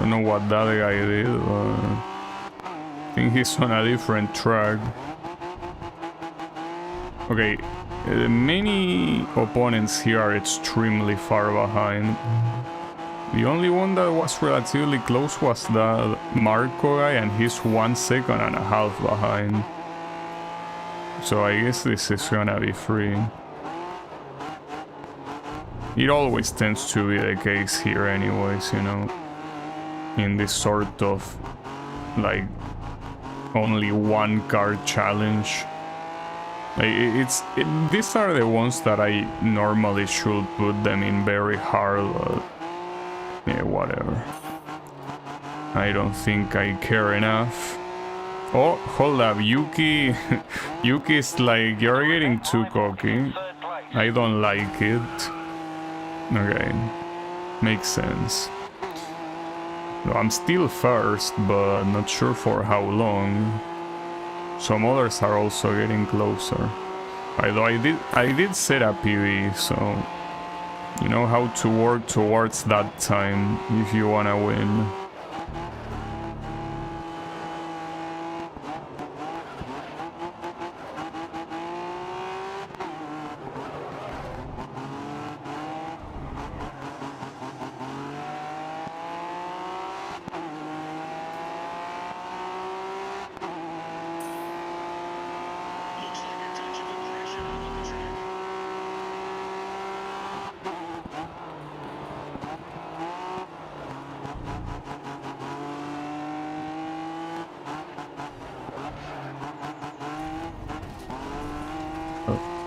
Don't know what that guy did, but I think he's on a different track. Okay, many opponents here are extremely far behind. The only one that was relatively close was that Marco guy, and he's 1.5 seconds behind. So I guess this is gonna be free. It always tends to be the case here anyways, you know. In this sort of, like, only one car challenge. Like, these are the ones that I normally should put them in very hard, but yeah, whatever. I don't think I care enough. Oh, hold up, Yuki. Yuki's like, you're getting too cocky. I don't like it. Okay, makes sense. No, I'm still first, but not sure for how long. Some others are also getting closer. Although I did set a PB, so you know how to work towards that time if you wanna win.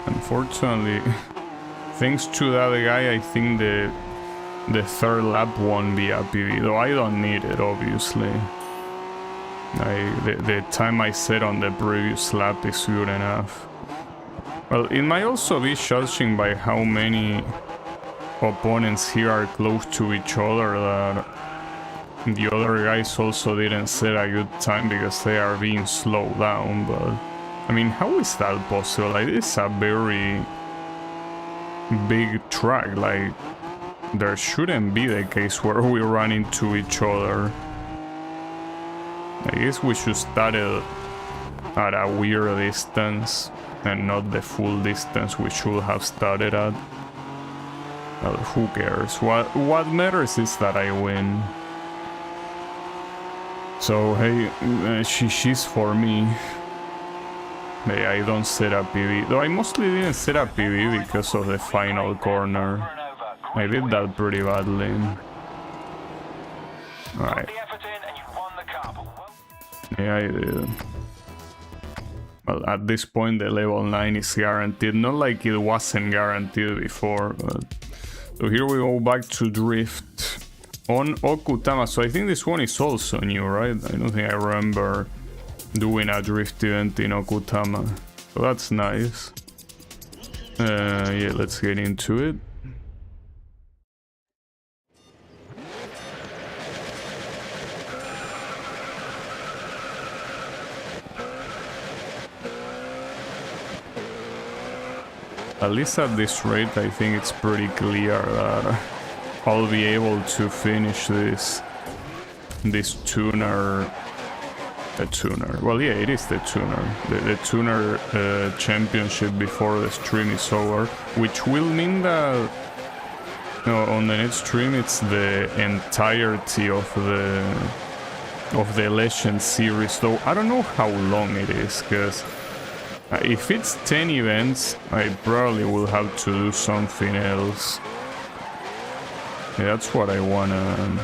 Unfortunately, thanks to that guy, I think the third lap won't be a PB, though I don't need it, obviously. The time I set on the previous lap is good enough. Well, it might also be judging by how many opponents here are close to each other that the other guys also didn't set a good time because they are being slowed down, but I mean, how is that possible? Like, it's a very big track, like there shouldn't be the case where we run into each other. I guess we should start it at a weird distance and not the full distance we should have started at. Well, who cares? What matters is that I win. So hey, she's for me. Hey, I don't set up PB, though I mostly didn't set up PB because of the final corner. I did that pretty badly. Alright. Yeah, I did. Well, at this point the level 9 is guaranteed, not like it wasn't guaranteed before, but... So here we go back to Drift on Okutama. So I think this one is also new, right? I don't think I remember doing a Drift event in Okutama. So that's nice. Yeah, let's get into it. At least at this rate, I think it's pretty clear that I'll be able to finish this tuner. The tuner. Well, yeah, it is the tuner. The tuner championship before the stream is over, which will mean that on the next stream it's the entirety of the Legend series. Though I don't know how long it is, because if it's 10 events, I probably will have to do something else. Yeah, that's what I wanna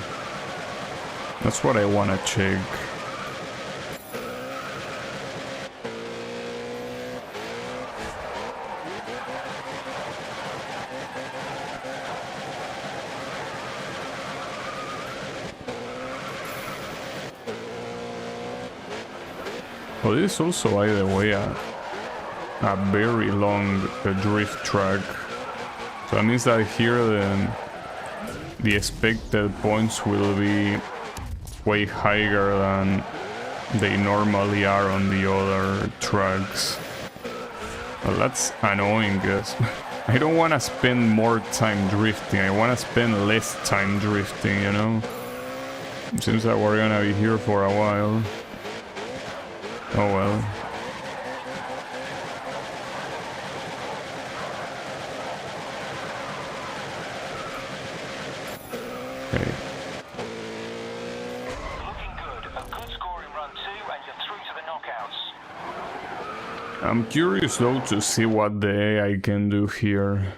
check. Well, this is also, by the way, a very long drift track. So that means that here the expected points will be way higher than they normally are on the other tracks. Well, that's annoying, because I don't want to spend more time drifting. I want to spend less time drifting, you know? It seems that we're gonna be here for a while. Oh well. Okay. Looking good. A good score in run 2 and you're through to the knockouts. I'm curious though to see what the AI can do here.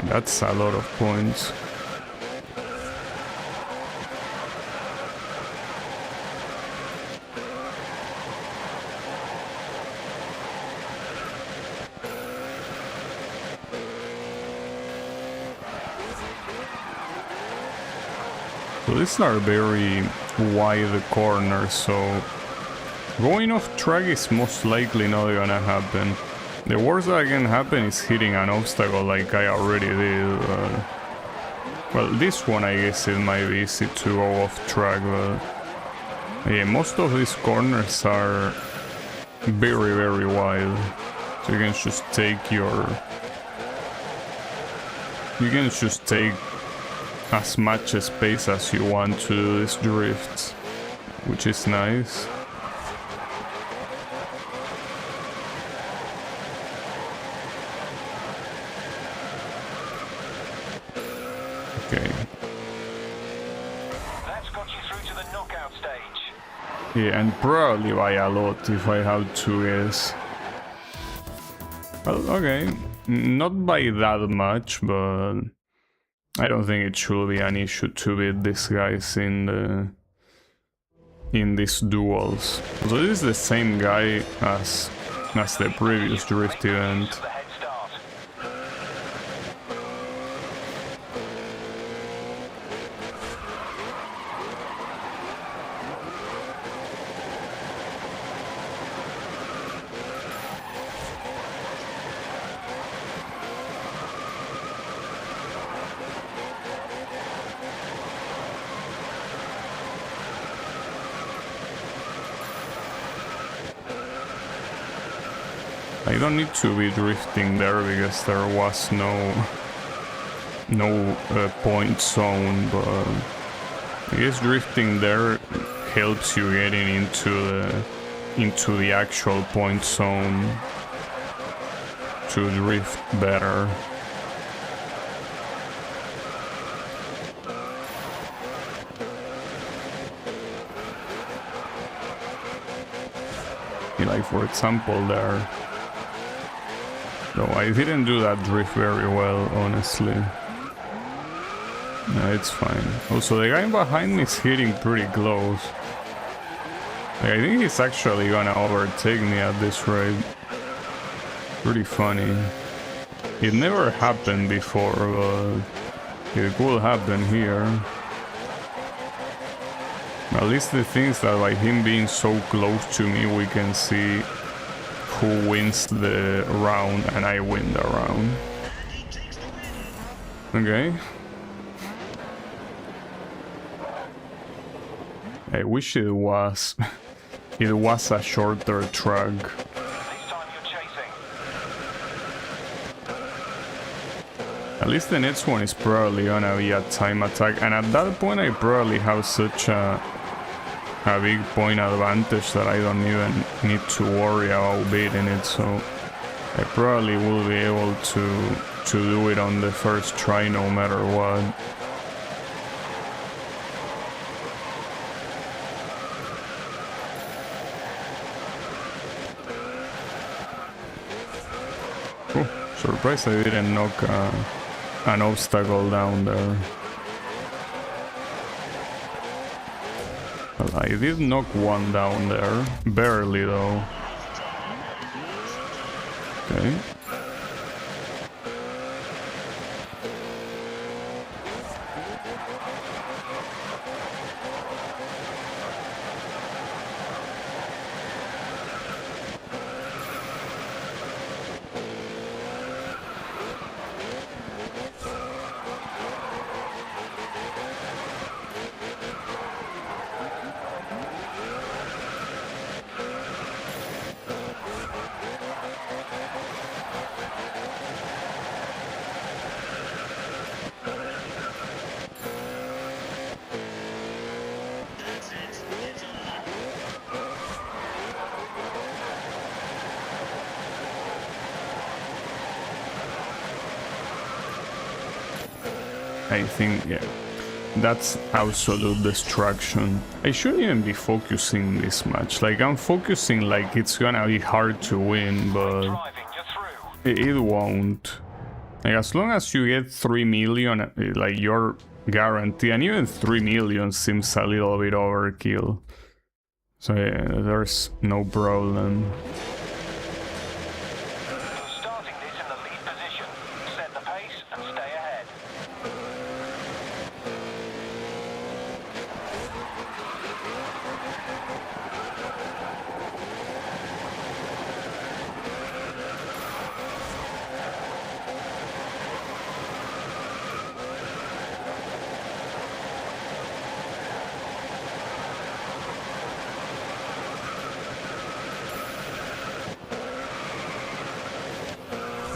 That's a lot of points. So these are very wide corners, so going off track is most likely not gonna happen. The worst that can happen is hitting an obstacle like I already did. Well, this one I guess it might be easy to go off track, but yeah, most of these corners are very, very wide. So you can just take as much space as you want to do this drift, which is nice. Okay. That's got you through to the knockout stage. Yeah, and probably by a lot if I have to guess. Well, okay. Not by that much, but I don't think it should be an issue to beat these guys in these duels. So this is the same guy as the previous drift event. The head start. I don't need to be drifting there because there was no point zone, but I guess drifting there helps you getting into the actual point zone to drift better. Like for example there. No, I didn't do that drift very well, honestly. No, it's fine. Also, the guy behind me is hitting pretty close. Like, I think he's actually gonna overtake me at this rate. Pretty funny. It never happened before, but it will happen here. At least the things that by him being so close to me, we can see who wins the round, and I win the round. Okay. I wish it was a shorter track. This time you're chasing. At least the next one is probably gonna be a time attack, and at that point I probably have such a big point advantage that I don't even need to worry about beating it, so I probably will be able to do it on the first try no matter what. Oh, surprised I didn't knock an obstacle down there. Well, I did knock one down there, barely though. Okay. I think, yeah, that's absolute destruction. I shouldn't even be focusing this much. Like, I'm focusing like it's gonna be hard to win, but Driving, you're through. it won't. Like, as long as you get 3 million, like, you're guaranteed, and even 3 million seems a little bit overkill. So yeah, there's no problem. You're starting this in the lead position. Set the pace and stay ahead.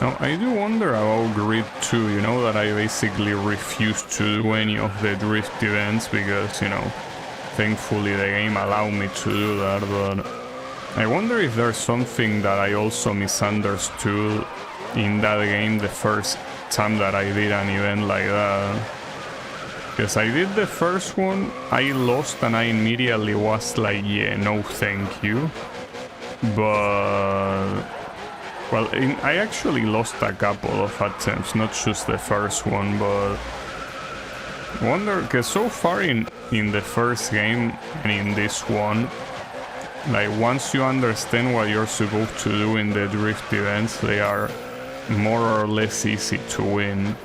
Now, I do wonder about Grid 2, you know, that I basically refuse to do any of the drift events because, you know, thankfully the game allowed me to do that, but I wonder if there's something that I also misunderstood in that game the first time that I did an event like that. Because I did the first one, I lost and I immediately was like, yeah, no thank you. But... well, I actually lost a couple of attempts, not just the first one, but... I wonder, because so far in the first game and in this one, like once you understand what you're supposed to do in the drift events, they are more or less easy to win.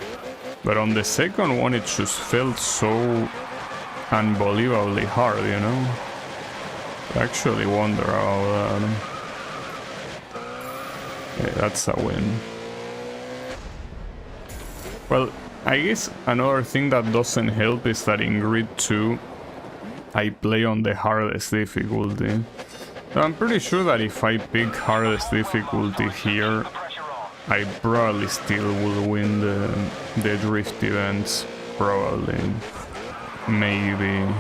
But on the second one, it just felt so unbelievably hard, you know? I actually wonder about that. Yeah, that's a win. Well, I guess another thing that doesn't help is that in Grid 2, I play on the hardest difficulty. So I'm pretty sure that if I pick hardest difficulty here, I probably still will win the drift events. Probably. Maybe.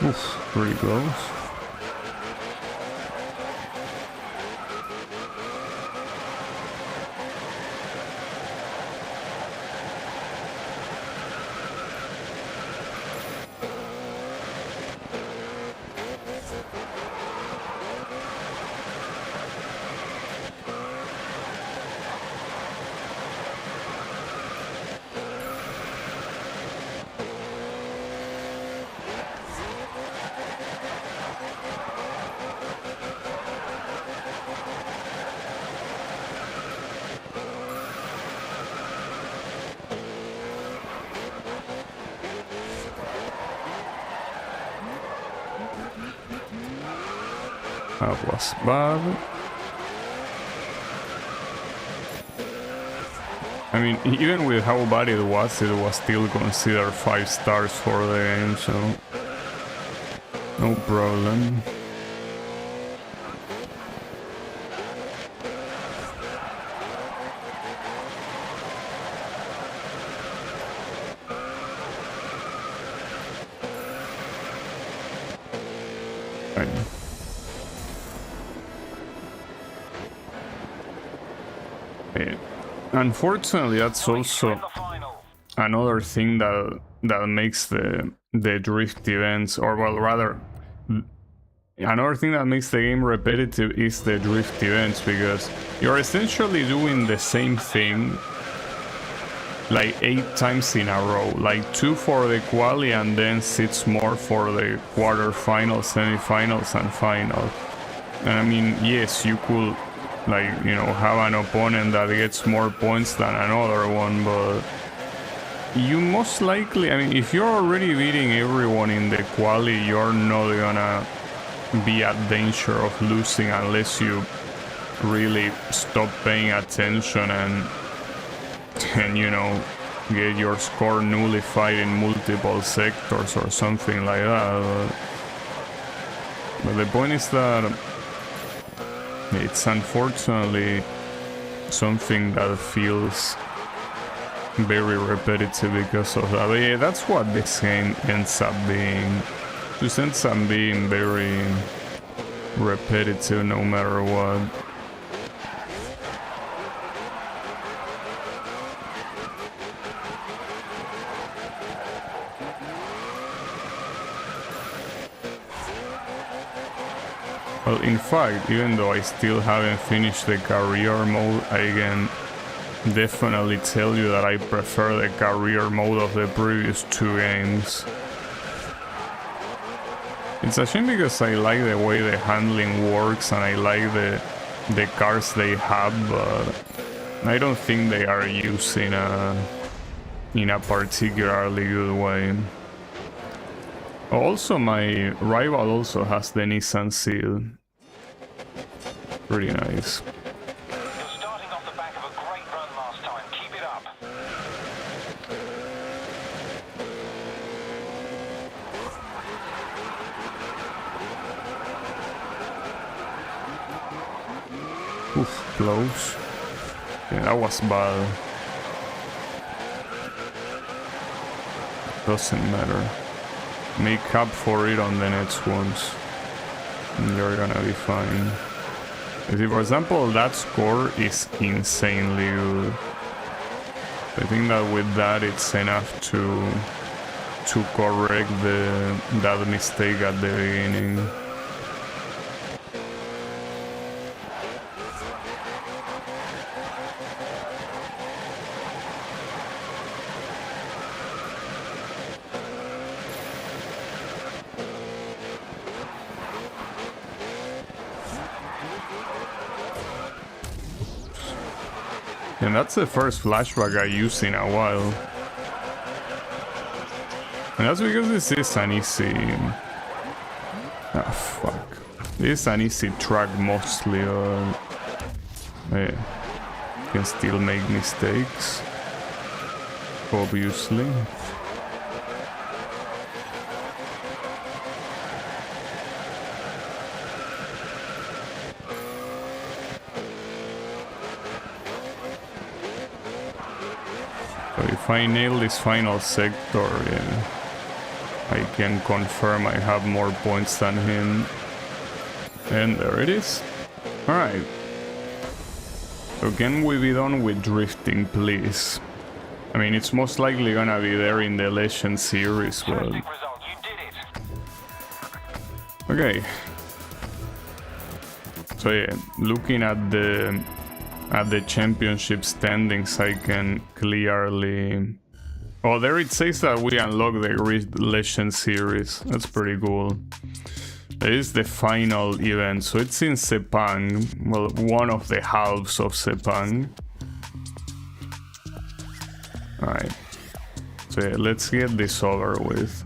Oof, pretty close. That was bad. I mean, even with how bad it was still considered 5 stars for the game, so no problem. Unfortunately, that's also another thing that makes the drift events, or well, rather, another thing that makes the game repetitive is the drift events, because you're essentially doing the same thing like 8 times in a row, like 2 for the quali and then 6 more for the quarterfinals, semifinals, and final. And I mean, yes, you could, like, you know, have an opponent that gets more points than another one, but you most likely, I mean, if you're already beating everyone in the quali, you're not gonna be at danger of losing unless you really stop paying attention and you know, get your score nullified in multiple sectors or something like that. But the point is that it's unfortunately something that feels very repetitive because of that. But yeah, that's what this game ends up being. Just ends up being very repetitive no matter what. Well, in fact, even though I still haven't finished the career mode, I can definitely tell you that I prefer the career mode of the previous 2 games. It's a shame because I like the way the handling works and I like the cars they have, but I don't think they are used in a particularly good way. Also, my rival also has the Nissan Seal. Pretty nice. You're starting off the back of a great run last time. Keep it up. Oof, close. Yeah, that was bad. Doesn't matter. Make up for it on the next ones. And you're gonna be fine. See, for example, that score is insanely good. I think that with that it's enough to correct that mistake at the beginning. And that's the first flashback I use in a while. And that's because this is an easy... Ah, fuck. This is an easy track mostly, yeah. You can still make mistakes. Obviously. So if I nail this final sector, yeah, I can confirm I have more points than him. And there it is. Alright. So can we be done with drifting, please? I mean, it's most likely gonna be there in the Legend series, but... Okay. So yeah, looking at the championship standings, I can clearly... Oh, there it says that we unlock the Legend series. That's pretty cool. It is the final event, so it's in Sepang. Well, one of the halves of Sepang. Alright. So yeah, let's get this over with.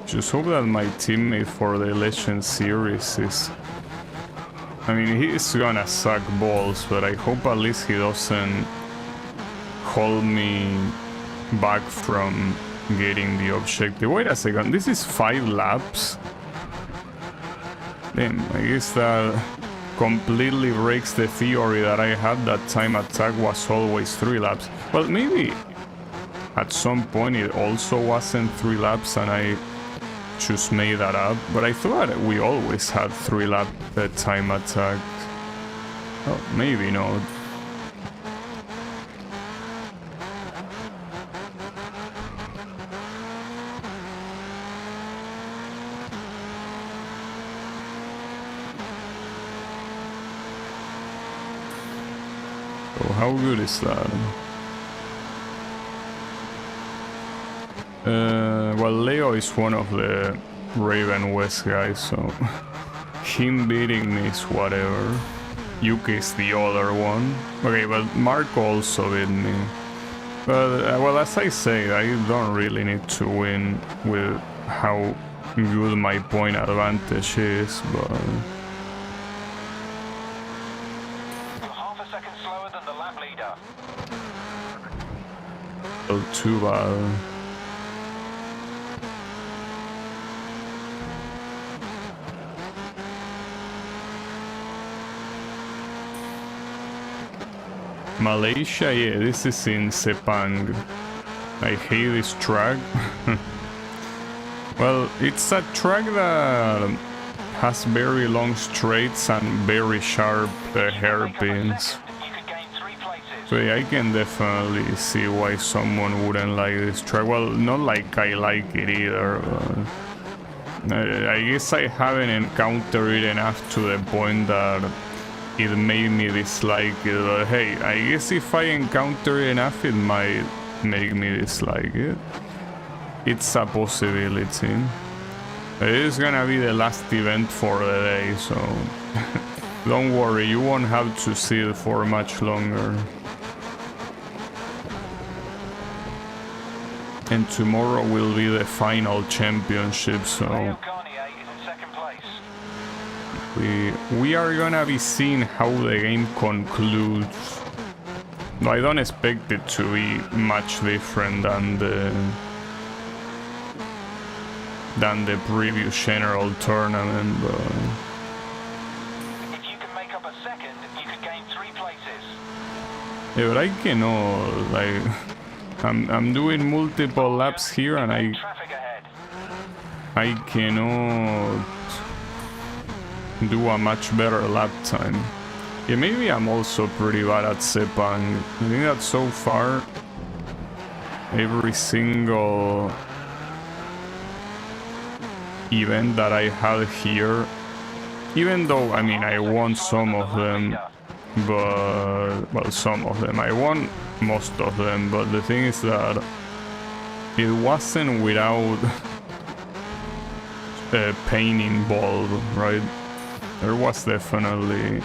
Just hope that my teammate for the Legend series is... I mean, he's gonna suck balls, but I hope at least he doesn't hold me back from getting the objective. Wait a second, this is 5 laps? Damn, I guess that completely breaks the theory that I had that time attack was always 3 laps. Well, maybe at some point it also wasn't 3 laps and I just made that up, but I thought we always had 3 lap time attack. Oh, maybe not. So how good is that? Well, Leo is one of the Raven West guys, so him beating me is whatever. Yuki is the other one. Okay, but Marco also beat me. But, well, as I say, I don't really need to win with how good my point advantage is, but... You're half a second slower than the lap leader. Well, too bad. Malaysia, yeah, this is in Sepang. I hate this track. Well, it's a track that has very long straights and very sharp hairpins. So yeah, I can definitely see why someone wouldn't like this track. Well, not like I like it either, but I guess I haven't encountered it enough to the point that it made me dislike it, but hey, I guess if I encounter it enough, it might make me dislike it. It's a possibility. It is gonna be the last event for the day, so don't worry, you won't have to see it for much longer. And tomorrow will be the final championship, so... We are gonna be seeing how the game concludes. No, I don't expect it to be much different than the previous general tournament, but... If you can make up a second, you could gain 3 places. Yeah, but I cannot, like, I'm doing multiple laps here and Traffic ahead. I cannot do a much better lap time. Yeah, maybe I'm also pretty bad at Sepang. I think that so far, every single event that I had here, even though, I mean, I won some of them, but, well, some of them, I won most of them, but the thing is that it wasn't without pain involved, right? There was definitely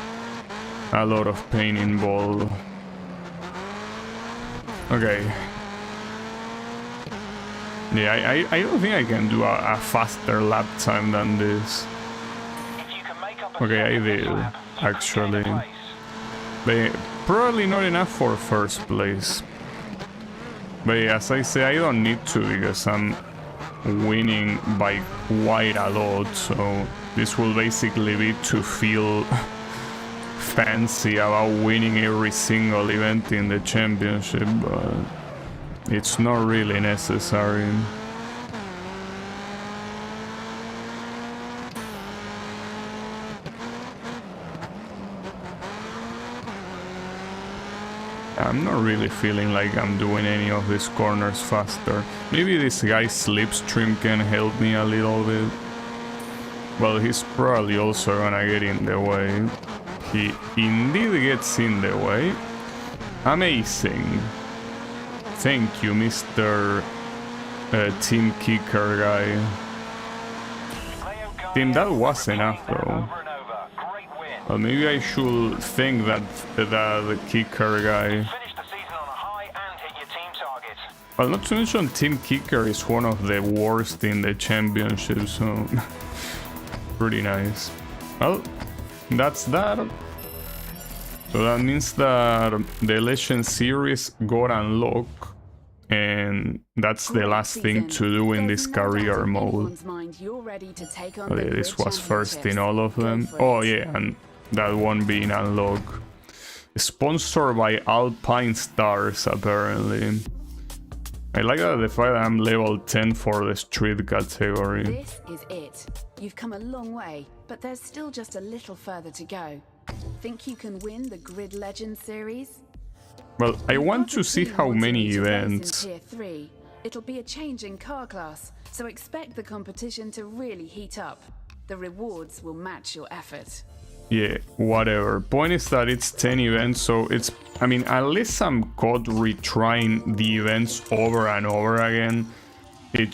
a lot of pain involved. Okay. Yeah, I don't think I can do a faster lap time than this. Okay, I did, actually. But probably not enough for first place. But as I say, I don't need to because I'm winning by quite a lot, so this will basically be to feel fancy about winning every single event in the championship, but it's not really necessary. I'm not really feeling like I'm doing any of these corners faster. Maybe this guy's slipstream can help me a little bit. Well, he's probably also gonna get in the way. He indeed gets in the way. Amazing. Thank you, Mr. Team Kicker guy. Team, that was enough though. Well, maybe I should thank that the Kicker guy. Well, not to mention Team Kicker is one of the worst in the championship, so pretty nice. Well, that's that. So that means that the Legend Series got unlocked, and that's the last thing to do in this career mode. Oh yeah, this was first in all of them. Oh yeah, and that one being unlocked. Sponsored by Alpine Stars, apparently. I like that the fact that I'm level 10 for the street category. This is it. You've come a long way, but there's still just a little further to go. Think you can win the Grid Legend series? Well, I want to see how many events. Tier 3. It'll be a change in car class, so expect the competition to really heat up. The rewards will match your effort. Yeah, whatever. Point is that it's 10 events, so it's... I mean, unless I'm caught retrying the events over and over again, it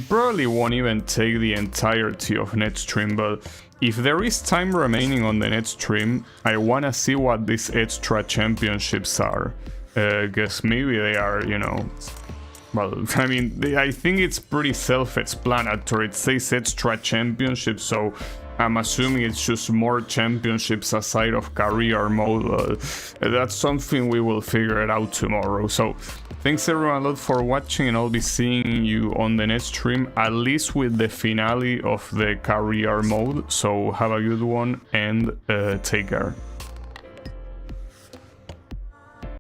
probably won't even take the entirety of Netstream, but if there is time remaining on the Netstream, I wanna see what these extra championships are. Because maybe they are, you know... Well, I mean, I think it's pretty self-explanatory. It says extra championships, so I'm assuming it's just more championships aside of career mode. That's something we will figure it out tomorrow. So thanks everyone a lot for watching, and I'll be seeing you on the next stream, at least with the finale of the career mode. So have a good one and take care.